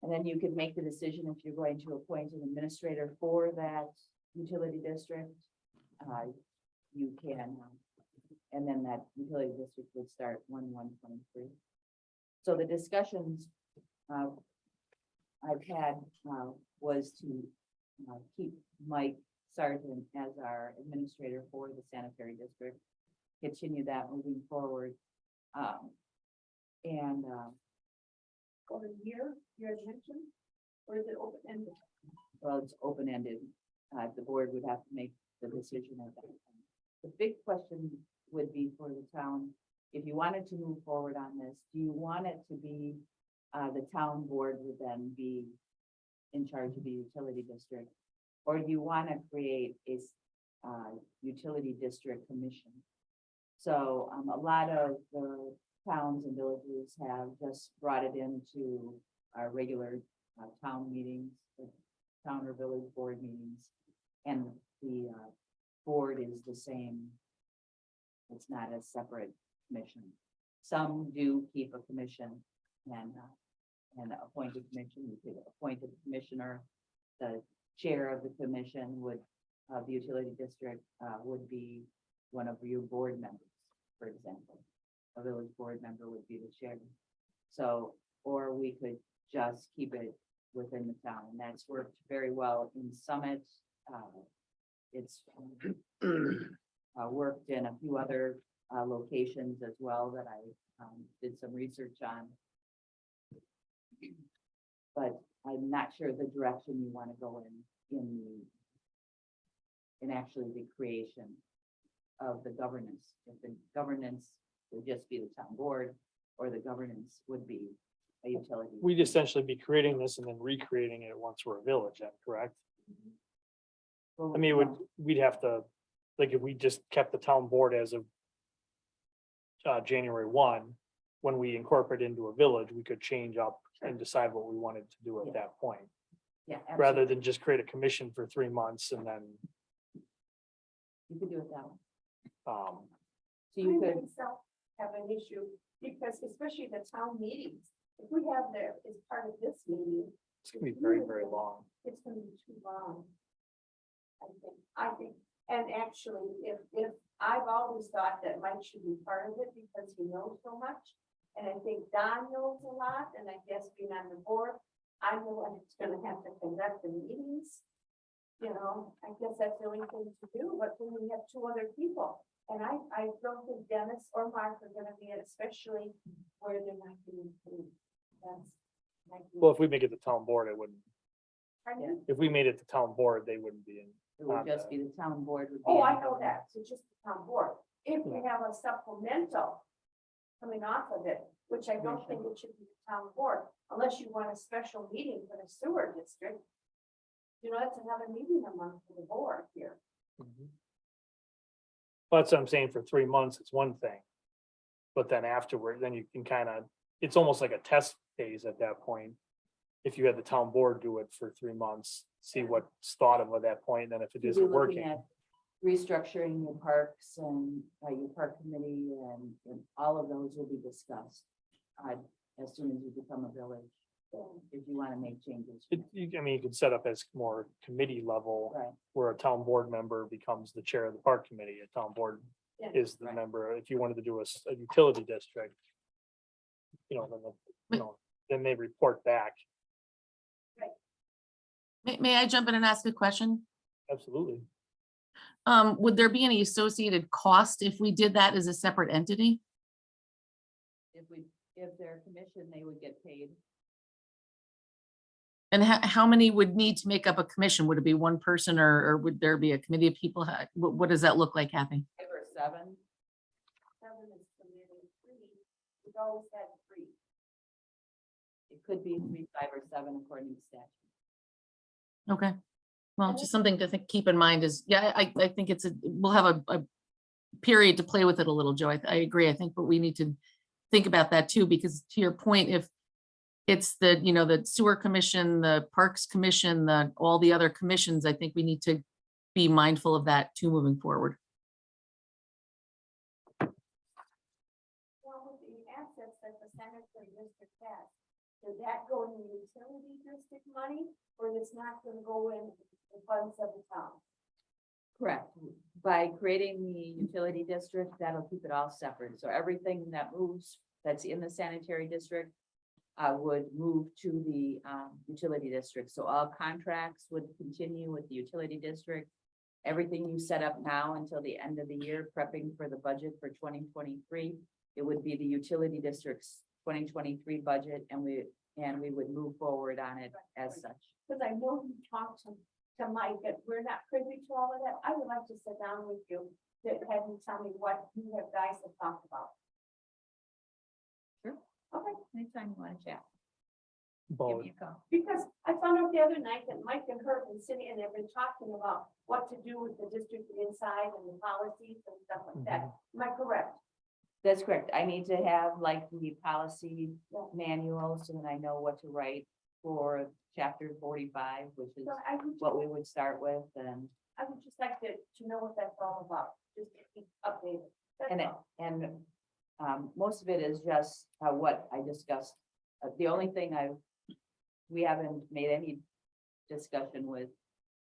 S9: And then you could make the decision if you're going to appoint an administrator for that utility district. You can, and then that utility district would start 1/1/23. So the discussions I've had was to keep Mike Sargent as our administrator for the sanitary district, continue that moving forward.
S11: For a year, you had mentioned, or is it open-ended?
S9: Well, it's open-ended. The board would have to make the decision at that time. The big question would be for the town, if you wanted to move forward on this, do you want it to be, the town board would then be in charge of the utility district? Or do you want to create a utility district commission? So a lot of the towns and villages have just brought it into our regular town meetings, the town or village board meetings. And the board is the same. It's not a separate commission. Some do keep a commission and appoint a commission. You could appoint a commissioner. The chair of the commission of the utility district would be one of your board members, for example. A village board member would be the chair. So, or we could just keep it within the town, and that's worked very well in Summit. It's worked in a few other locations as well that I did some research on. But I'm not sure the direction you want to go in actually the creation of the governance. If the governance would just be the town board, or the governance would be a utility.
S1: We'd essentially be creating this and then recreating it once we're a village, then, correct? I mean, we'd have to, like, if we just kept the town board as of January 1, when we incorporate into a village, we could change up and decide what we wanted to do at that point.
S9: Yeah.
S1: rather
S9: absolutely.
S1: than just create a commission for 3 months and then,
S9: You could do it that way.
S1: um,
S9: So you
S11: I
S9: could,
S11: myself have an issue, because especially the town meetings, if we have there as part of this meeting,
S1: it's gonna be very, very long.
S11: it's gonna be too long. I think, and actually, if, I've always thought that Mike should be part of it because he knows so much. And I think Don knows a lot, and I guess being on the board, I'm the one that's gonna have to conduct the meetings. You know, I guess that's the only thing to do, but then we have two other people. And I don't think Dennis or Mark are gonna be it, especially where they're not getting paid. That's.
S1: Well, if we make it the town board, it wouldn't,
S11: Pardon?
S1: if we made it the town board, they wouldn't be in.
S9: it would just be the town board. would be
S11: Oh, I
S9: in.
S11: know that, so just the town board. If we have a supplemental coming off of it, which I don't think it should be the town board, unless you want a special meeting for the sewer district. You know, that's another meeting a month for the board here.
S1: But I'm saying for 3 months, it's one thing. But then afterward, then you can kind of, it's almost like a test phase at that point. If you had the town board do it for 3 months, see what's thought of at that point, then if it
S9: You'd be
S1: isn't
S9: looking
S1: working.
S9: at restructuring your parks and your park committee and all of those will be discussed. As soon as you become a village, if you want to make changes.
S1: I mean, you could set up as more committee level.
S9: Right.
S1: Where a town board member becomes the chair of the park committee, a town board
S11: Yeah.
S1: is the
S9: Right.
S1: member, if you wanted to do a utility district. You know, then, then they report back,
S7: May I jump in and ask a question?
S1: absolutely.
S7: Would there be any associated cost if we did that as a separate entity?
S9: If they're commissioned, they would get paid.
S7: And how many would need to make up a commission? Would it be one person or would there be a committee of people? What does that look like, Kathy?
S9: 5 or 7.
S11: 7 is committed, 3, we've always had 3.
S9: It could be 3, 5, or 7 according to statute.
S7: Okay. Well, just something to keep in mind is, yeah, I think we'll have a period to play with it a little, Joe. I agree. I think, but we need to think about that too, because to your point, if it's the, the sewer commission, the parks commission, all the other commissions, I think we need to be mindful of that too, moving forward.
S11: Well, with the assets that the sanitary district has, does that go in the utility district money, or it's not gonna go in the funds of the town?
S9: Correct. By creating the utility district, that'll keep it all separate. So everything that moves, that's in the sanitary district, would move to the utility district. So all contracts would continue with the utility district. Everything you set up now until the end of the year, prepping for the budget for 2023, it would be the utility district's 2023 budget, and we would move forward on it as such.
S11: Because I know you talked to Mike, that we're not privy to all of that. I would like to sit down with you to have you tell me what you have guys have talked about.
S9: Sure.
S11: Okay,
S9: Anytime you want to chat, give
S1: Both.
S9: me a call.
S11: because I found out the other night that Mike and Herb been sitting and they've been talking about what to do with the district inside and the policies and stuff like that. Am I correct?
S9: That's correct. I need to have like the policy manual so that I know what to write for chapter 45, which is
S11: So I would,
S9: what we would start with, and
S11: I would just like to know what that's all about, just to keep updated. That's all.
S9: most of it is just what I discussed. The only thing we haven't made any discussion with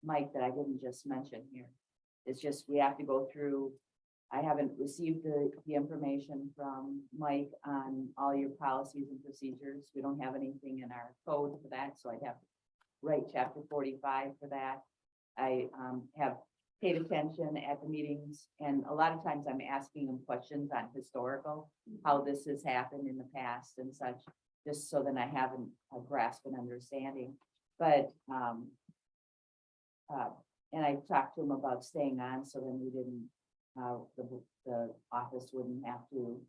S9: Mike that I didn't just mention here. It's just, we have to go through. I haven't received the information from Mike on all your policies and procedures. We don't have anything in our code for that, so I'd have to write chapter 45 for that. I have paid attention at the meetings, and a lot of times I'm asking them questions on historical, how this has happened in the past and such, just so that I have a grasp and understanding. But and I talked to him about staying on, so then we didn't, the office wouldn't have to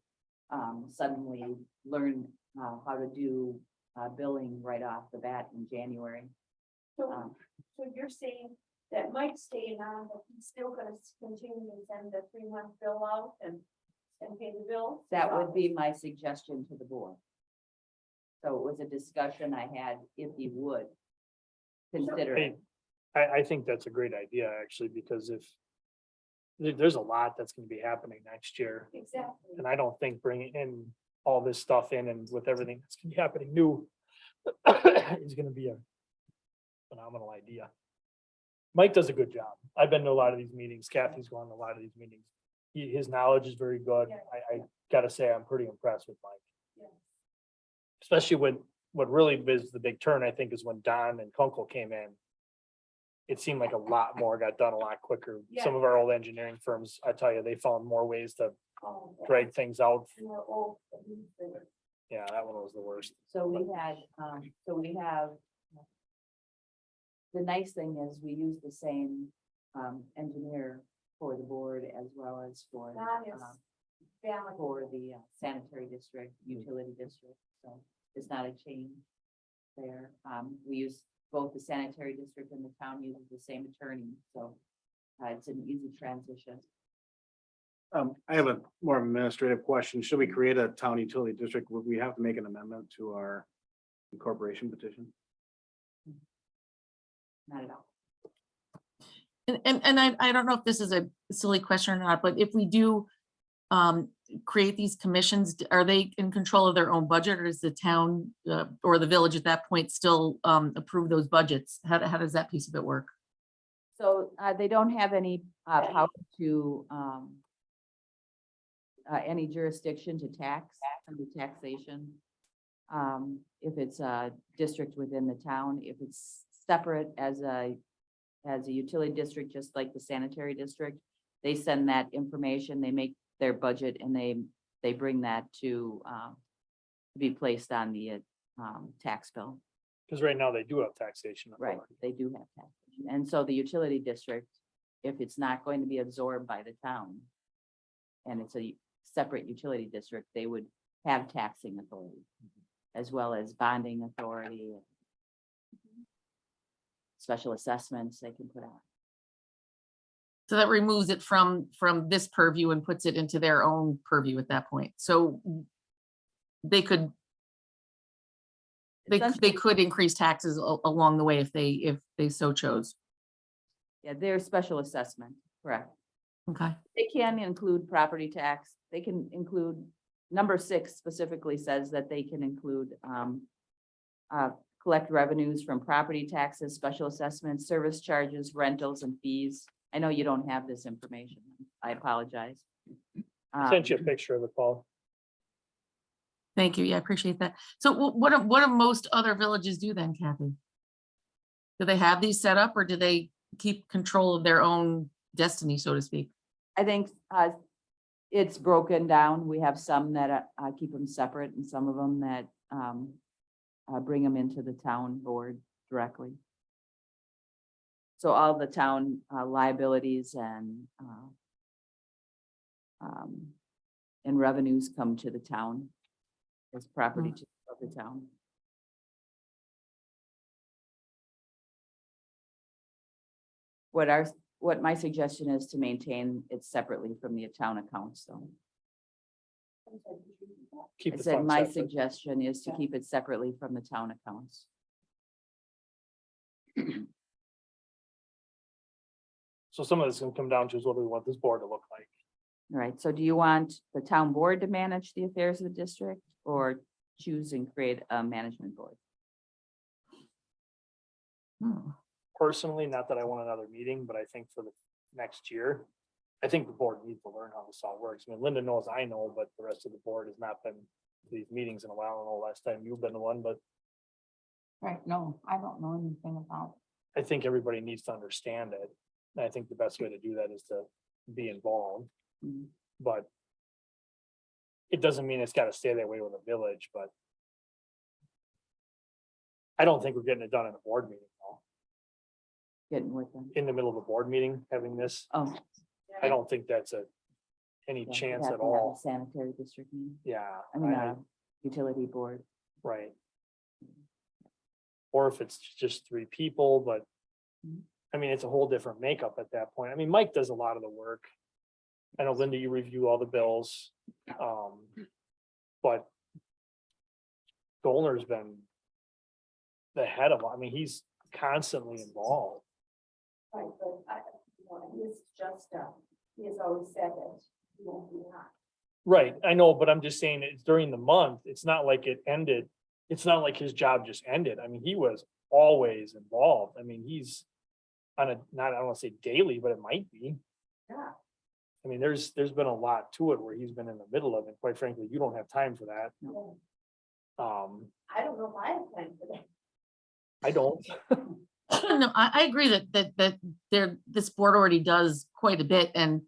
S9: suddenly learn how to do billing right off the bat in January.
S11: So, so you're saying that Mike's staying on, but he's still gonna continue to send the 3-month bill out and pay the bill?
S9: That would be my suggestion to the board. So it was a discussion I had if he would. consider it.
S1: I think that's a great idea, actually, because if there's a lot that's gonna be happening next year,
S11: Exactly.
S1: and I don't think bringing in all this stuff in and with everything that's gonna be happening new is gonna be a phenomenal idea. Mike does a good job. I've been to a lot of these meetings. Kathy's gone to a lot of these meetings. His knowledge is very good. I gotta say, I'm pretty impressed with Mike.
S11: Yes.
S1: Especially when, what really was the big turn, I think, is when Don and Kunkel came in. It seemed like a lot more got done a lot quicker. Some of our old engineering firms, I tell you, they found more ways to
S11: Oh, yeah.
S1: drag things out.
S11: And they're old, but he's bigger.
S1: Yeah, that one was the worst.
S9: So we had, we have. The nice thing is we use the same, engineer for the board as well as for,
S11: That is valid.
S9: for the sanitary district, utility district, so it's not a change there. We use both the sanitary district and the town uses the same attorney, so it's an easy transition.
S8: I have a more administrative question. Should we create a town utility district? Would we have to make an amendment to our incorporation petition?
S9: Not at all.
S7: And I don't know if this is a silly question or not, but if we do create these commissions, are they in control of their own budget, or does the town or the village at that point still approve those budgets? How does that piece of it work?
S9: So they don't have any power to any jurisdiction to tax, under taxation. If it's a district within the town, if it's separate as a utility district, just like the sanitary district, they send that information, they make their budget, and they bring that to be placed on the tax bill.
S1: Because right now they do have taxation.
S9: Right,
S1: authority.
S9: they do have taxation. And so the utility district, if it's not going to be absorbed by the town, and it's a separate utility district, they would have taxing authority, as well as bonding authority, special assessments they can put on.
S7: So that removes it from this purview and puts it into their own purview at that point. So they could increase taxes along the way if they so chose.
S9: Yeah, their special assessment, correct.
S7: Okay.
S9: They can include property tax. They can include, number 6 specifically says that they can include collect revenues from property taxes, special assessments, service charges, rentals, and fees. I know you don't have this information. I apologize.
S1: I sent you a picture of it, Paul.
S7: Thank you. Yeah, I appreciate that. So what do most other villages do then, Kathy? Do they have these set up, or do they keep control of their own destiny, so to speak?
S9: I think it's broken down. We have some that keep them separate, and some of them that bring them into the town board directly. So all the town liabilities and revenues come to the town as property of the town. What my suggestion is to maintain it separately from the town accounts, though.
S1: Keep
S9: I
S1: the
S9: said
S1: funds
S9: my
S1: separate.
S9: suggestion is to keep it separately from the town accounts.
S1: So some of this is gonna come down to is what do we want this board to look like?
S9: All right, so do you want the town board to manage the affairs of the district, or choose and create a management board?
S1: Personally, not that I want another meeting, but I think for the next year, I think the board needs to learn how this all works. I mean, Linda knows, I know, but the rest of the board has not been to these meetings in a while. I don't know last time you've been to one, but
S6: Right, no, I don't know anything about.
S1: I think everybody needs to understand it. And I think the best way to do that is to be involved.
S9: Mhm.
S1: But it doesn't mean it's gotta stay that way with a village, but I don't think we're getting it done in a board meeting, though.
S9: Getting with them?
S1: In the middle of a board meeting, having this,
S9: Oh.
S1: I don't think that's any
S9: yeah,
S1: chance
S9: have
S1: at
S9: to have a
S1: all.
S9: Sanitary district meeting,
S1: Yeah,
S9: I mean, utility board.
S1: right. Or if it's just 3 people, but
S9: Mhm.
S1: I mean, it's a whole different makeup at that point. I mean, Mike does a lot of the work. I know Linda, you review all the bills. But Dolner's been the head of, I mean, he's constantly involved.
S11: Right, but this is just, he has always said that he won't be on.
S1: Right, I know, but I'm just saying it's during the month. It's not like it ended. It's not like his job just ended. I mean, he was always involved. I mean, he's on a, not, I don't want to say daily, but it might be.
S11: Yeah.
S1: I mean, there's been a lot to it where he's been in the middle of it. Quite frankly, you don't have time for that.
S11: No.
S1: I
S11: I don't know if I have time for that.
S1: I don't.
S7: No, I agree that this board already does quite a bit and,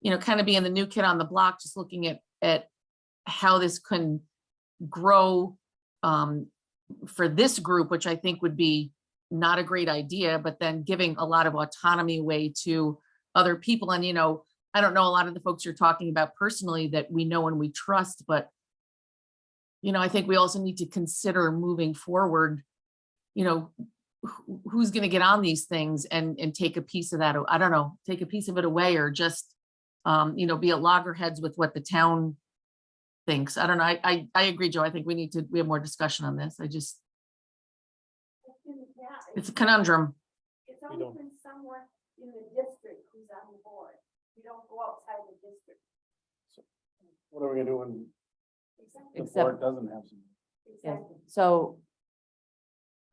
S7: you know, kind of being the new kid on the block, just looking at how this can grow for this group, which I think would be not a great idea, but then giving a lot of autonomy away to other people. And, you know, I don't know a lot of the folks you're talking about personally that we know and we trust, but, you know, I think we also need to consider moving forward, you know, who's going to get on these things and take a piece of that. I don't know, take a piece of it away or just, you know, be at loggerheads with what the town thinks. I don't know. I agree, Joe. I think we have more discussion on this. It's a conundrum.
S11: It's
S1: We
S11: only
S1: don't-
S11: when someone in the district who's on the board, you don't go outside the district.
S8: What are we gonna do when
S11: Exactly.
S8: the
S9: Except-
S8: board doesn't have some?
S9: Yeah,
S11: Exactly.
S9: so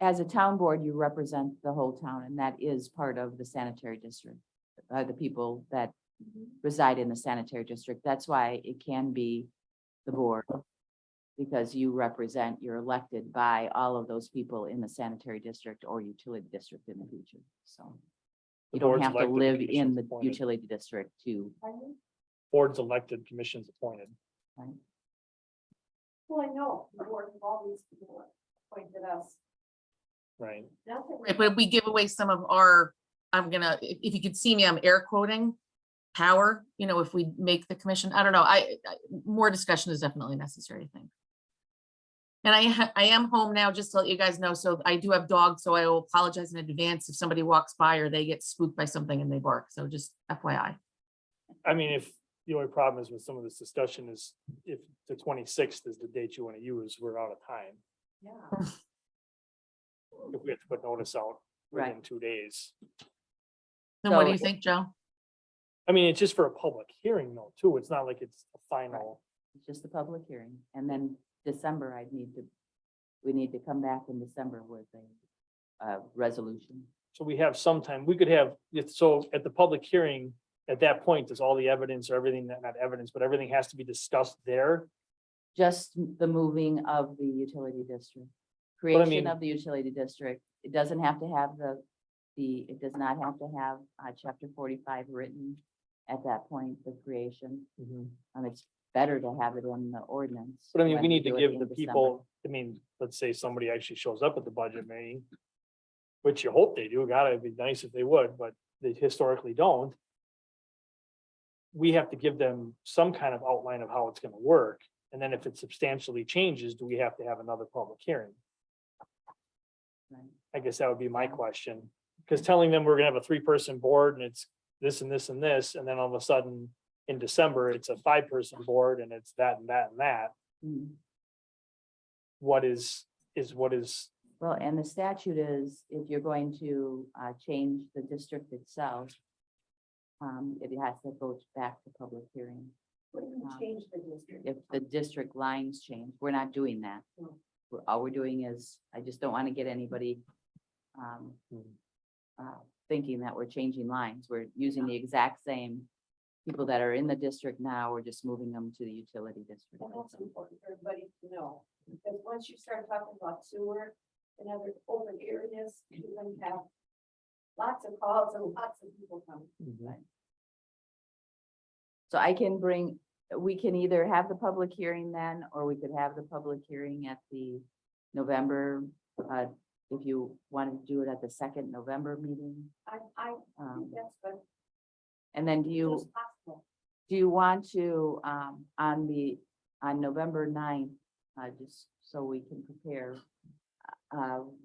S9: as a town board, you represent the whole town, and that is part of the sanitary district. The people that reside in the sanitary district. That's why it can be the board. Because you represent, you're elected by all of those people in the sanitary district or utility district in the future, so.
S1: The
S9: You don't
S1: board's
S9: have to
S1: elected,
S9: live in
S1: commission's
S9: the
S1: appointed.
S9: utility district to,
S11: Pardon?
S1: Board's elected, commission's appointed.
S9: right?
S11: Well, I know, the board of all these people appointed us.
S1: Right.
S11: Nothing.
S7: Right, but we give away some of our, if you could see me, I'm air quoting power, you know, if we make the commission, I don't know, more discussion is definitely necessary, I think. And I am home now, just to let you guys know, so I do have dogs, so I will apologize in advance if somebody walks by or they get spooked by something and they bark, so just FYI.
S1: I mean, if the only problem is with some of this discussion is if the 26th is the date you want to use, we're out of time.
S11: Yeah.
S1: If we have to put notice out within
S9: Right.
S1: 2 days.
S7: Then what do
S9: So-
S7: you think, Joe?
S1: I mean, it's just for a public hearing though, too. It's not like it's a final.
S9: It's just a public hearing, and then December, we need to come back in December with a resolution.
S1: So we have some time. We could have, so at the public hearing, at that point, is all the evidence or everything, not evidence, but everything has to be discussed there.
S9: Just the moving of the utility district.
S1: I
S9: Creation
S1: mean-
S9: of the utility district. It doesn't have to have it does not have to have chapter 45 written at that point, the creation. It's better to have it in the ordinance.
S1: But I mean,
S9: when
S1: we need to
S9: do it
S1: give
S9: in
S1: the
S9: December.
S1: people, I mean, let's say somebody actually shows up at the budget meeting. Which you hope they do. God, it'd be nice if they would, but they historically don't. We have to give them some kind of outline of how it's gonna work. And then if it substantially changes, do we have to have another public hearing?
S9: Right.
S1: I guess that would be my question. Because telling them we're gonna have a 3-person board and it's this and this and this, and then all of a sudden in December, it's a 5-person board and it's that and that and that.
S9: Mhm.
S1: What is.
S9: Well, and the statute is, if you're going to change the district itself, it has to go back to public hearing.
S11: What do you change the district?
S9: If the district lines change, we're not doing that. All we're doing is, I just don't want to get anybody thinking that we're changing lines. We're using the exact same people that are in the district now, we're just moving them to the utility district.
S11: And that's important for everybody to know, because once you start talking about sewer and other open areas, you're going to have lots of calls and lots of people coming.
S9: So we can either have the public hearing then, or we could have the public hearing at the November, if you want to do it at the second November meeting.
S11: I think that's good.
S9: And then
S11: As soon as possible.
S9: do you want to, on November 9th, just so we can prepare,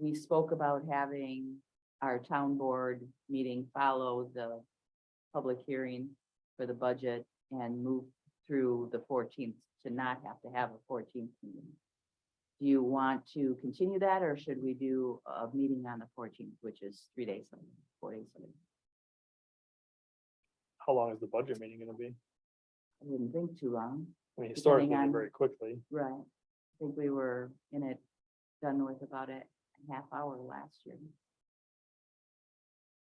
S9: we spoke about having our town board meeting follow the public hearing for the budget and move through the 14th to not have to have a 14th meeting. Do you want to continue that, or should we do a meeting on the 14th, which is 3 days, 4 days?
S1: How long is the budget meeting gonna be?
S9: I wouldn't think too long.
S1: I mean, historically,
S9: Depending
S1: they're
S9: on-
S1: very quickly.
S9: Right. I think we were in it, done with about a half hour last year.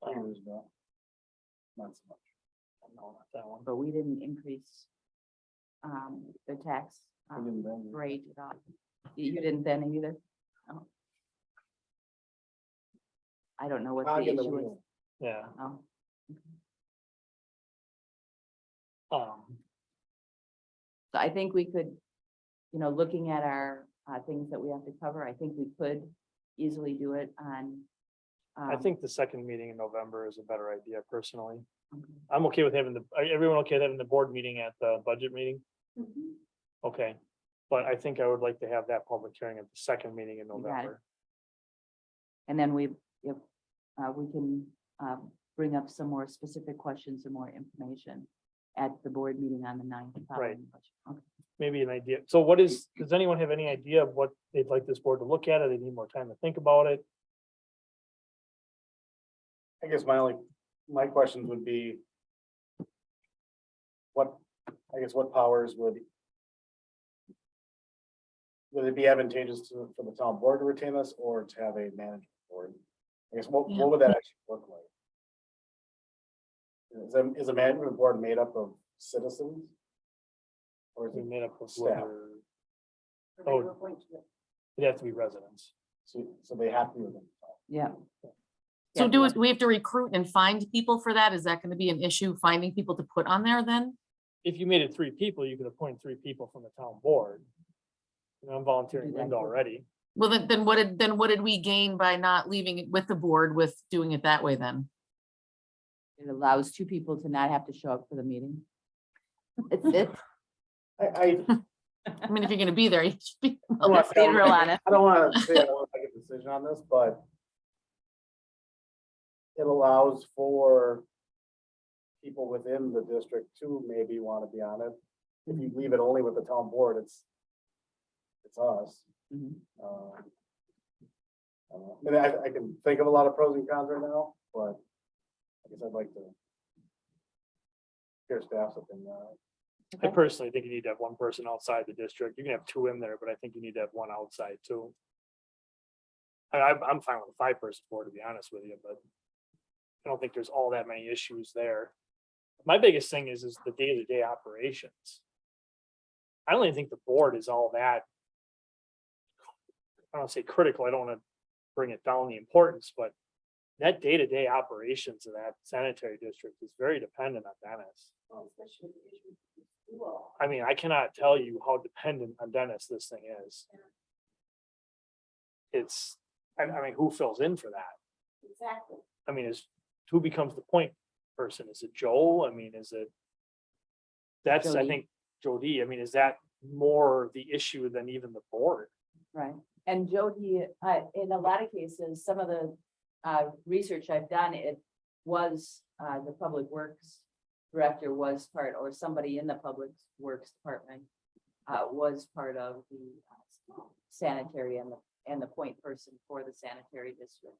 S8: Years ago. Not so much.
S1: No, not that one.
S9: But we didn't increase the tax
S8: We didn't then.
S9: rate at all. You didn't then either? Oh. I don't know what the
S8: Cog in the
S9: issue is.
S8: wheel.
S1: Yeah.
S9: Oh, so I think we could, looking at our things that we have to cover, I think we could easily do it on.
S1: I think the second meeting in November is a better idea personally.
S9: Okay.
S1: I'm okay with having everyone okay with having the board meeting at the budget meeting? Okay, but I think I would like to have that public hearing at the second meeting in
S9: got it.
S1: November.
S9: And then we can bring up some more specific questions and more information at the board meeting on the 9th. following the budget. Okay.
S1: Maybe an idea. So does anyone have any idea of what they'd like this board to look at? Or they need more time to think about it?
S8: I guess my questions would be. What powers would it be advantageous for the town board to retain us or to have a management board? I guess what would that actually look like? Is a management board made up of citizens? Or is
S1: We
S8: it
S1: made up of
S8: staff?
S1: whoever, oh, it'd have to be residents.
S8: So they have to be within the town.
S9: Yeah.
S7: So
S9: Yeah,
S7: do we have to recruit and find people for that? Is that going to be an issue, finding people to put on there then?
S1: If you made it 3 people, you could appoint 3 people from the town board. I'm volunteering
S9: Do that
S1: Linda
S9: too.
S1: already.
S7: Well, then what did we gain by not leaving it with the board with doing it that way then?
S9: It allows 2 people to not have to show up for the meeting. It's
S8: I
S7: I mean, if you're going to be there, you should be.
S8: don't wanna say
S9: being real honest.
S8: I don't want to say I want to make a decision on this, but it allows for people within the district to maybe want to be on it. If you leave it only with the town board, it's us.
S9: Mhm.
S8: I mean, I can think of a lot of pros and cons right now, but I guess I'd like to hear staff's opinion on it.
S1: I personally think you need to have 1 person outside the district. You can have 2 in there, but I think you need to have 1 outside too. I'm fine with a 5-person board, to be honest with you, but I don't think there's all that many issues there. My biggest thing is the day-to-day operations. I don't even think the board is all that. I don't say critical, I don't want to bring it down the importance, but that day-to-day operations of that sanitary district is very dependent on Dennis. I mean, I cannot tell you how dependent on Dennis this thing is. It's, I mean, who fills in for that?
S11: Exactly.
S1: I mean, who becomes the point person? Is it Joel? I mean, is it? That's, I
S9: Jody.
S1: think, Jody. I mean, is that more the issue than even the board?
S9: Right, and Jody, in a lot of cases, some of the research I've done, it was the public works director was part, or somebody in the public works department was part of the sanitary and the point person for the sanitary district.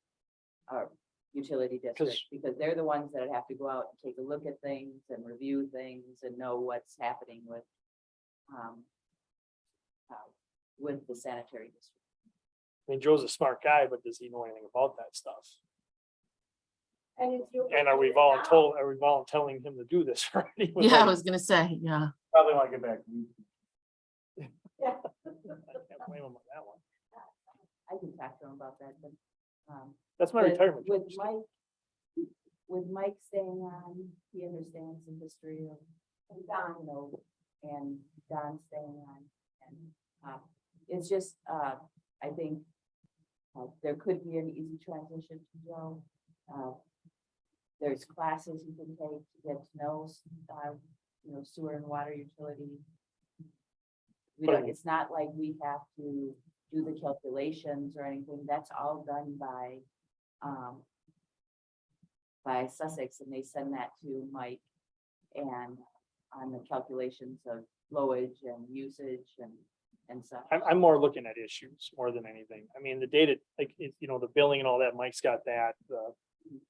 S9: Utility district, because they're the ones that have to go out and take a look at things and review things and know what's happening with the sanitary district.
S1: I mean, Joe's a smart guy, but does he know anything about that stuff?
S11: And it's your.
S1: And are we volunteering him to do this already?
S7: Yeah, I was going to say, yeah.
S8: Probably want to get back.
S1: I can't blame him on that one.
S9: I can talk to him about that, but.
S1: That's my
S9: With-
S1: retirement.
S9: With
S1: job.
S9: Mike, with Mike staying on, he understands the history of, and Don, and Don staying on. And it's just, I think there could be an easy transition to Joe. There's classes you can take to get to know, sewer and water utility. It's not like we have to do the calculations or anything. That's all done by Sussex, and they send that to Mike and on the calculations of flowage and usage and and stuff.
S1: I'm more looking at issues more than anything. I mean, the data, like, you know, the billing and all that, Mike's got that,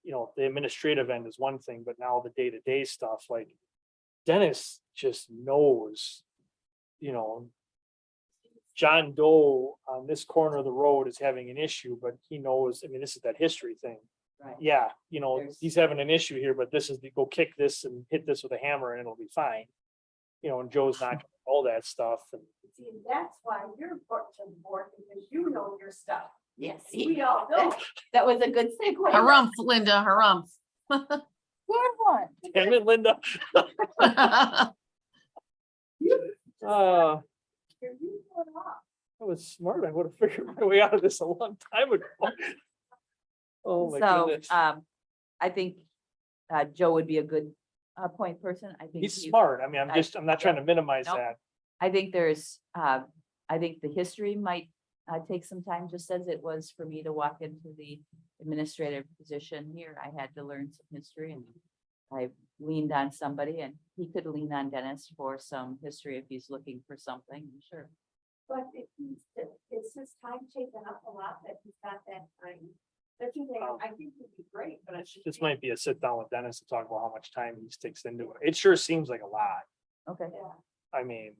S1: you know, the administrative end is one thing, but now the day-to-day stuff, like Dennis just knows, you know, John Doe on this corner of the road is having an issue, but he knows, I mean, this is that history thing.
S9: Right.
S1: Yeah, you know,
S9: There's-
S1: he's having an issue here, but this is the, go kick this and hit this with a hammer and it'll be fine. You know, and Joe's not all that stuff and
S11: See, that's why you're brought to the board, because you know your stuff.
S9: Yes.
S11: We all know.
S9: That was a good segue.
S7: Harumph, Linda, harumph.
S6: Good one.
S1: damn it, Linda.
S11: You're you put off.
S1: I was smart. I would have figured my way out of this a long time ago. Oh my
S9: So,
S1: goodness.
S9: I think, Joe would be a good, point person. I think.
S1: He's smart. I mean, I'm not trying to minimize
S9: Nope.
S1: that.
S9: I think there's, I think the history might, take some time, just as it was for me to walk into the administrative position here. I had to learn some history and I leaned on somebody and he could lean on Dennis for some history if he's looking for something, sure.
S11: But if he's, is his time taken up a lot that he's got that time? Don't you think, I think would be great, but I should.
S1: This might be a sit down with Dennis to talk about how much time he sticks into it. It sure seems like a lot.
S9: Okay.
S11: Yeah,
S1: I mean,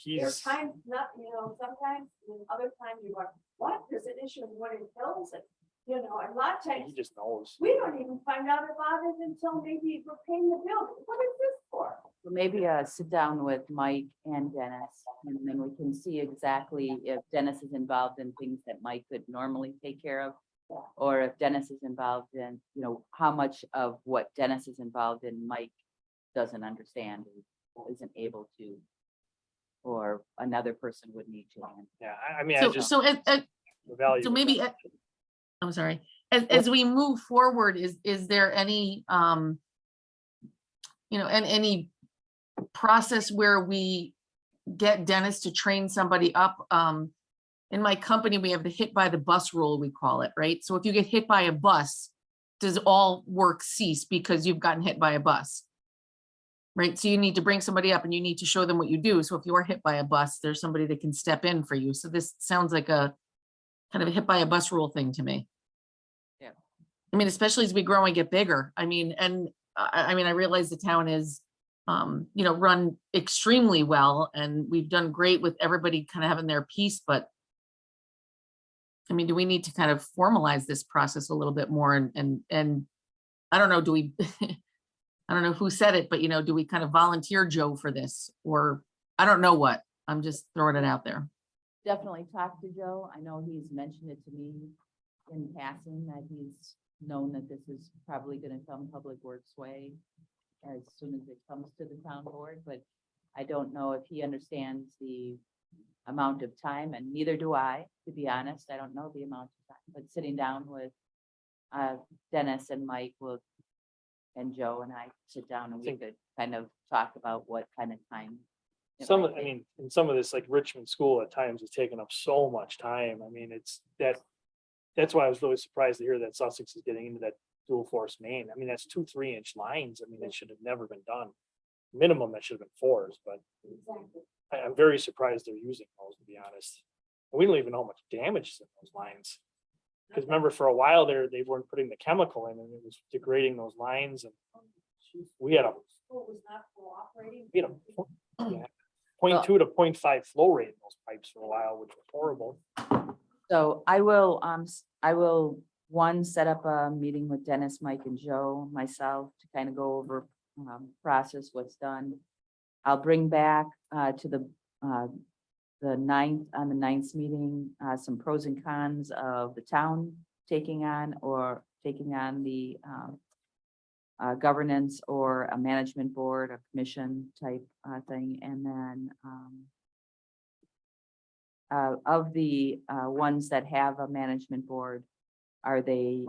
S11: there's
S1: he's,
S11: times not, you know, sometimes, and other times you go, what, there's an issue in one in Hills, and, you know, and a lot of
S1: he
S11: times.
S1: just knows.
S11: We don't even find out about it until maybe we're paying the bill. What is this for?
S9: Well, maybe sit down with Mike and Dennis, and then we can see exactly if Dennis is involved in things that Mike could normally take care of. Or if Dennis is involved in, you know, how much of what Dennis is involved in, Mike doesn't understand, or isn't able to. Or another person would need to.
S1: Yeah, I mean, I
S7: So,
S1: just.
S7: so,
S1: the value
S7: so
S1: of
S7: maybe,
S1: that.
S7: I'm sorry, as we move forward, is there any, you know, and any process where we get Dennis to train somebody up? In my company, we have the hit by the bus rule, we call it, right? So if you get hit by a bus, does all work cease because you've gotten hit by a bus? Right? So you need to bring somebody up and you need to show them what you do. So if you are hit by a bus, there's somebody that can step in for you. So this sounds like a kind of a hit by a bus rule thing to me.
S9: Yeah.
S7: I mean, especially as we grow and get bigger. I mean, and I mean, I realize the town is, you know, run extremely well and we've done great with everybody kind of having their piece, but I mean, do we need to kind of formalize this process a little bit more and I don't know, do we, I don't know who said it, but you know, do we kind of volunteer Joe for this? Or I don't know what, I'm just throwing it out there.
S9: Definitely talk to Joe. I know he's mentioned it to me in passing that he's known that this is probably gonna come Public Works way as soon as it comes to the town board, but I don't know if he understands the amount of time, and neither do I, to be honest. I don't know the amount of time, but sitting down with Dennis and Mike will, and Joe and I sit down and we
S1: Think-
S9: could kind of talk about what kind of time. it
S1: Some,
S9: might
S1: I
S9: take.
S1: mean, in some of this, like Richmond School at times has taken up so much time. I mean, it's that's why I was really surprised to hear that Sussex is getting into that dual force main. I mean, that's 2 3-inch lines. I mean, it should have never been done. Minimum, that should have been 4s, but
S11: Exactly.
S1: I'm very surprised they're using those, to be honest. We don't even know how much damage is in those lines. Because remember, for a while there, they weren't putting the chemical in and it was degrading those lines and we had a,
S11: School was not cooperating.
S1: we had a yeah, 0.2 to 0.5 flow rate in those pipes for a while, which was horrible.
S9: So I will, one, set up a meeting with Dennis, Mike and Joe, myself to kind of go over process, what's done. I'll bring back to the 9th, on the 9th meeting, some pros and cons of the town taking on the governance or a management board, a commission type thing. And then of the ones that have a management board, are they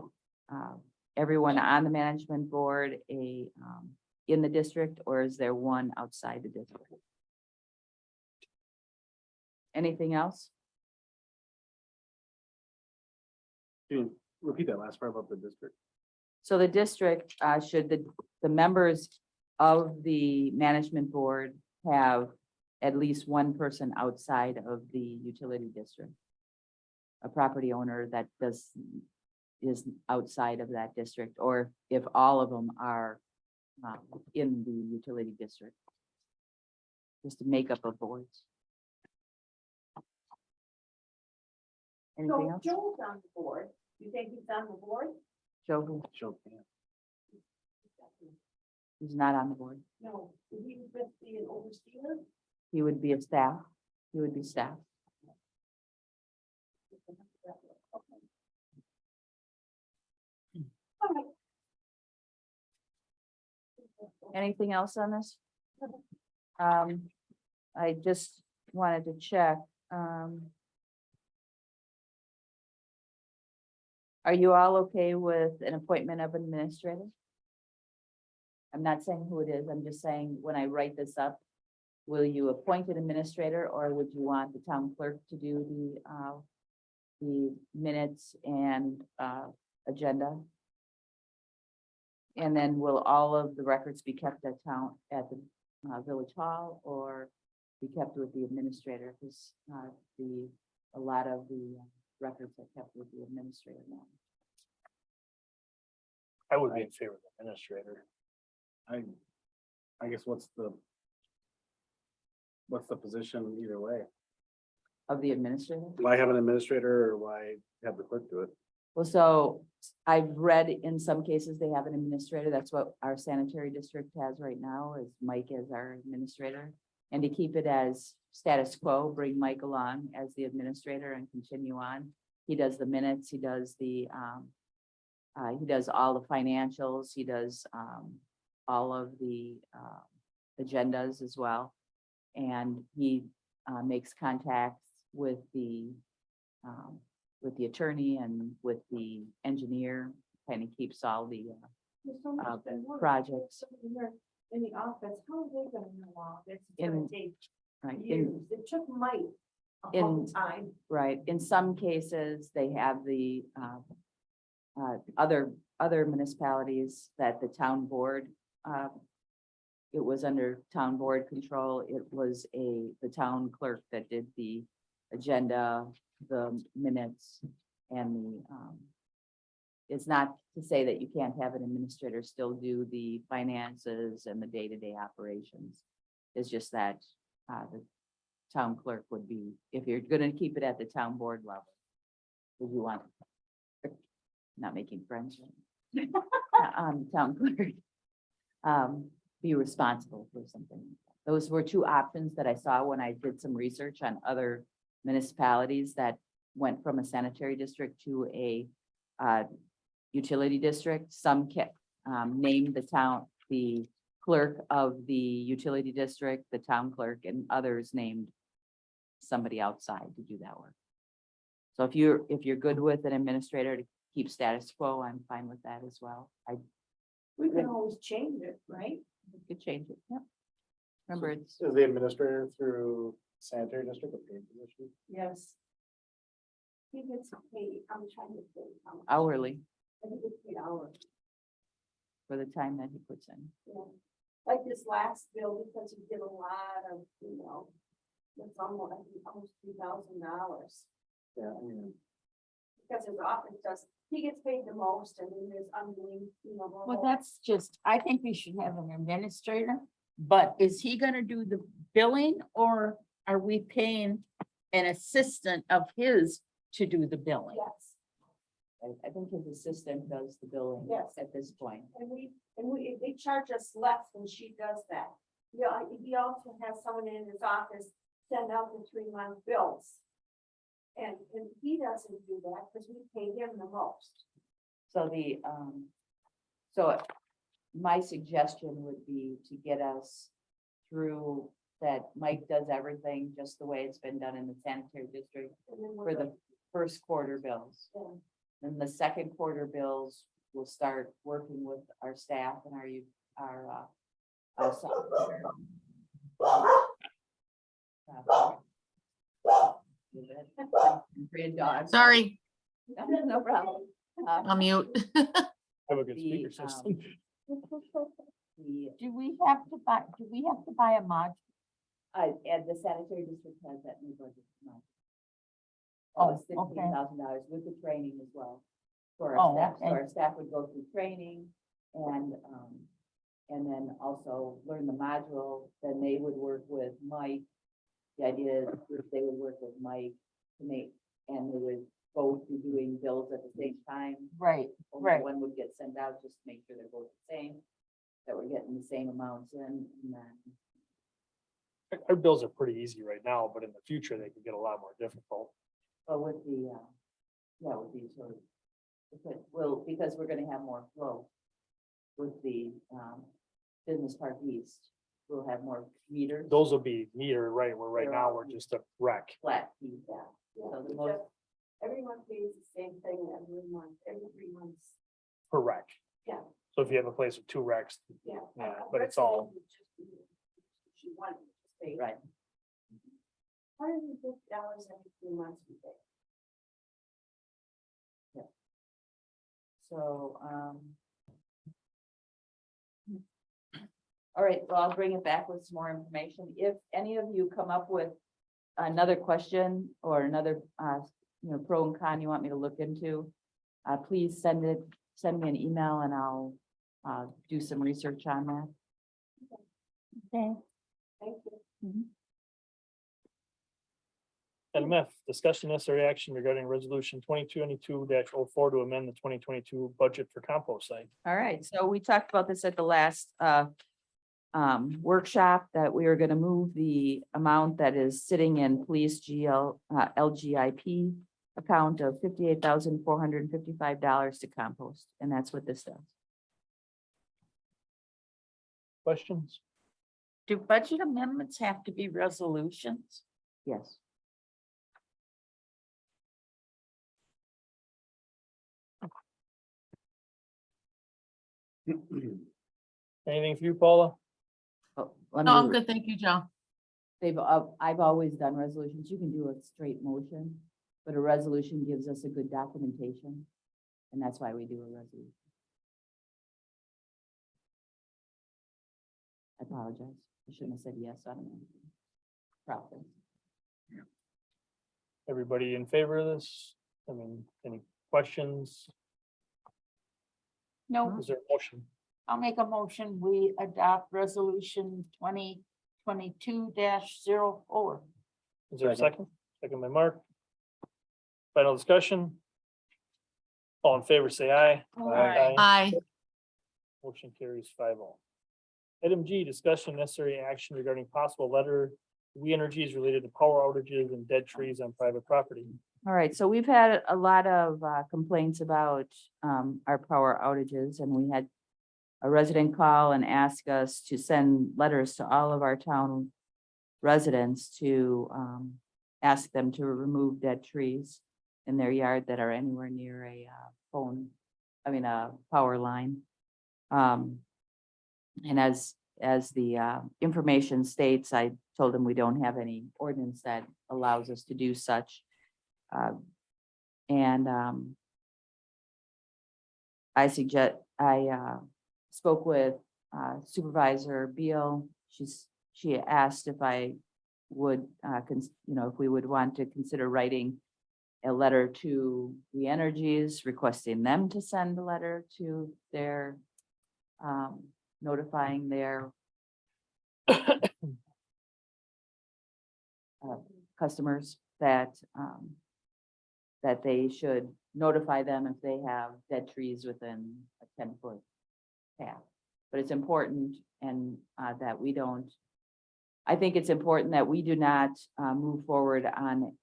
S9: everyone on the management board in the district, or is there one outside the district? Anything else?
S8: Can you repeat that last part about the district?
S9: So the district, should the members of the management board have at least one person outside of the utility district. A property owner that is outside of that district, or if all of them are in the utility district. Just to make up of boards. Anything
S11: So
S9: else?
S11: Joel's on the board. You think he's on the board?
S9: Joe,
S8: Show.
S9: he's not on the board.
S11: No, he was with the overseer.
S9: He would be a staff. He would be staff. Anything else on this? I just wanted to check, are you all okay with an appointment of administrator? I'm not saying who it is, I'm just saying, when I write this up, will you appoint an administrator, or would you want the town clerk to do the minutes and, agenda? And then will all of the records be kept at the village hall, or be kept with the administrator? Because a lot of the records are kept with the administrator now.
S1: I would be in favor of the administrator.
S8: I guess what's the position either way?
S9: Of the administrator?
S8: Why have an administrator or why have the clerk do it?
S9: Well, so I've read in some cases they have an administrator. That's what our sanitary district has right now, is Mike as our administrator. And to keep it as status quo, bring Mike along as the administrator and continue on. He does the minutes, he does all the financials, he does all of the agendas as well. And he makes contacts with the attorney and with the engineer, kind of keeps all the
S11: There's so much that work.
S9: projects.
S11: Somebody here in the office, how are they gonna know all this? It's gonna
S9: In-
S11: take
S9: Right,
S11: years. It took Mike a
S9: in-
S11: long time.
S9: right. In some cases, they have the other municipalities that the town board, it was under town board control. It was the town clerk that did the agenda, the minutes, and it's not to say that you can't have an administrator still do the finances and the day-to-day operations. It's just that the town clerk would be, if you're gonna keep it at the town board level, would you want, not making friends, town clerk, be responsible for something. Those were two options that I saw when I did some research on other municipalities that went from a sanitary district to a utility district. Some kept named the clerk of the utility district, the town clerk, and others named somebody outside to do that work. So if you're good with an administrator to keep status quo, I'm fine with that as well. I
S11: We can always change it, right?
S9: could change it. Yep. Remember, it's
S8: Is the administrator through sanitary district a paid position?
S11: Yes. He gets paid, I'm trying to think. how much.
S9: hourly
S11: I think it's 8 hours.
S9: for the time that he puts in.
S11: Yeah. Like this last bill, because he did a lot of, it's almost, I think, almost $3,000.
S8: Yeah, I mean,
S11: Because his office does, he gets paid the most, and then there's unbelievable,
S6: Well, that's just, I think we should have an administrator, but is he gonna do the billing, or are we paying an assistant of his to do the billing?
S11: Yes,
S9: I think his assistant does the billing
S11: Yes.
S9: at this point.
S11: and they charge us less when she does that. Yeah, he also has someone in his office send out the 3-month bills. And he doesn't do that because we pay him the most.
S9: So so my suggestion would be to get us through that Mike does everything just the way it's been done in the sanitary district
S11: And then
S9: for
S11: we're
S9: the first quarter bills.
S11: done.
S9: Then the second quarter bills, we'll start working with our staff and our software. Afraid dogs.
S7: Sorry,
S9: No problem.
S7: I'll mute.
S1: Have a good
S9: The,
S1: speaker system.
S9: The,
S6: Do we have to buy a mod?
S9: and the sanitary district has that new budget.
S6: Oh,
S9: $16,000 with the training as well. For
S6: Oh,
S9: our staff, so
S6: okay.
S9: our staff would go through training and then also learn the module, then they would work with Mike. The idea is that they would work with Mike to make, and they would go through doing bills at the same time.
S6: Right,
S9: Only
S6: right.
S9: one would get sent out just to make sure they're both the same, that we're getting the same amounts in, and then,
S1: Our bills are pretty easy right now, but in the future, they could get a lot more difficult.
S9: but with the, yeah, with the utility. Because we're gonna have more flow with the, Business Park East, we'll have more meters,
S1: Those will be meter, right, where right now we're just a wreck.
S9: flat fees, yeah.
S11: Yeah,
S9: So the
S11: it's
S9: most,
S11: just- everyone pays the same thing every month, every 3 months.
S1: Per wreck.
S11: Yeah.
S1: So if you have a place with 2 wrecks,
S11: Yeah.
S1: Yeah, but it's all-
S11: She wanted to pay.
S9: right,
S11: $150 every 3 months we pay.
S9: so, all right, well, I'll bring it back with some more information. If any of you come up with another question or another, pro and con you want me to look into, please send me an email and I'll, do some research on that.
S6: Okay.
S11: Thank you.
S1: Item F, discussion necessary action regarding resolution 2022-04 to amend the 2022 budget for compost site.
S9: All right, so we talked about this at the last workshop, that we are gonna move the amount that is sitting in police LGIP account of $58,455 to compost, and that's what this does.
S1: Questions?
S6: Do budget amendments have to be resolutions?
S9: Yes.
S1: Anything for you, Paula?
S9: Oh, let
S7: No, I'm
S9: me-
S7: good. Thank you, Joe.
S9: I've always done resolutions. You can do a straight motion, but a resolution gives us a good documentation. And that's why we do a resolution. I apologize. I shouldn't have said yes on it. Probably.
S1: Everybody in favor of this? I mean, any questions?
S6: No,
S1: Is there a motion?
S6: I'll make a motion. We adopt resolution 2022-04.
S1: Is there a second? Second by Mark. Final discussion? All in favor, say aye.
S6: Aye.
S7: Aye.
S1: Motion carries 5-0. Item G, discussion necessary action regarding possible letter We Energies related to power outages and dead trees on private property.
S9: All right, so we've had a lot of complaints about our power outages, and we had a resident call and ask us to send letters to all of our town residents to ask them to remove dead trees in their yard that are anywhere near a power line. And as the information states, I told them we don't have any ordinance that allows us to do such. I spoke with Supervisor Beal. She asked if I would, if we would want to consider writing a letter to the Energies, requesting them to send a letter to their, notifying their customers that they should notify them if they have dead trees within a 10-foot path. But it's important and that we don't, I think it's important that we do not move forward on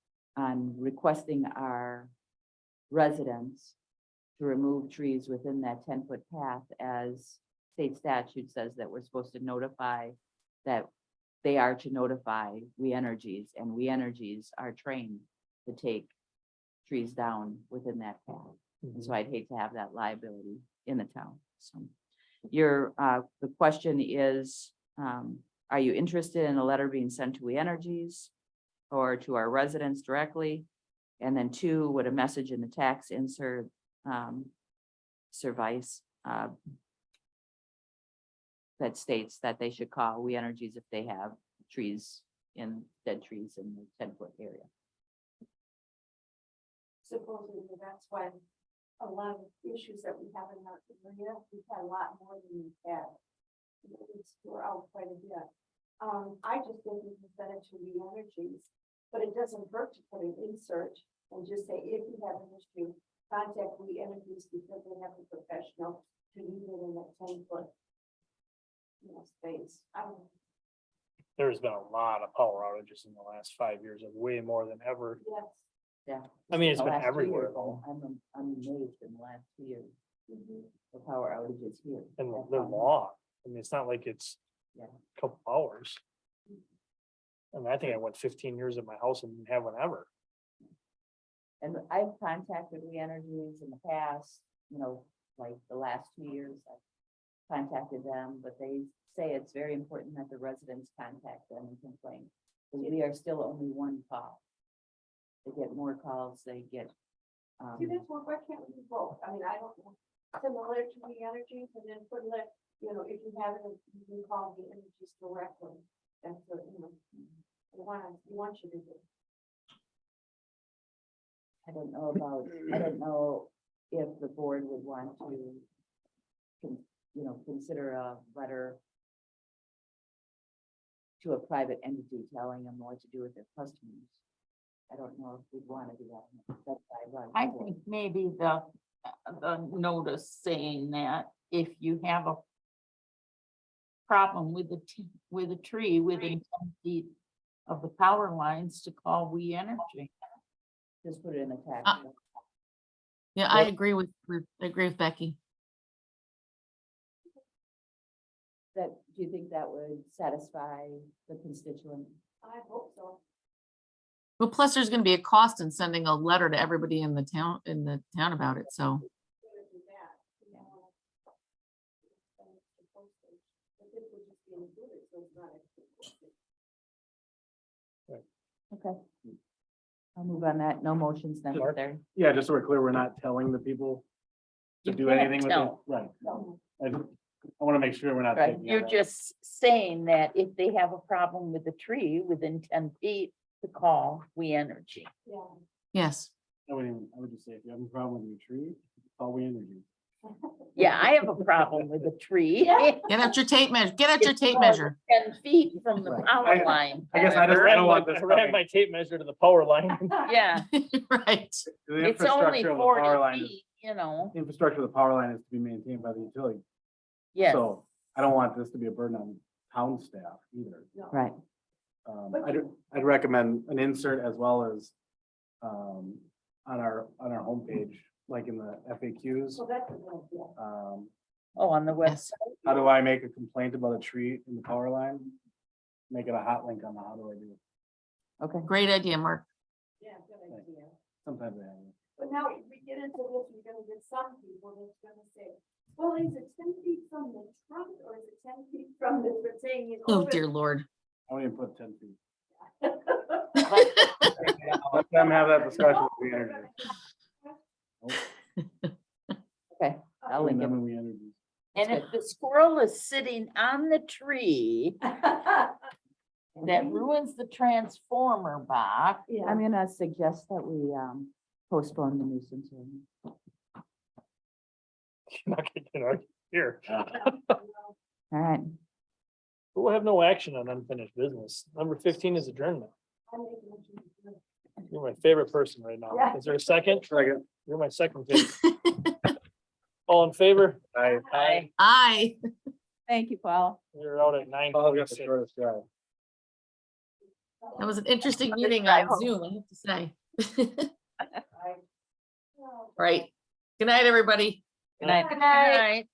S9: requesting our residents to remove trees within that 10-foot path, as state statute says that we're supposed to notify, that they are to notify We Energies, and We Energies are trained to take trees down within that path. And so I'd hate to have that liability in the town. So the question is, are you interested in a letter being sent to We Energies or to our residents directly? And then 2, would a message in the tax insert suffice that states that they should call We Energies if they have trees in dead trees in the 10-foot area.
S11: Supposedly, that's why a lot of issues that we have in our area, we've had a lot more than we've had. We're out quite a bit. I just think we can send it to the energies, but it doesn't hurt to put an insert and just say, if you have an issue, contact the energies because they have a professional to use it in that 10-foot. Space. I don't know.
S1: There's been a lot of power outages in the last 5 years, of way more than ever.
S11: Yes.
S9: Yeah.
S1: I mean, it's
S9: The
S1: been
S9: last 2
S1: everywhere
S9: years,
S1: though,
S9: I'm amazed in the last 2 years, the power outages here.
S1: and
S9: That's
S1: they're
S9: all.
S1: long. I mean, it's not like it's
S9: Yeah.
S1: a couple hours. I mean, I think I went 15 years at my house and didn't have one ever.
S9: And I've contacted We Energies in the past, like the last 2 years, I've contacted them, but they say it's very important that the residents contact them and complain. Because we are still only one call. They get more calls, they get.
S11: See, that's why can't we do both? I mean, I don't know. Send a letter to the energies and then put a letter, if you have it, you can call the energies directly. That's what, we want you to do.
S9: I don't know if the board would want to, consider a letter to a private entity telling them what to do with their customers. I don't know if we'd want to do that. That's why run
S6: I
S9: the board.
S6: think maybe the notice saying that if you have a problem with a tree within 10 feet of the power lines, to call We Energy.
S9: Just put it in the tax.
S7: Uh, Yeah, I agree with Becky.
S9: Do you think that would satisfy the constituent?
S11: I hope so.
S7: Well, plus there's gonna be a cost in sending a letter to everybody in the town about it, so.
S11: Gonna do that, And it's the postage. But this would just be included, so it's not extra postage.
S9: Okay. I'll move on that. No motions necessary.
S8: Yeah, just so we're clear, we're not telling the people to
S6: You
S8: do
S6: can't
S8: anything with it.
S6: tell.
S8: Right.
S11: No.
S8: I want to make sure we're not.
S9: Right.
S8: taking
S6: You're
S8: that.
S6: just saying that if they have a problem with the tree within 10 feet, to call We Energy.
S11: Yeah.
S7: Yes,
S8: I would just say, if you have a problem with your tree, call We Energy.
S6: Yeah, I have a problem with the tree.
S7: get out your tape measure, get out your tape measure.
S6: 10 feet from the
S9: Right.
S6: power line.
S8: I guess I don't want this.
S1: I ran my tape measure to the power line.
S6: Yeah,
S7: Right.
S8: The
S6: it's only
S8: infrastructure of the power
S6: 40
S8: line is-
S6: feet,
S8: Infrastructure of the power line is to be maintained by the utility.
S6: yes.
S8: So I don't want this to be a burden on town staff either.
S9: Right.
S8: I'd recommend an insert as well as on our homepage, like in the FAQs.
S11: So that's a little, yeah.
S6: Oh, on the
S7: Yes.
S6: website.
S8: How do I make a complaint about a tree in the power line? Make it a hot link on the how do I do it?
S9: Okay.
S7: Great idea, Mark.
S11: Yeah, good idea.
S8: Sometimes I have.
S11: But now if we get into this, we're gonna get some people that's gonna say, well, is it 10 feet from the trunk or is it 10 feet from this, we're saying it.
S7: Oh, dear Lord.
S8: I won't even put 10 feet. Let them have that discussion with the energy.
S9: Okay. I'll link it.
S8: Them and We Energy.
S6: And if the squirrel is sitting on the tree, that ruins the transformer box.
S9: I'm gonna suggest that we postpone the nuisance hearing.
S1: Not gonna get out here.
S9: All right.
S1: We'll have no action on unfinished business. Number 15 is adjournment. You're my favorite person right now.
S11: Yeah.
S1: Is there a second?
S8: Second.
S1: You're my second favorite. All in favor?
S6: Aye.
S7: Aye.
S9: Thank you, Paul.
S1: You're out at 9.
S8: I'll get the shortest drive.
S7: That was an interesting meeting on Zoom, I have to say. Right. Good night, everybody.
S9: Good night.
S6: Good night.